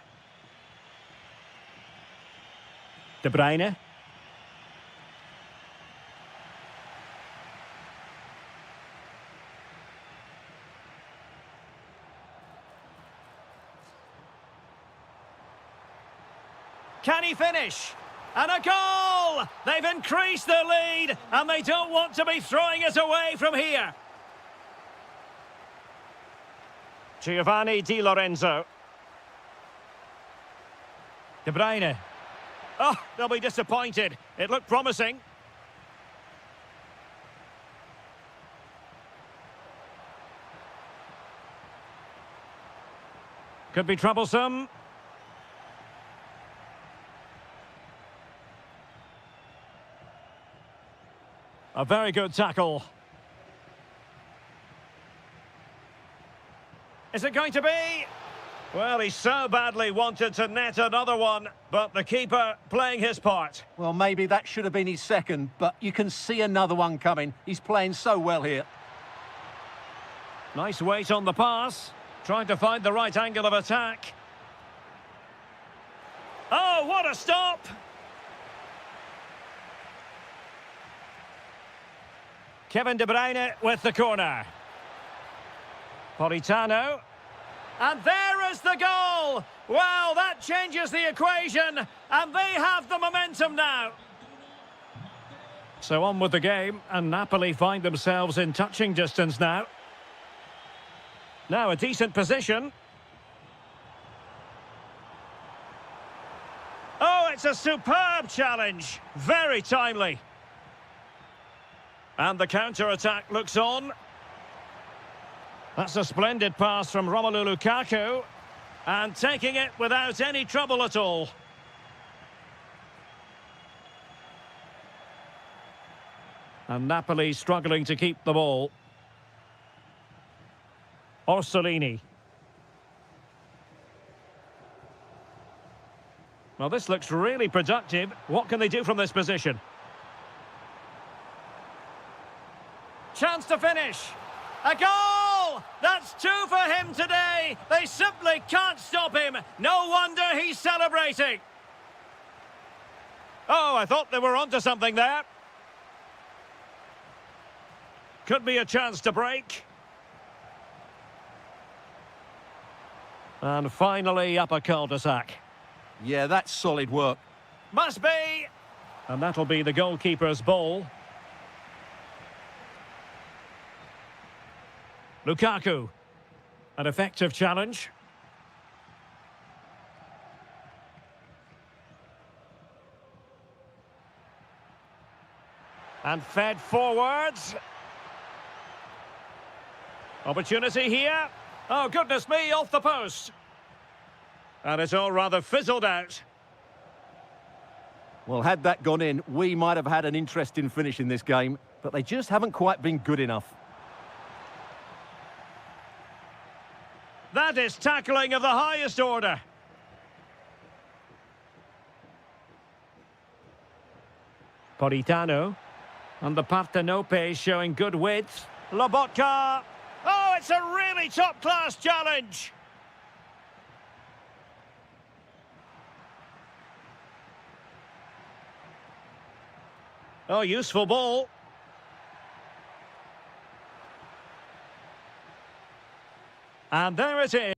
De Bruyne. Can he finish? And a goal! They've increased their lead, and they don't want to be throwing it away from here. Giovanni Di Lorenzo. De Bruyne. Oh, they'll be disappointed. It looked promising. Could be troublesome. A very good tackle. Is it going to be? Well, he so badly wanted to net another one, but the keeper playing his part. Well, maybe that should have been his second, but you can see another one coming. He's playing so well here. Nice weight on the pass. Trying to find the right angle of attack. Oh, what a stop! Kevin De Bruyne with the corner. Politano. And there is the goal! Well, that changes the equation, and they have the momentum now. So on with the game, and Napoli find themselves in touching distance now. Now a decent position. Oh, it's a superb challenge. Very timely. And the counter-attack looks on. That's a splendid pass from Romelu Lukaku. And taking it without any trouble at all. And Napoli struggling to keep the ball. Orsolini. Well, this looks really productive. What can they do from this position? Chance to finish. A goal! That's two for him today. They simply can't stop him. No wonder he's celebrating. Oh, I thought they were onto something there. Could be a chance to break. And finally up a cul-de-sac. Yeah, that's solid work. Must be. And that'll be the goalkeeper's ball. Lukaku. An effective challenge. And fed forwards. Opportunity here. Oh, goodness me, off the post. And it's all rather fizzled out. Well, had that gone in, we might have had an interesting finish in this game, but they just haven't quite been good enough. That is tackling of the highest order. Politano. And the Partenope showing good width. Lobotka. Oh, it's a really top-class challenge. Oh, useful ball. And there it is.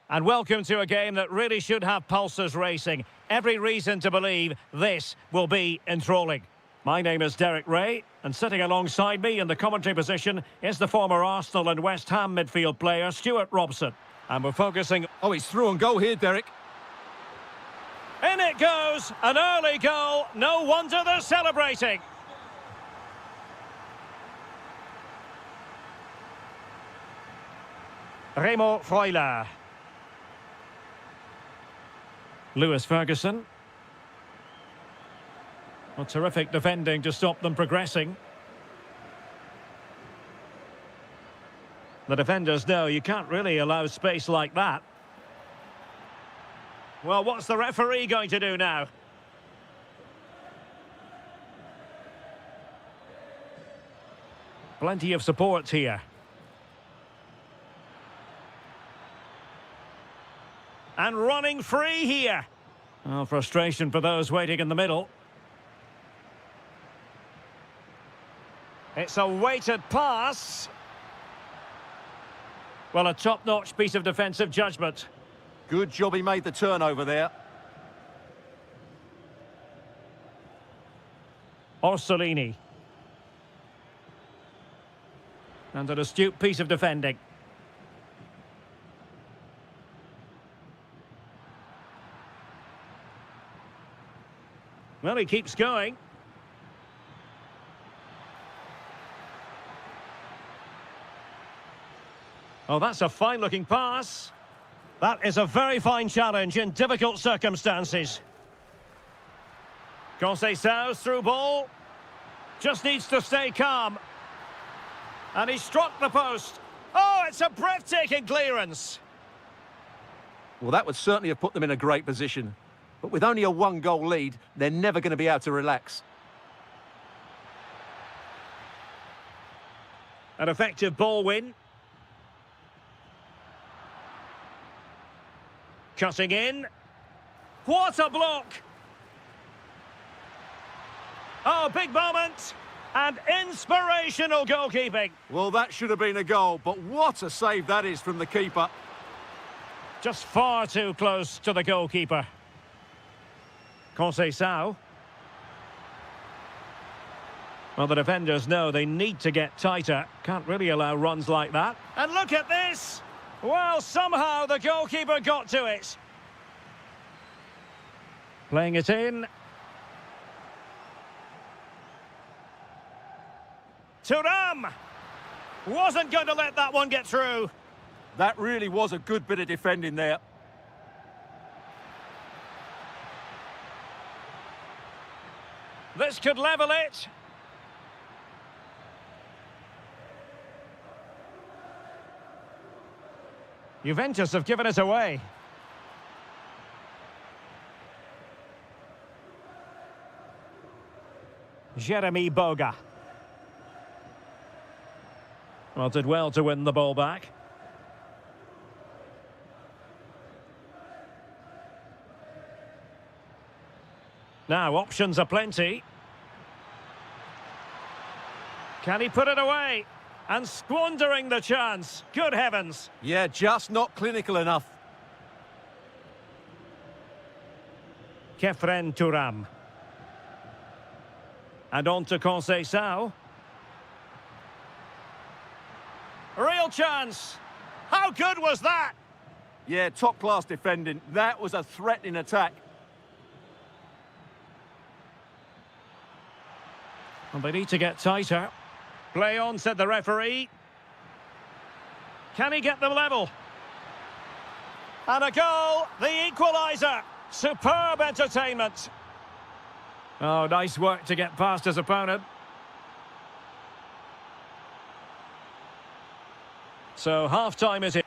And welcome to a game that really should have pulses racing. Every reason to believe this will be enthralling. My name is Derek Ray, and sitting alongside me in the commentary position is the former Arsenal and West Ham midfield player, Stuart Robson. And we're focusing... Oh, he's through on goal here, Derek. In it goes! An early goal. No wonder they're celebrating. Remo Freuler. Lewis Ferguson. Well, terrific defending to stop them progressing. The defenders know you can't really allow space like that. Well, what's the referee going to do now? Plenty of support here. And running free here. Oh, frustration for those waiting in the middle. It's a weighted pass. Well, a top-notch piece of defensive judgment. Good job he made the turnover there. Orsolini. And an astute piece of defending. Well, he keeps going. Oh, that's a fine-looking pass. That is a very fine challenge in difficult circumstances. Conceição's through ball. Just needs to stay calm. And he struck the post. Oh, it's a breathtaking clearance. Well, that would certainly have put them in a great position. But with only a one-goal lead, they're never going to be able to relax. An effective ball win. Cutting in. What a block! Oh, big moment. And inspirational goalkeeping. Well, that should have been a goal, but what a save that is from the keeper. Just far too close to the goalkeeper. Conceição. Well, the defenders know they need to get tighter. Can't really allow runs like that. And look at this! Well, somehow the goalkeeper got to it. Playing it in. Thuram! Wasn't going to let that one get through. That really was a good bit of defending there. This could level it. Juventus have given it away. Jeremy Boga. Well, did well to win the ball back. Now, options are plenty. Can he put it away? And squandering the chance. Good heavens. Yeah, just not clinical enough. Kefren Thuram. And on to Conceição. Real chance. How good was that? Yeah, top-class defending. That was a threatening attack. And they need to get tighter. Play on, said the referee. Can he get them level? And a goal, the equaliser. Superb entertainment. Oh, nice work to get past his opponent. So half-time is it.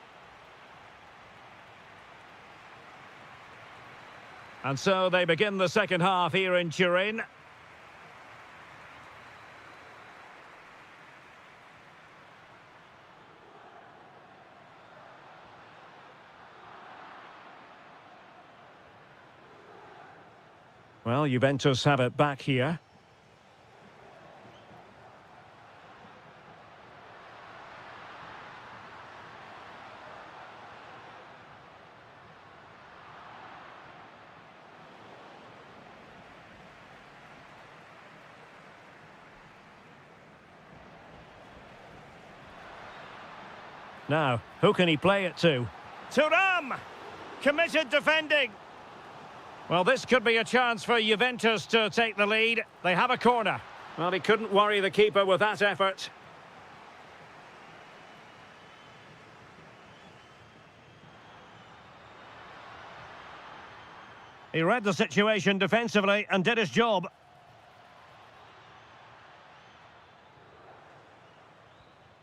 And so they begin the second half here in Turin. Well, Juventus have it back here. Now, who can he play it to? Thuram! Committed defending. Well, this could be a chance for Juventus to take the lead. They have a corner. Well, he couldn't worry the keeper with that effort. He read the situation defensively and did his job.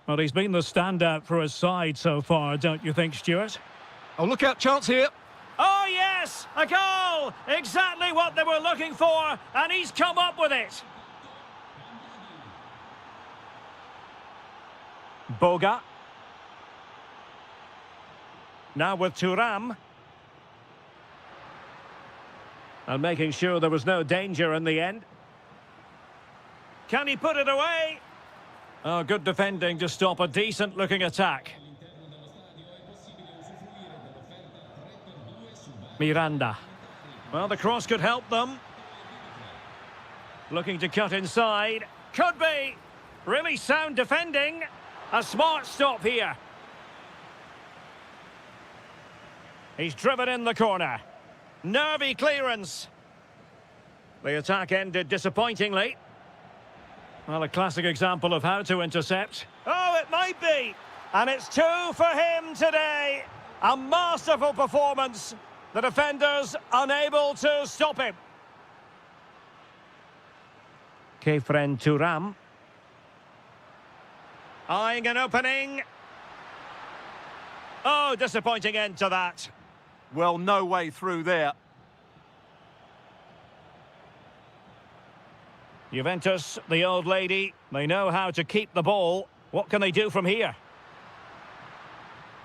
Well, he's been the standout for his side so far, don't you think, Stuart? Oh, look out, chance here. Oh, yes! A goal! Exactly what they were looking for, and he's come up with it. Boga. Now with Thuram. And making sure there was no danger in the end. Can he put it away? Oh, good defending to stop a decent-looking attack. Miranda. Well, the cross could help them. Looking to cut inside. Could be. Really sound defending. A smart stop here. He's driven in the corner. Nervy clearance. The attack ended disappointingly. Well, a classic example of how to intercept. Oh, it might be. And it's 2 for him today. A masterful performance. The defenders unable to stop him. Kefren Thuram. Eyeing an opening. Oh, disappointing end to that. Well, no way through there. Juventus, the old lady, they know how to keep the ball. What can they do from here?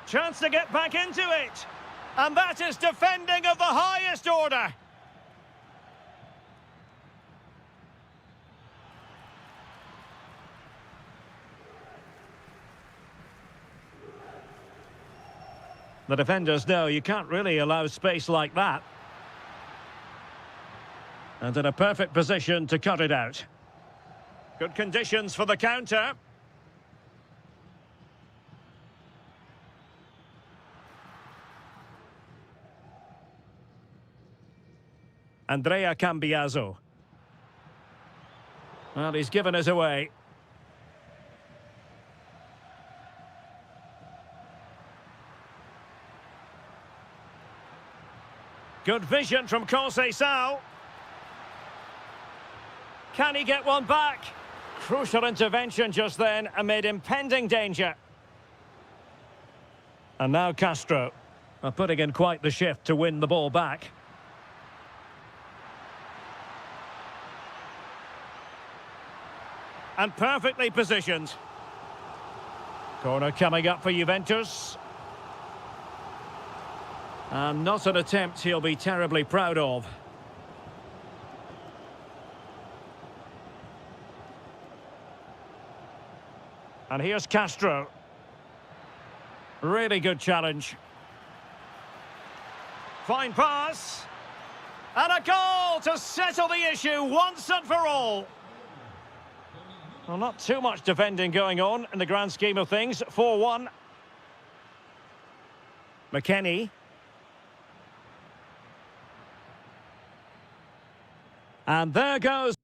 Chance to get back into it. And that is defending of the highest order. The defenders know you can't really allow space like that. And in a perfect position to cut it out. Good conditions for the counter. Andrea Cambiaso. Well, he's given us away. Good vision from Conceição. Can he get one back? Crucial intervention just then amid impending danger. And now Castro are putting in quite the shift to win the ball back. And perfectly positioned. Corner coming up for Juventus. And not an attempt he'll be terribly proud of. And here's Castro. Really good challenge. Fine pass. And a goal to settle the issue once and for all. Well, not too much defending going on in the grand scheme of things. 4-1. McKennie. And there goes.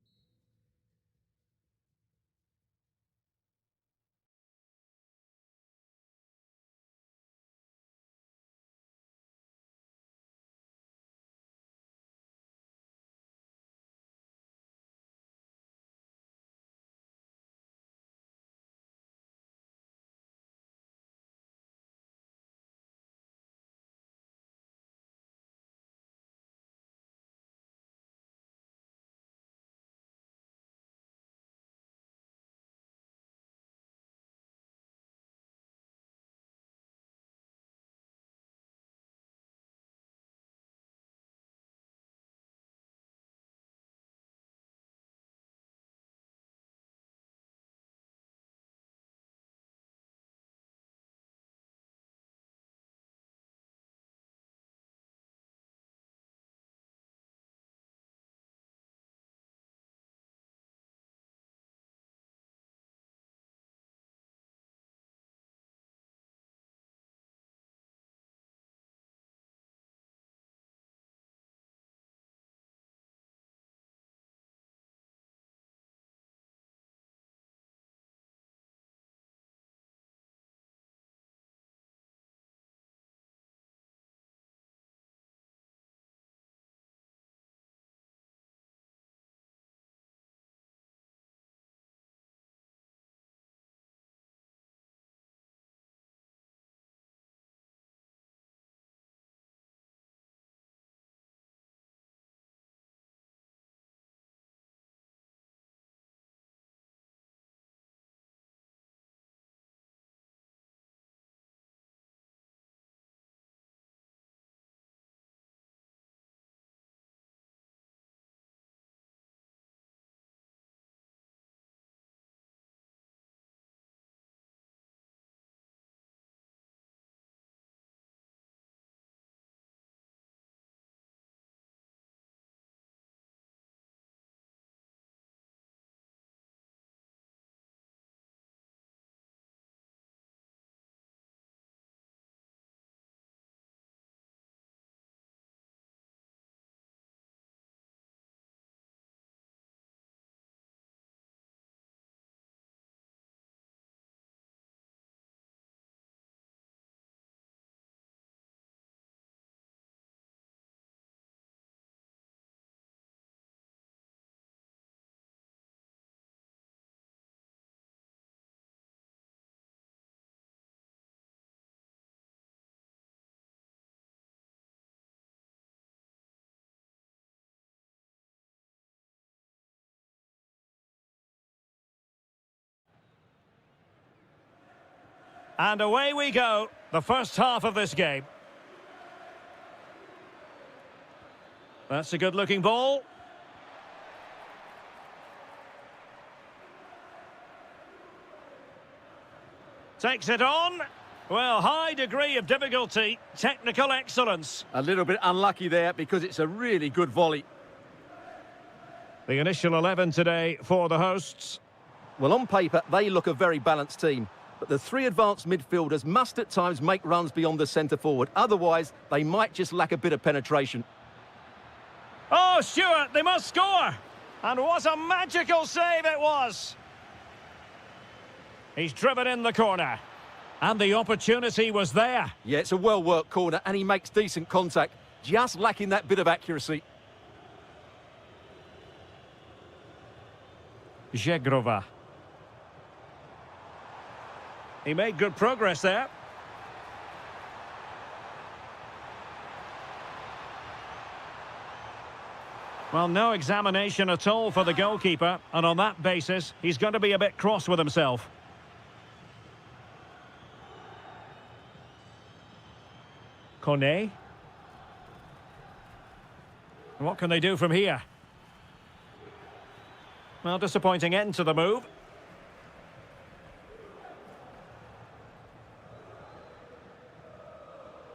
And away we go, the first half of this game. That's a good-looking ball. Takes it on. Well, high degree of difficulty, technical excellence. A little bit unlucky there because it's a really good volley. The initial 11 today for the hosts. Well, on paper, they look a very balanced team. But the three advanced midfielders must at times make runs beyond the centre-forward. Otherwise, they might just lack a bit of penetration. Oh, Stuart, they must score! And what a magical save it was! He's driven in the corner. And the opportunity was there. Yeah, it's a well-worked corner, and he makes decent contact. Just lacking that bit of accuracy. Zegrova. He made good progress there. Well, no examination at all for the goalkeeper, and on that basis, he's going to be a bit cross with himself. Kone. What can they do from here? Well, disappointing end to the move.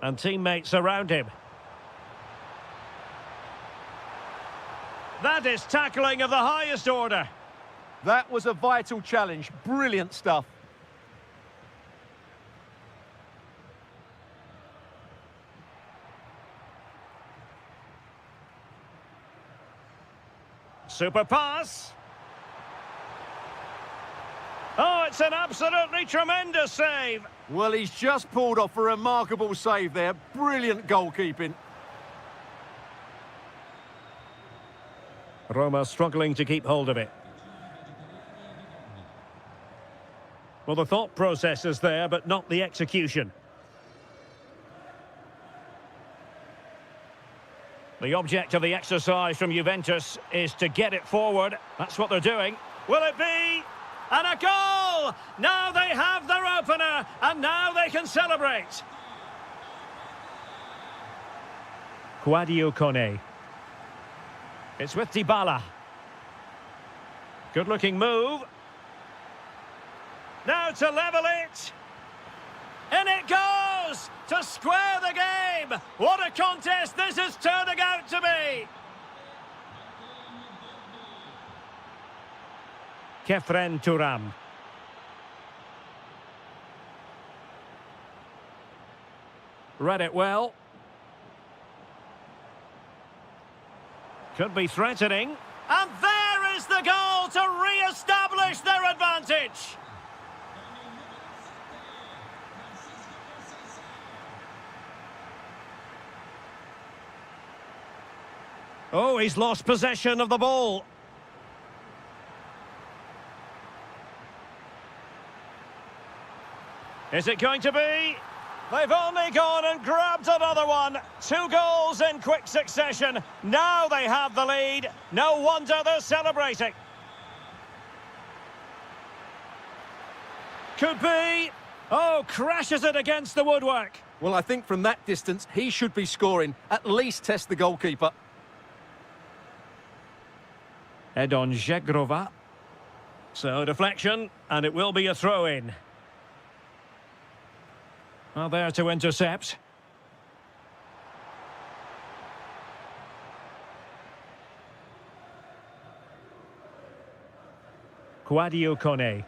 And teammates around him. That is tackling of the highest order. That was a vital challenge. Brilliant stuff. Super pass. Oh, it's an absolutely tremendous save. Well, he's just pulled off a remarkable save there. Brilliant goalkeeping. Roma struggling to keep hold of it. Well, the thought process is there, but not the execution. The object of the exercise from Juventus is to get it forward. That's what they're doing. Will it be? And a goal! Now they have their opener, and now they can celebrate. Quadio Kone. It's with Dybala. Good-looking move. Now to level it. In it goes! To square the game! What a contest this is turning out to be! Kefren Turam. Read it well. Could be threatening. And there is the goal to re-establish their advantage! Oh, he's lost possession of the ball. Is it going to be? They've only gone and grabbed another one. 2 goals in quick succession. Now they have the lead. No wonder they're celebrating. Could be. Oh, crashes it against the woodwork. Well, I think from that distance, he should be scoring. At least test the goalkeeper. Edon Zegrova. So, deflection, and it will be a throw-in. Well, there to intercept. Quadio Kone.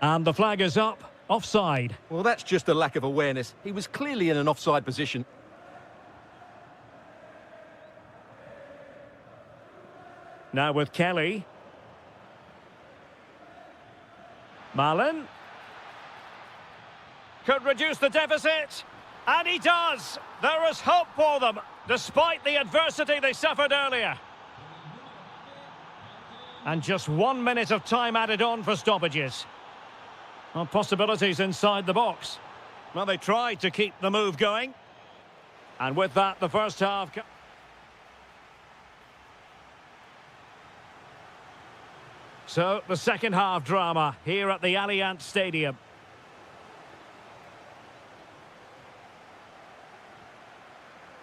And the flag is up. Offside. Well, that's just a lack of awareness. He was clearly in an offside position. Now with Kelly. Malin. Could reduce the deficit. And he does. There is hope for them, despite the adversity they suffered earlier. And just 1 minute of time added on for stoppages. Well, possibilities inside the box. Well, they tried to keep the move going. And with that, the first half... So, the second half drama here at the Allianz Stadium.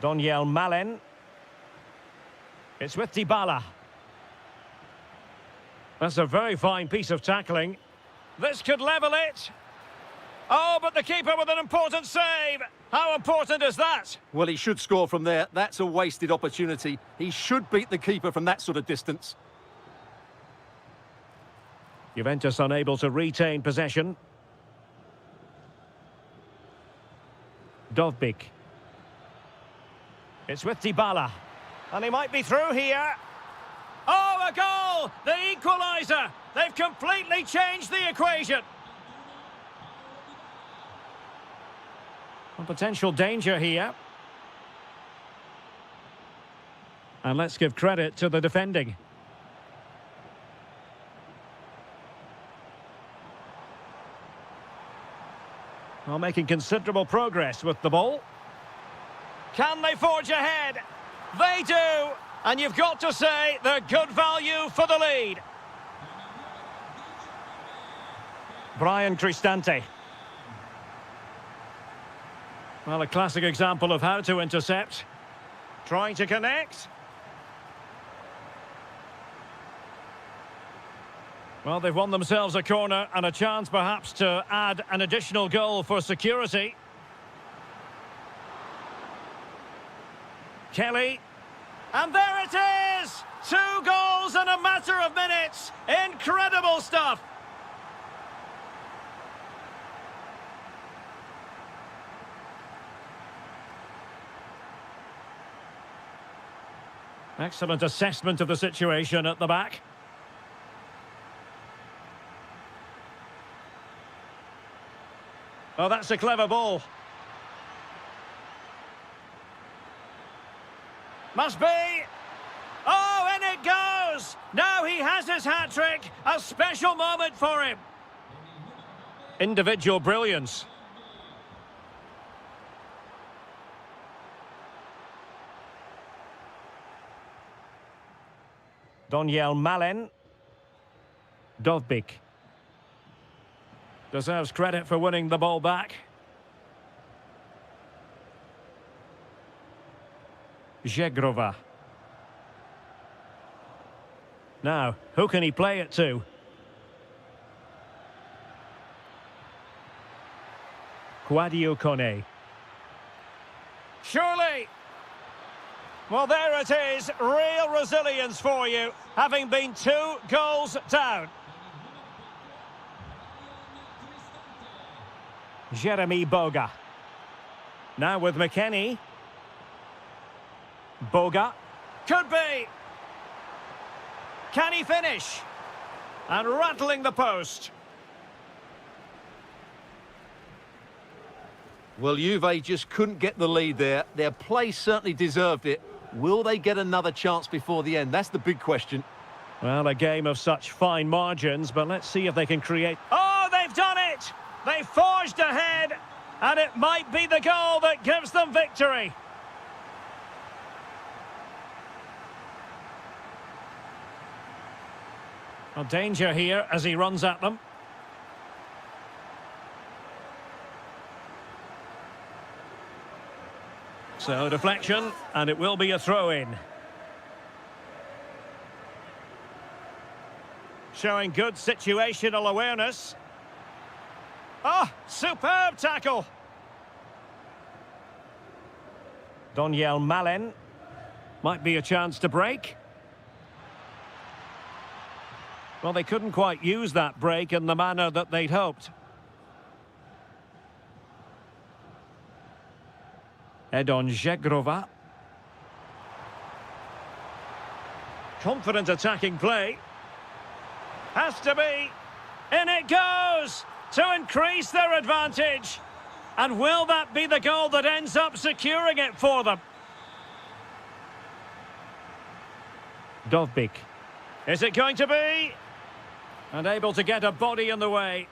Donyell Malen. It's with Dybala. That's a very fine piece of tackling. This could level it. Oh, but the keeper with an important save. How important is that? Well, he should score from there. That's a wasted opportunity. He should beat the keeper from that sort of distance. Juventus unable to retain possession. Dovbyk. It's with Dybala. And he might be through here. Oh, a goal! The equaliser! They've completely changed the equation. A potential danger here. And let's give credit to the defending. Well, making considerable progress with the ball. Can they forge ahead? They do! And you've got to say they're good value for the lead. Brian Cristante. Well, a classic example of how to intercept. Trying to connect. Well, they've won themselves a corner and a chance perhaps to add an additional goal for security. Kelly. And there it is! 2 goals in a matter of minutes. Incredible stuff. Excellent assessment of the situation at the back. Oh, that's a clever ball. Must be. Oh, and it goes! Now he has his hat-trick. A special moment for him. Individual brilliance. Donyell Malen. Dovbyk. Deserves credit for winning the ball back. Żegrova. Now, who can he play it to? Quadio Kone. Surely! Well, there it is. Real resilience for you, having been 2 goals down. Jeremy Boga. Now with McKennie. Boga. Could be. Can he finish? And rattling the post. Well, Juve just couldn't get the lead there. Their play certainly deserved it. Will they get another chance before the end? That's the big question. Well, a game of such fine margins, but let's see if they can create... Oh, they've done it! They forged ahead, and it might be the goal that gives them victory. A danger here as he runs at them. So, deflection, and it will be a throw-in. Showing good situational awareness. Oh, superb tackle. Donyell Malen. Might be a chance to break. Well, they couldn't quite use that break in the manner that they'd hoped. Edon Żegrova. Confident attacking play. Has to be. In it goes! To increase their advantage. And will that be the goal that ends up securing it for them? Dovbyk. Is it going to be? And able to get a body in the way.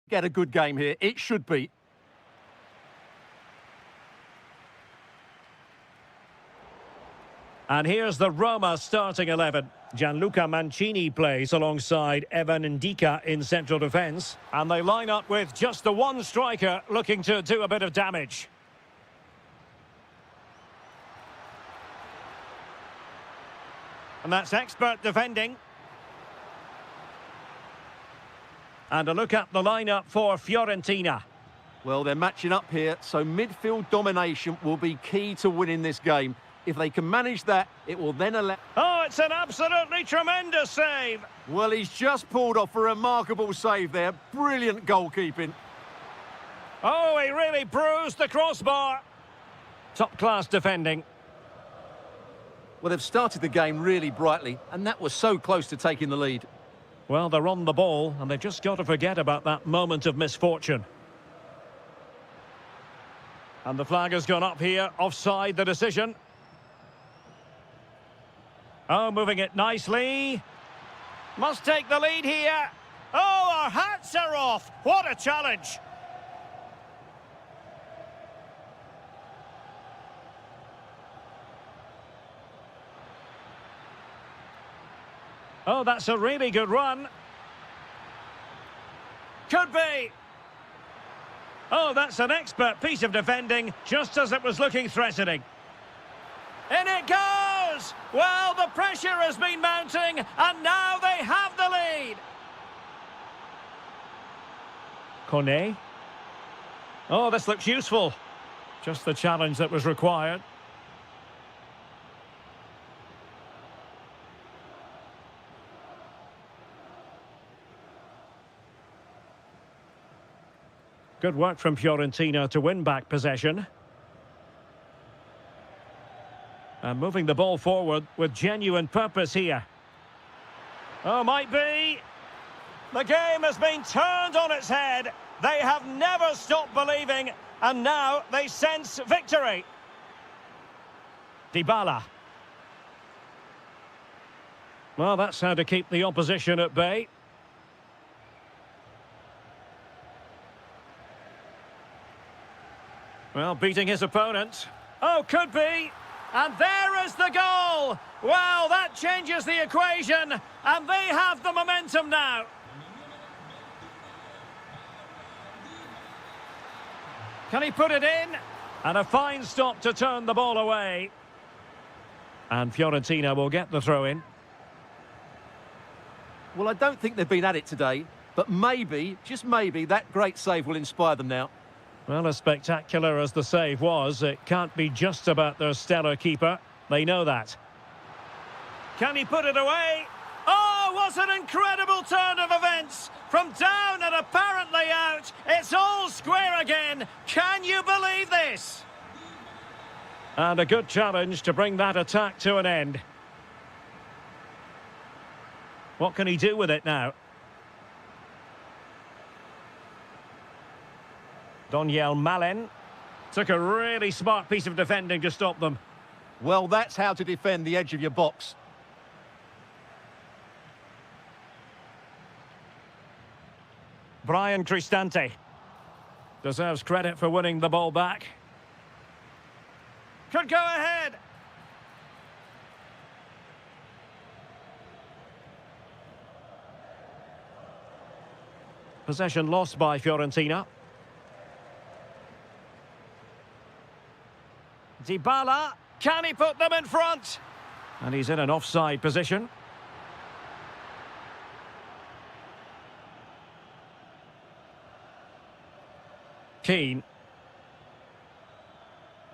Get a good game here. It should be. And here's the Roma starting 11. Gianluca Mancini plays alongside Evan Ndika in central defence. And they line up with just the one striker looking to do a bit of damage. And that's expert defending. And a look at the lineup for Fiorentina. Well, they're matching up here, so midfield domination will be key to winning this game. If they can manage that, it will then allow... Oh, it's an absolutely tremendous save. Well, he's just pulled off a remarkable save there. Brilliant goalkeeping. Oh, he really bruised the crossbar. Top-class defending. Well, they've started the game really brightly, and that was so close to taking the lead. Well, they're on the ball, and they've just got to forget about that moment of misfortune. And the flag has gone up here, offside the decision. Oh, moving it nicely. Must take the lead here. Oh, our hats are off. What a challenge. Oh, that's a really good run. Could be. Oh, that's an expert piece of defending, just as it was looking threatening. In it goes! Well, the pressure has been mounting, and now they have the lead. Kone. Oh, this looks useful. Just the challenge that was required. Good work from Fiorentina to win back possession. And moving the ball forward with genuine purpose here. Oh, might be. The game has been turned on its head. They have never stopped believing, and now they sense victory. Dybala. Well, that's how to keep the opposition at bay. Well, beating his opponent. Oh, could be. And there is the goal. Well, that changes the equation. And they have the momentum now. Can he put it in? And a fine stop to turn the ball away. And Fiorentina will get the throw in. Well, I don't think they've been at it today. But maybe, just maybe, that great save will inspire them now. Well, as spectacular as the save was, it can't be just about their stellar keeper. They know that. Can he put it away? Oh, what an incredible turn of events! From down and apparently out, it's all square again. Can you believe this? And a good challenge to bring that attack to an end. What can he do with it now? Daniel Malen took a really smart piece of defending to stop them. Well, that's how to defend the edge of your box. Brian Cristante deserves credit for winning the ball back. Could go ahead. Possession lost by Fiorentina. Dybala, can he put them in front? And he's in an offside position. Keane.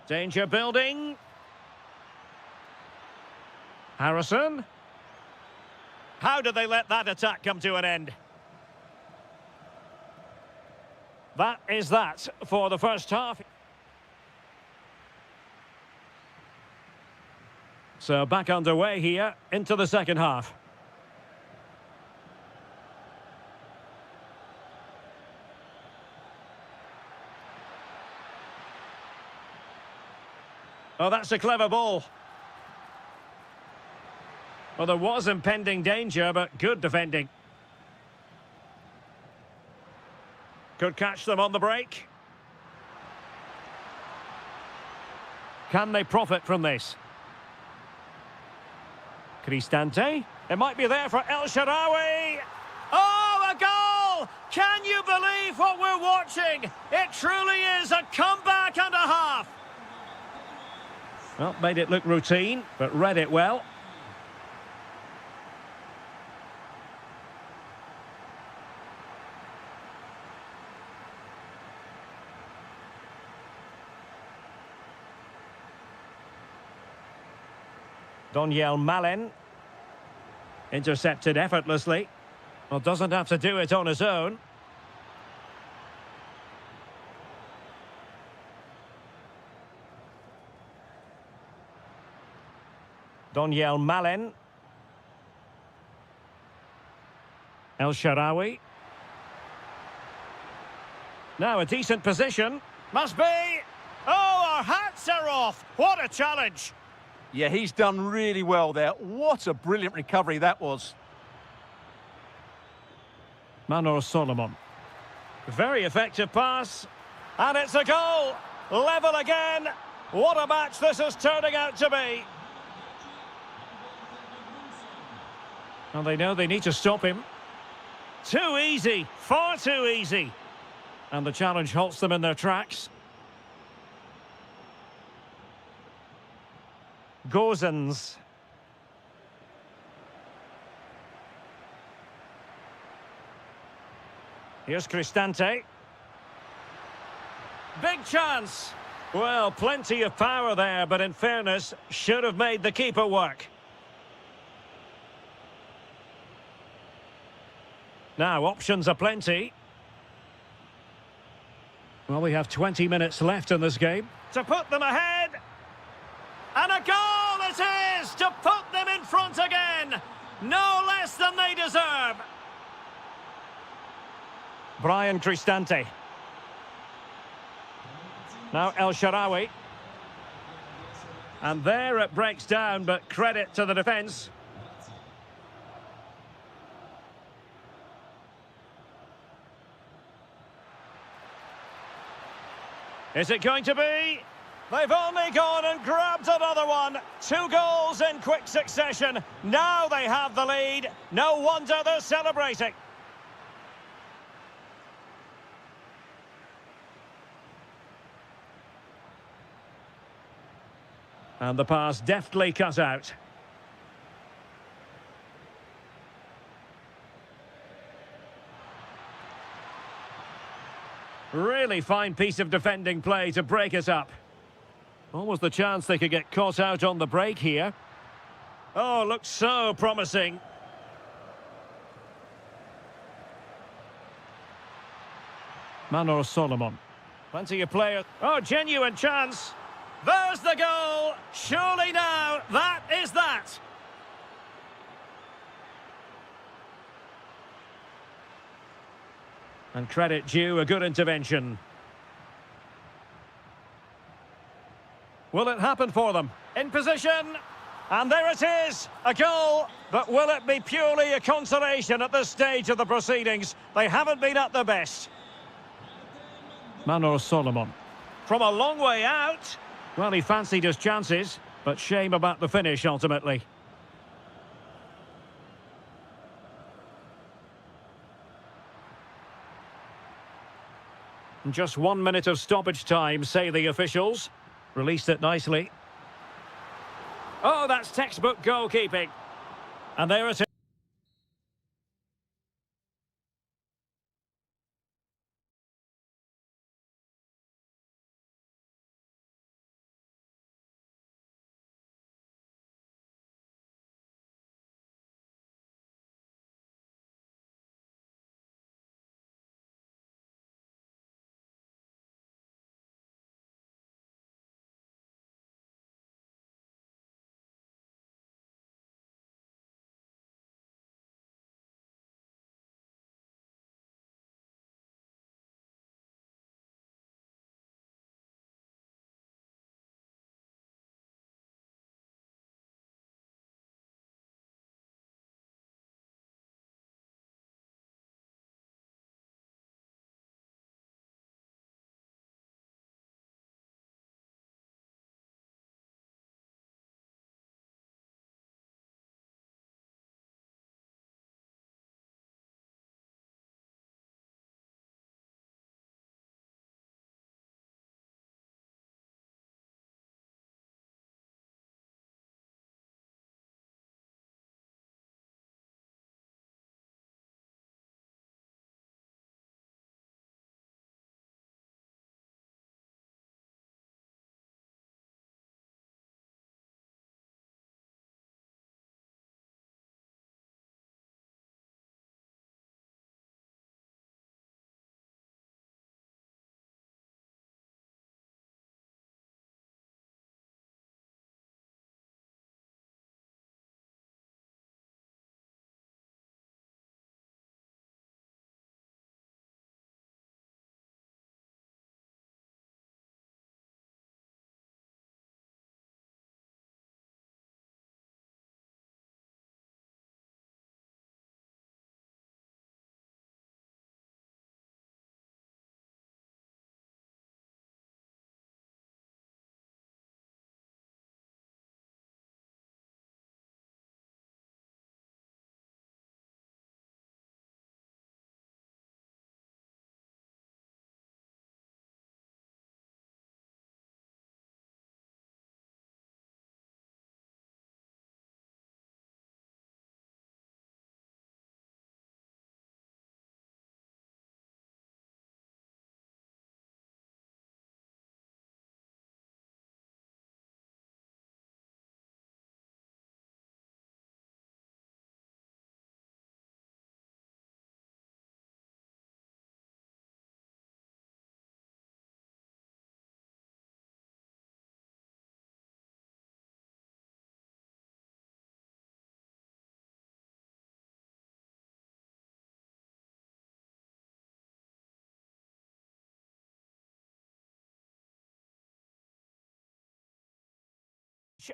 Danger building. Harrison. How did they let that attack come to an end? That is that for the first half. So back underway here into the second half. Oh, that's a clever ball. Well, there was impending danger, but good defending. Could catch them on the break. Can they profit from this? Cristante. It might be there for El Shaarawy. Oh, a goal! Can you believe what we're watching? It truly is a comeback and a half. Well, made it look routine, but read it well. Donyell Malen. Intercepted effortlessly. Well, doesn't have to do it on his own. Donyell Malen. El Shaarawy. Now a decent position. Must be. Oh, our hats are off. What a challenge. Yeah, he's done really well there. What a brilliant recovery that was. Manor Solomon. Very effective pass. And it's a goal. Level again. What a match this is turning out to be. And they know they need to stop him. Too easy. Far too easy. And the challenge halts them in their tracks. Gozens. Here's Cristante. Big chance. Well, plenty of power there, but in fairness, should have made the keeper work. Now, options are plenty. Well, we have 20 minutes left in this game. To put them ahead. And a goal it is to put them in front again. No less than they deserve. Brian Cristante. Now El Shaarawy. And there it breaks down, but credit to the defence. Is it going to be? They've only gone and grabbed another one. 2 goals in quick succession. Now they have the lead. No wonder they're celebrating. And the pass deftly cut out. Really fine piece of defending play to break it up. Almost the chance they could get caught out on the break here. Oh, looks so promising. Manor Solomon. Plenty of players. Oh, genuine chance. There's the goal. Surely now, that is that. And credit due, a good intervention. Will it happen for them? In position. And there it is, a goal. But will it be purely a consolation at this stage of the proceedings? They haven't been at their best. Manor Solomon. From a long way out. Well, he fancied his chances, but shame about the finish ultimately. Just 1 minute of stoppage time, say the officials. Released it nicely. Oh, that's textbook goalkeeping. And there it is.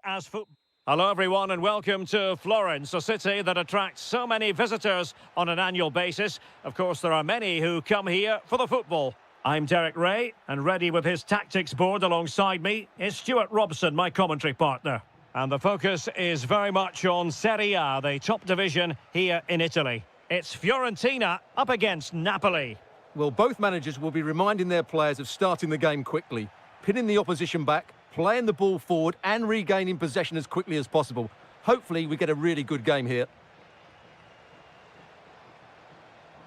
as football. Hello everyone and welcome to Florence, a city that attracts so many visitors on an annual basis. Of course, there are many who come here for the football. I'm Derek Ray, and ready with his tactics board alongside me is Stuart Robson, my commentary partner. And the focus is very much on Serie A, the top division here in Italy. It's Fiorentina up against Napoli. Well, both managers will be reminding their players of starting the game quickly, pinning the opposition back, playing the ball forward and regaining possession as quickly as possible. Hopefully we get a really good game here.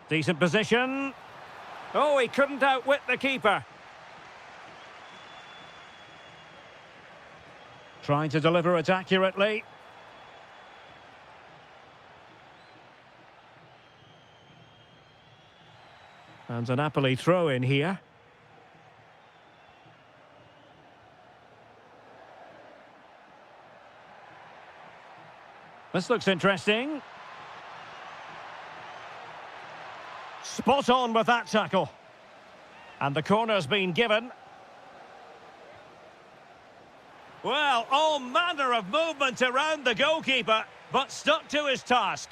Decent position. Oh, he couldn't outwit the keeper. Trying to deliver it accurately. And a Napoli throw in here. This looks interesting. Spot on with that tackle. And the corner's been given. Well, all manner of movement around the goalkeeper, but stuck to his task.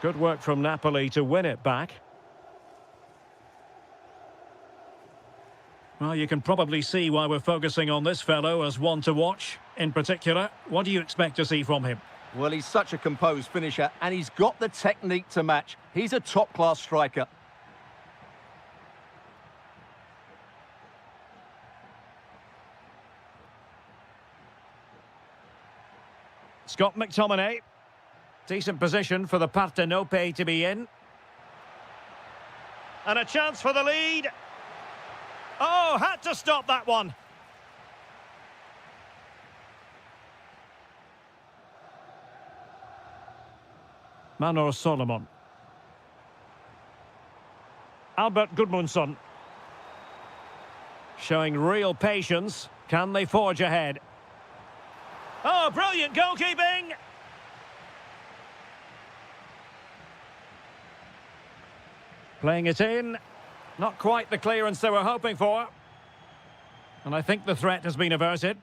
Good work from Napoli to win it back. Well, you can probably see why we're focusing on this fellow as one to watch. In particular, what do you expect to see from him? Well, he's such a composed finisher and he's got the technique to match. He's a top-class striker. Scott McTominay. Decent position for the Partenope to be in. And a chance for the lead. Oh, had to stop that one. Manor Solomon. Albert Gudmundsson. Showing real patience. Can they forge ahead? Oh, brilliant goalkeeping! Playing it in. Not quite the clearance they were hoping for. And I think the threat has been averted.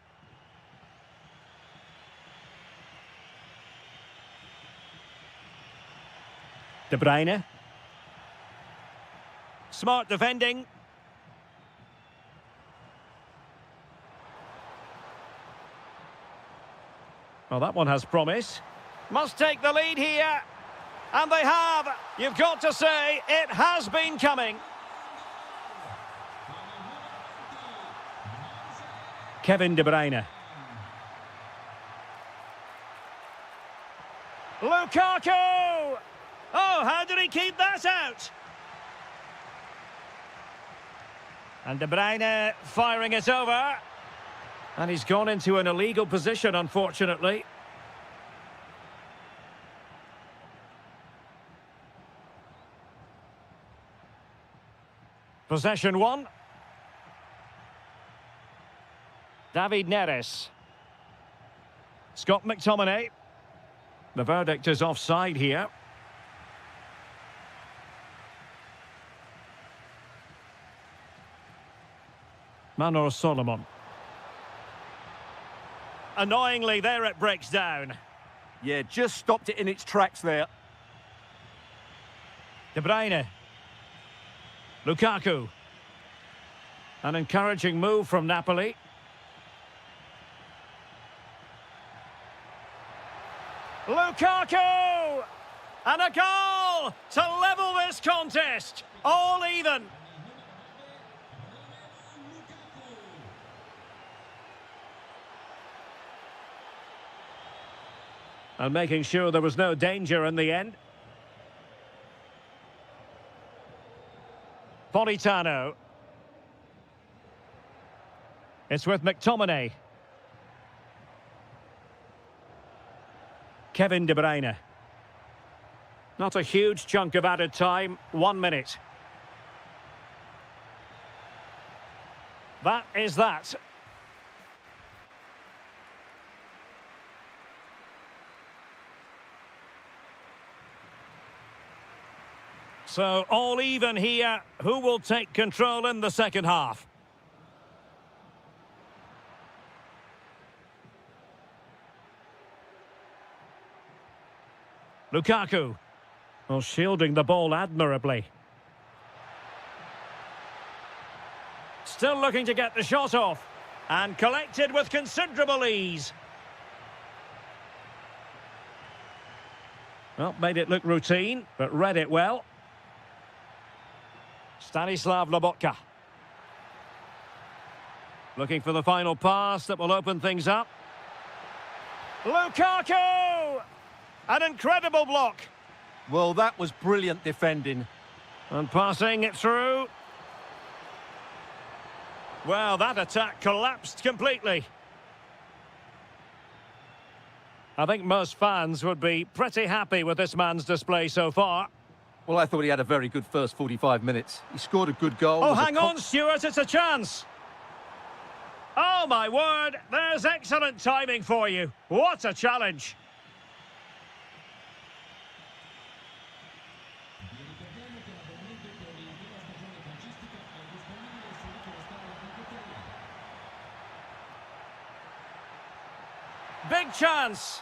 De Bruyne. Smart defending. Well, that one has promise. Must take the lead here. And they have. You've got to say, it has been coming. Kevin De Bruyne. Lukaku! Oh, how did he keep that out? And De Bruyne firing it over. And he's gone into an illegal position, unfortunately. Possession one. David Neres. Scott McTominay. The verdict is offside here. Manor Solomon. Annoyingly, there it breaks down. Yeah, just stopped it in its tracks there. De Bruyne. Lukaku. An encouraging move from Napoli. Lukaku! And a goal to level this contest. All even. And making sure there was no danger in the end. Politano. It's with McTominay. Kevin De Bruyne. Not a huge chunk of added time, 1 minute. That is that. So, all even here. Who will take control in the second half? Lukaku. Well, shielding the ball admirably. Still looking to get the shot off. And collected with considerable ease. Well, made it look routine, but read it well. Stanislav Lobotka. Looking for the final pass that will open things up. Lukaku! An incredible block. Well, that was brilliant defending. And passing it through. Well, that attack collapsed completely. I think most fans would be pretty happy with this man's display so far. Well, I thought he had a very good first 45 minutes. He scored a good goal. Oh, hang on, Stuart, it's a chance. Oh, my word, there's excellent timing for you. What a challenge. Big chance.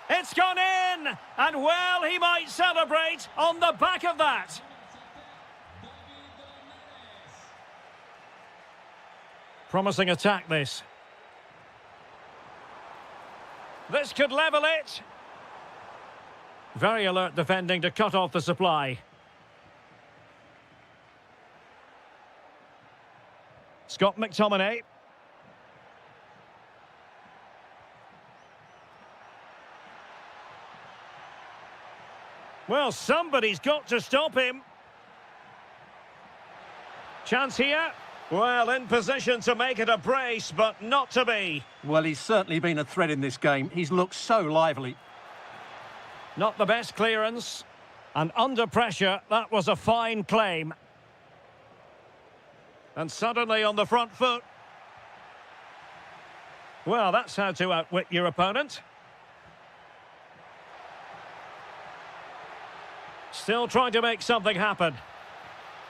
It's gone in. And, well, he might celebrate on the back of that. Promising attack, this. This could level it. Very alert defending to cut off the supply. Scott McTominay. Well, somebody's got to stop him. Chance here. Well, in position to make it a brace, but not to be. Well, he's certainly been a threat in this game. He's looked so lively. Not the best clearance. And under pressure, that was a fine claim. And suddenly on the front foot. Well, that's how to outwit your opponent. Still trying to make something happen.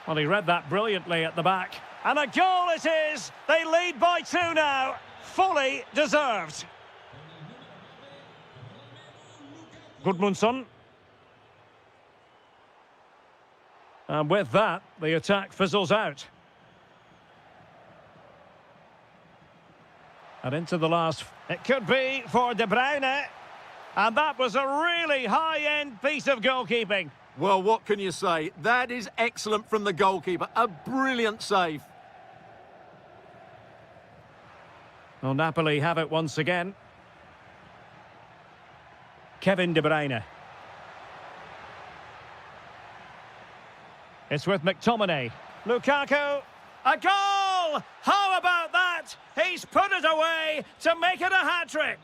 Well, he read that brilliantly at the back. And a goal it is! They lead by 2 now. Fully deserved. Gudmundsson. And with that, the attack fizzles out. And into the last... It could be for De Bruyne. And that was a really high-end piece of goalkeeping. Well, what can you say? That is excellent from the goalkeeper. A brilliant save. Well, Napoli have it once again. Kevin De Bruyne. It's with McTominay. Lukaku. A goal! How about that? He's put it away to make it a hat-trick.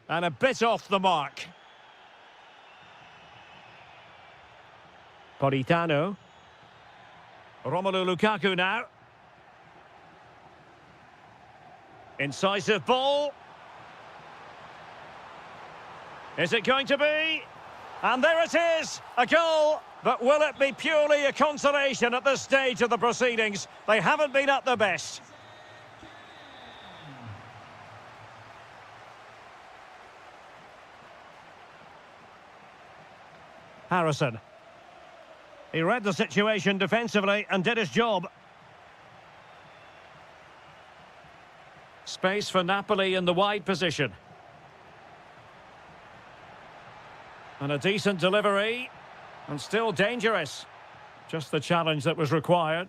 And a bit off the mark. Politano. Romelu Lukaku now. Incisive ball. Is it going to be? And there it is, a goal. But will it be purely a consolation at this stage of the proceedings? They haven't been at their best. Harrison. He read the situation defensively and did his job. Space for Napoli in the wide position. And a decent delivery. And still dangerous. Just the challenge that was required.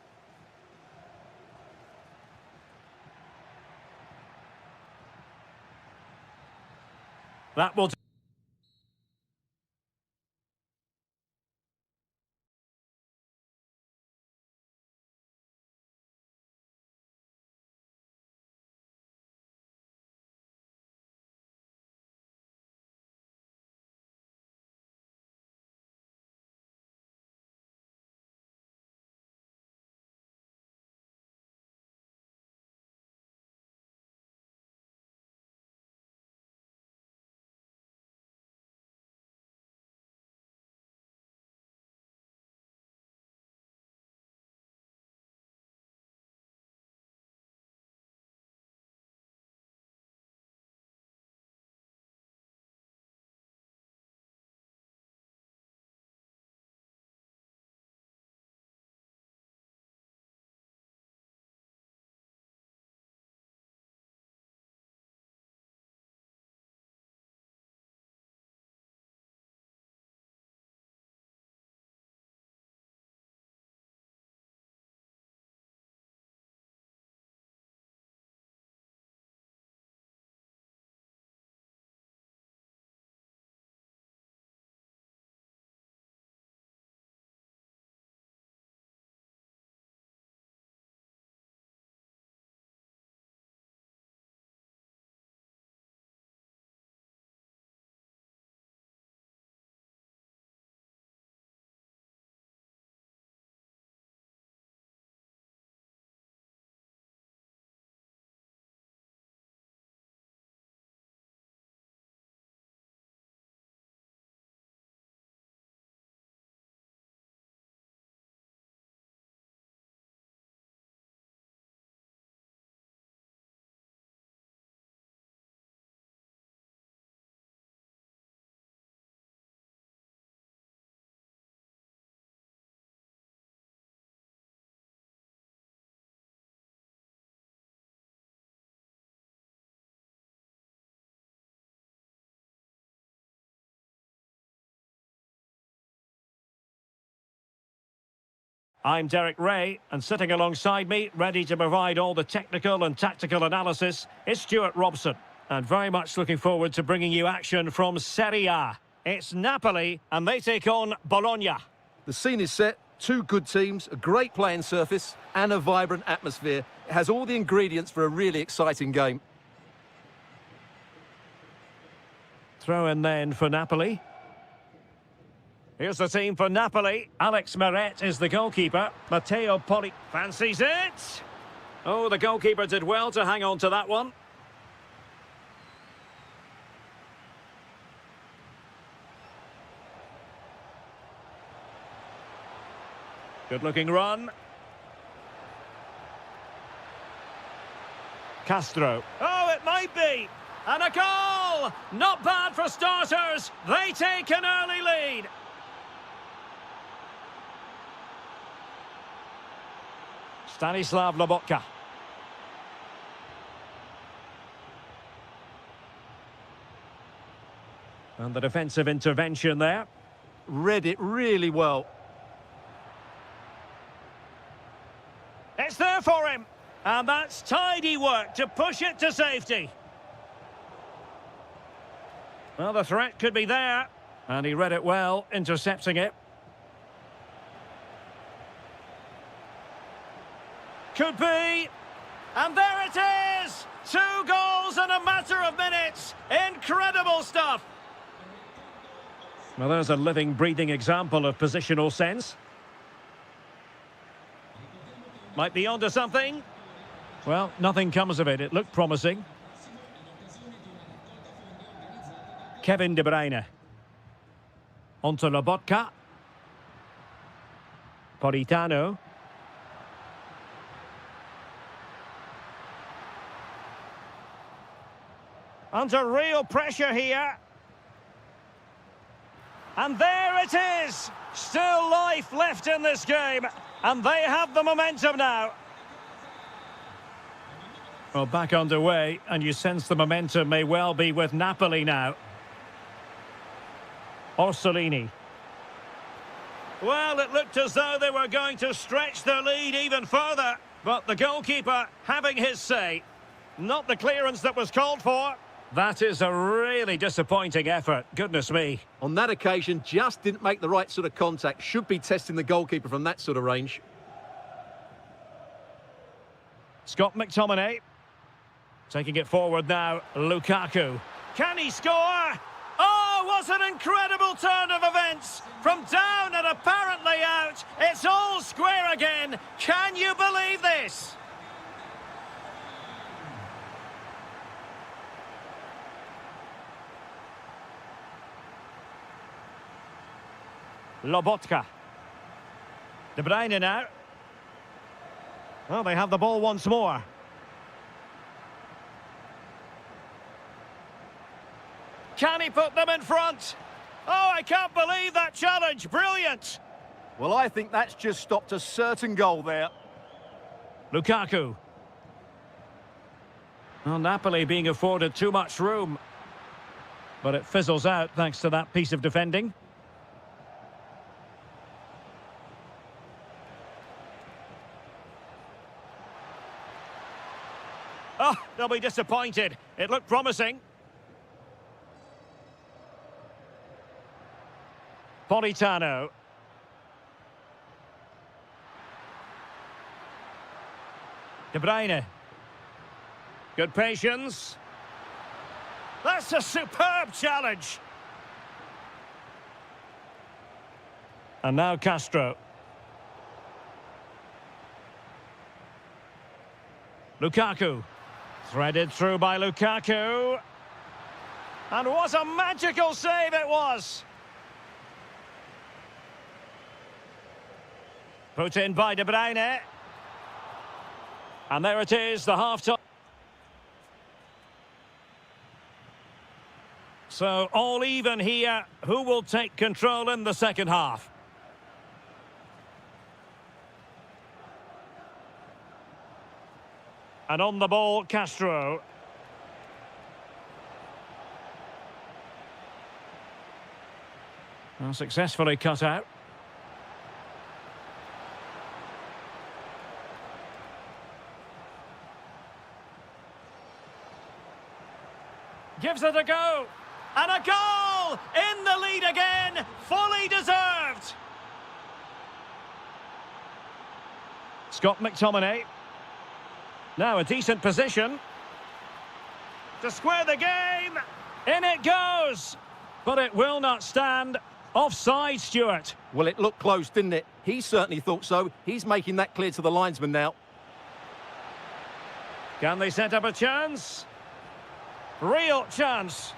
That will I'm Derek Ray, and sitting alongside me, ready to provide all the technical and tactical analysis, is Stuart Robson. And very much looking forward to bringing you action from Serie A. It's Napoli, and they take on Bologna. The scene is set, two good teams, a great playing surface, and a vibrant atmosphere. It has all the ingredients for a really exciting game. Throw in then for Napoli. Here's the team for Napoli. Alex Meret is the goalkeeper. Matteo Poli fancies it. Oh, the goalkeeper did well to hang on to that one. Good-looking run. Castro. Oh, it might be. And a goal! Not bad for starters. They take an early lead. Stanislav Lobotka. And the defensive intervention there. Read it really well. It's there for him. And that's tidy work to push it to safety. Well, the threat could be there. And he read it well, intercepting it. Could be. And there it is! 2 goals in a matter of minutes. Incredible stuff. Well, there's a living, breathing example of positional sense. Might be onto something. Well, nothing comes of it. It looked promising. Kevin De Bruyne. Onto Lobotka. Politano. Under real pressure here. And there it is! Still life left in this game. And they have the momentum now. Well, back underway, and you sense the momentum may well be with Napoli now. Orsolini. Well, it looked as though they were going to stretch their lead even further. But the goalkeeper having his say. Not the clearance that was called for. That is a really disappointing effort. Goodness me. On that occasion, just didn't make the right sort of contact. Should be testing the goalkeeper from that sort of range. Scott McTominay. Taking it forward now, Lukaku. Can he score? Oh, what an incredible turn of events! From down and apparently out, it's all square again. Can you believe this? Lobotka. De Bruyne now. Well, they have the ball once more. Can he put them in front? Oh, I can't believe that challenge. Brilliant. Well, I think that's just stopped a certain goal there. Lukaku. Well, Napoli being afforded too much room. But it fizzles out thanks to that piece of defending. Oh, they'll be disappointed. It looked promising. Politano. De Bruyne. Good patience. That's a superb challenge. And now Castro. Lukaku. Threaded through by Lukaku. And what a magical save it was. Put in by De Bruyne. And there it is, the half-time. So all even here. Who will take control in the second half? And on the ball, Castro. Well, successfully cut out. Gives it a go. And a goal! In the lead again, fully deserved. Scott McTominay. Now a decent position. To square the game. In it goes. But it will not stand. Offside, Stuart. Well, it looked close, didn't it? He certainly thought so. He's making that clear to the linesman now. Can they set up a chance? Real chance.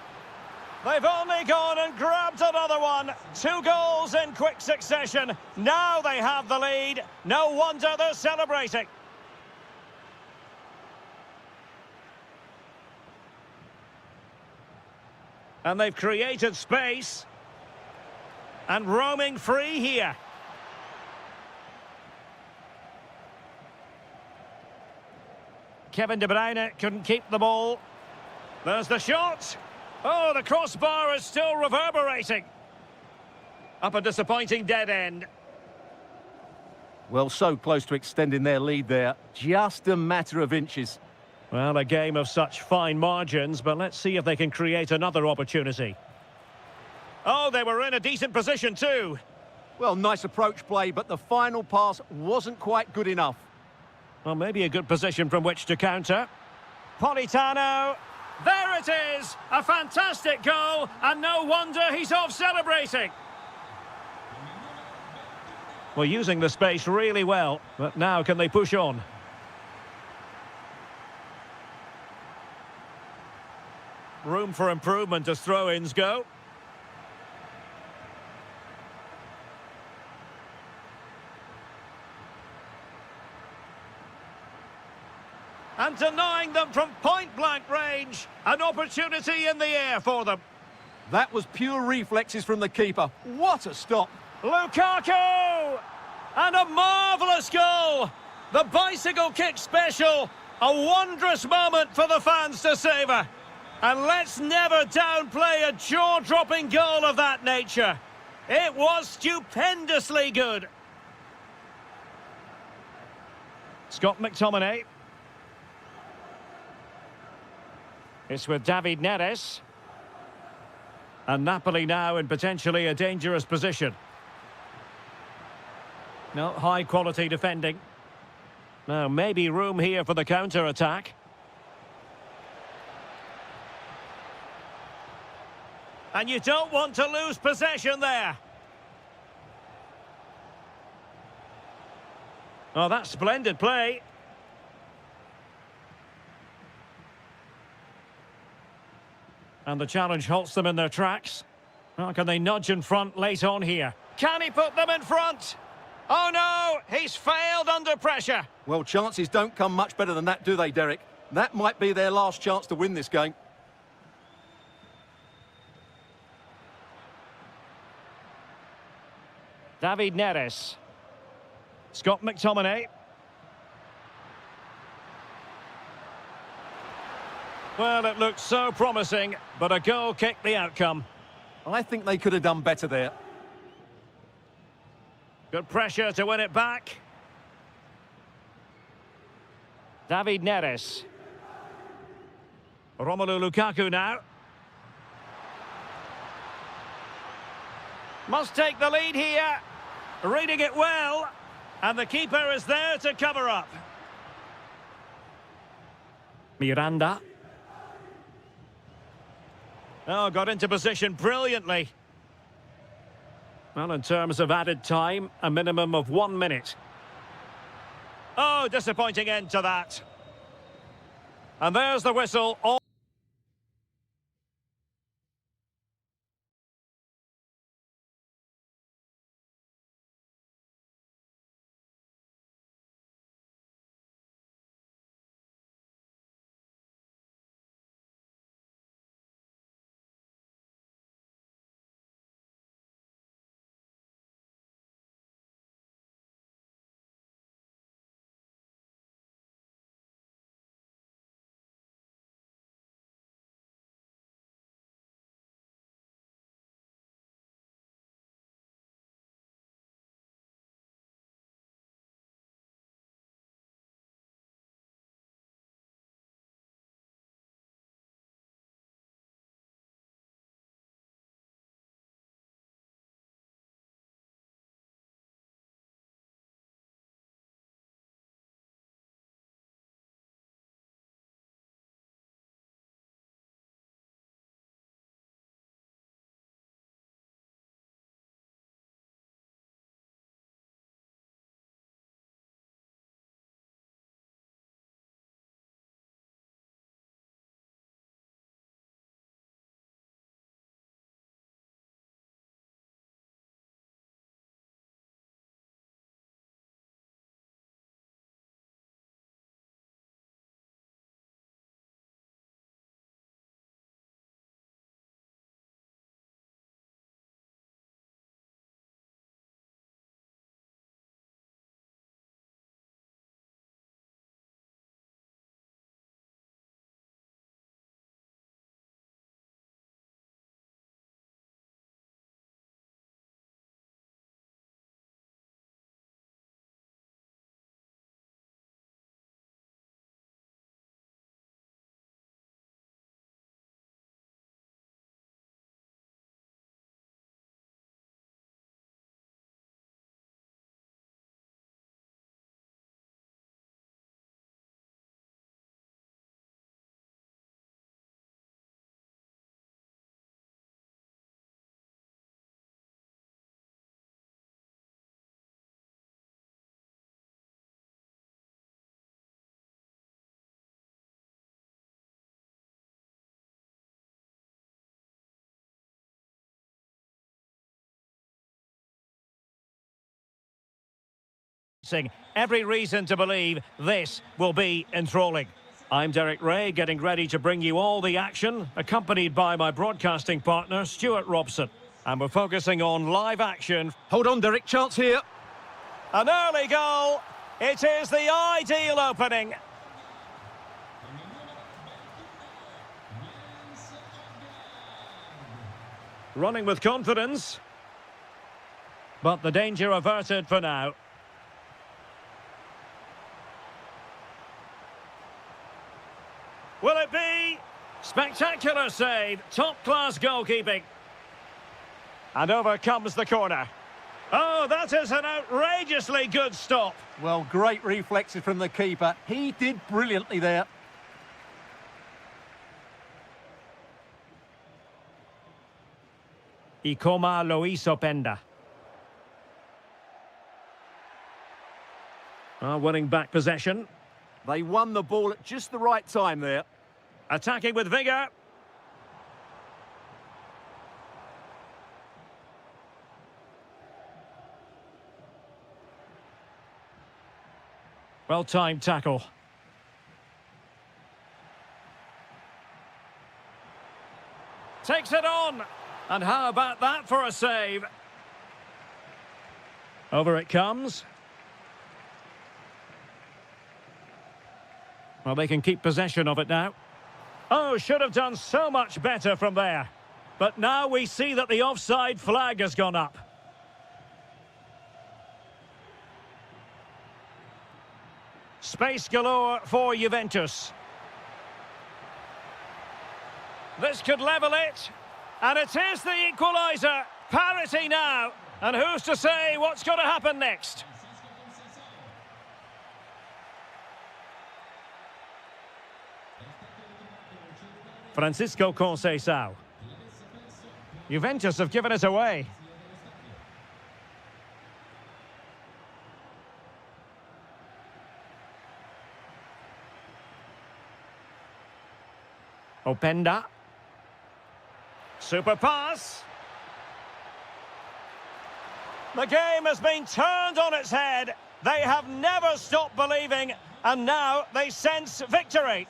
They've only gone and grabbed another one. 2 goals in quick succession. Now they have the lead. No wonder they're celebrating. And they've created space. And roaming free here. Kevin De Bruyne couldn't keep the ball. There's the shot. Oh, the crossbar is still reverberating. Up a disappointing dead end. Well, so close to extending their lead there. Just a matter of inches. Well, a game of such fine margins, but let's see if they can create another opportunity. Oh, they were in a decent position too. Well, nice approach play, but the final pass wasn't quite good enough. Well, maybe a good position from which to counter. Politano. There it is! A fantastic goal, and no wonder he's off celebrating. Well, using the space really well, but now can they push on? Room for improvement as throw-ins go. And denying them from point-blank range. An opportunity in the air for them. That was pure reflexes from the keeper. What a stop. Lukaku! And a marvellous goal. The bicycle kick special. A wondrous moment for the fans to savour. And let's never downplay a jaw-dropping goal of that nature. It was stupendously good. Scott McTominay. It's with David Neres. And Napoli now in potentially a dangerous position. No, high-quality defending. Now, maybe room here for the counter-attack. And you don't want to lose possession there. Oh, that's splendid play. And the challenge halts them in their tracks. How can they nudge in front late on here? Can he put them in front? Oh no, he's failed under pressure. Well, chances don't come much better than that, do they, Derek? That might be their last chance to win this game. David Neres. Scott McTominay. Well, it looked so promising, but a goal kicked the outcome. I think they could have done better there. Good pressure to win it back. David Neres. Romelu Lukaku now. Must take the lead here. Reading it well. And the keeper is there to cover up. Miranda. Oh, got into position brilliantly. Well, in terms of added time, a minimum of 1 minute. Oh, disappointing end to that. And there's the whistle. Every reason to believe this will be enthralling. I'm Derek Ray, getting ready to bring you all the action, accompanied by my broadcasting partner, Stuart Robson. And we're focusing on live action. Hold on, Derek, chance here. An early goal. It is the ideal opening. Running with confidence. But the danger averted for now. Will it be? Spectacular save. Top-class goalkeeping. And over comes the corner. Oh, that is an outrageously good stop. Well, great reflexes from the keeper. He did brilliantly there. Ikoma Loiso Penda. Winning back possession. They won the ball at just the right time there. Attacking with vigour. Well-timed tackle. Takes it on. And how about that for a save? Over it comes. Well, they can keep possession of it now. Oh, should have done so much better from there. But now we see that the offside flag has gone up. Space galore for Juventus. This could level it. And it is the equaliser. Parity now. And who's to say what's going to happen next? Francisco Conceição. Juventus have given it away. Openda. Super pass. The game has been turned on its head. They have never stopped believing, and now they sense victory.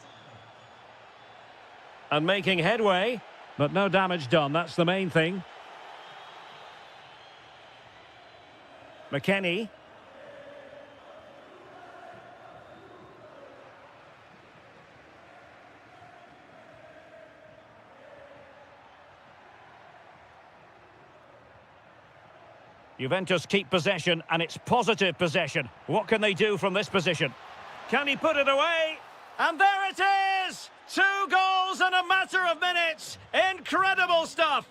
And making headway, but no damage done. That's the main thing. McKennie. Juventus keep possession, and it's positive possession. What can they do from this position? Can he put it away? And there it is! 2 goals in a matter of minutes. Incredible stuff.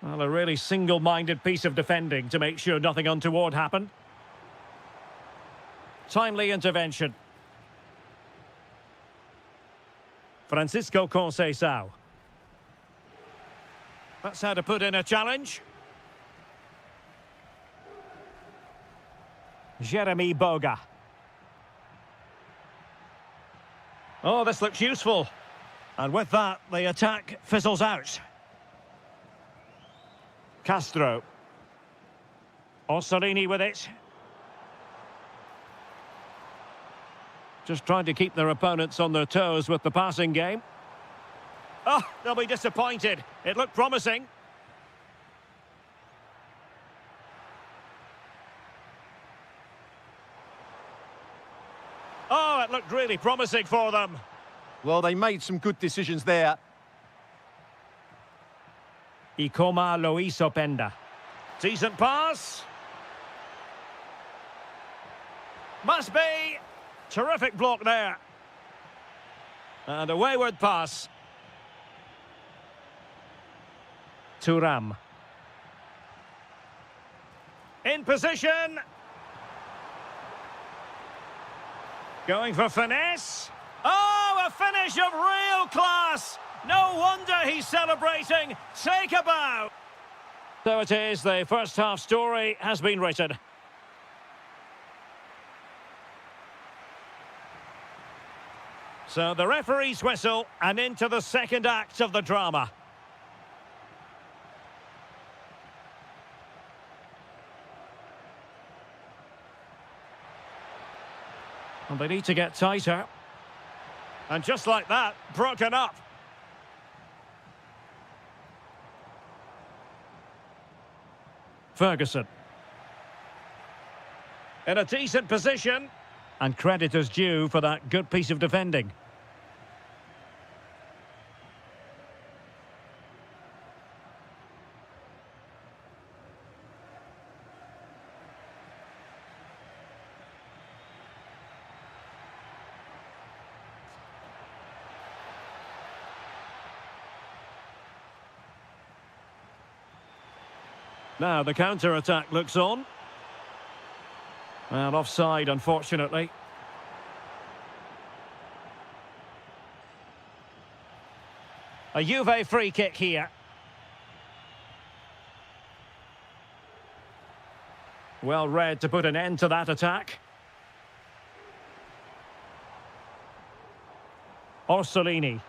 Well, a really single-minded piece of defending to make sure nothing untoward happened. Timely intervention. Francisco Conceição. That's how to put in a challenge. Jeremy Boga. Oh, this looks useful. And with that, the attack fizzles out. Castro. Orsolini with it. Just trying to keep their opponents on their toes with the passing game. Oh, they'll be disappointed. It looked promising. Oh, it looked really promising for them. Well, they made some good decisions there. Ikoma Loiso Penda. Decent pass. Must be. Terrific block there. And a wayward pass. Thuram. In position. Going for finesse. Oh, a finish of real class. No wonder he's celebrating. Take a bow. So it is, the first half story has been written. So the referee's whistle and into the second act of the drama. And they need to get tighter. And just like that, broken up. Ferguson. In a decent position. And credit is due for that good piece of defending. Now the counter-attack looks on. And offside, unfortunately. A Juve free kick here. Well read to put an end to that attack. Orsolini.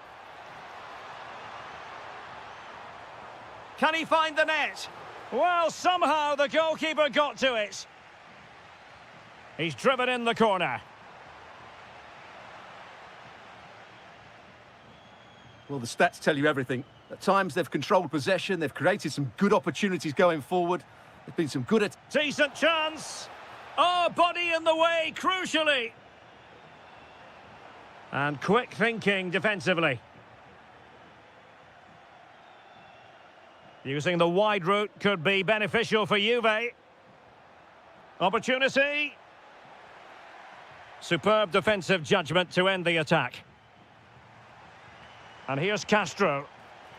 Can he find the net? Well, somehow the goalkeeper got to it. He's driven in the corner. Well, the stats tell you everything. At times they've controlled possession, they've created some good opportunities going forward. There's been some good... Decent chance. Oh, body in the way, crucially. And quick thinking defensively. Using the wide route could be beneficial for Juve. Opportunity. Superb defensive judgment to end the attack. And here's Castro.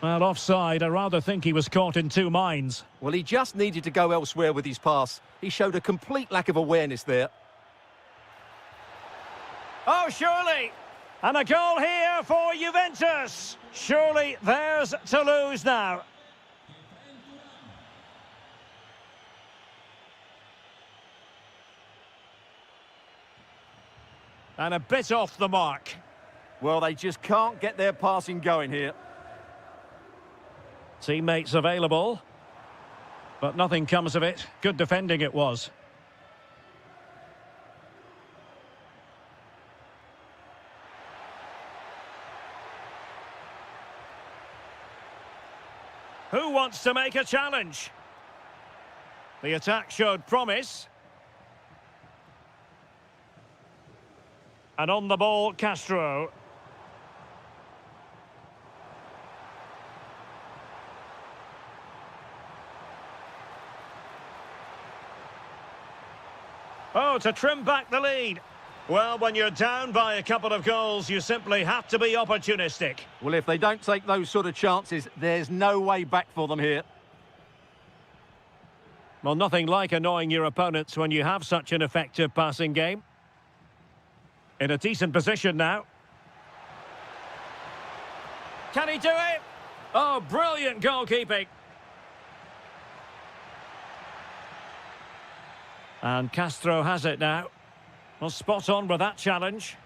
Well, offside. I rather think he was caught in two minds. Well, he just needed to go elsewhere with his pass. He showed a complete lack of awareness there. Oh, surely. And a goal here for Juventus. Surely theirs to lose now. And a bit off the mark. Well, they just can't get their passing going here. Teammates available. But nothing comes of it. Good defending it was. Who wants to make a challenge? The attack showed promise. And on the ball, Castro. Oh, to trim back the lead. Well, when you're down by a couple of goals, you simply have to be opportunistic. Well, if they don't take those sort of chances, there's no way back for them here. Well, nothing like annoying your opponents when you have such an effective passing game. In a decent position now. Can he do it? Oh, brilliant goalkeeping. And Castro has it now. Well, spot on with that challenge.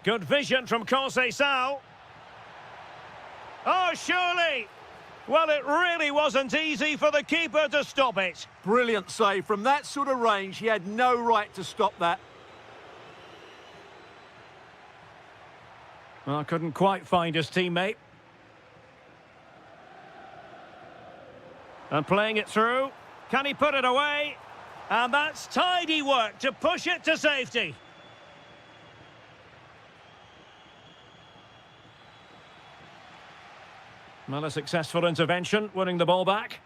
Good vision from Conceição. Oh, surely. Well, it really wasn't easy for the keeper to stop it. Brilliant save. From that sort of range, he had no right to stop that. Well, couldn't quite find his teammate. And playing it through. Can he put it away? And that's tidy work to push it to safety. Well, a successful intervention, winning the ball back.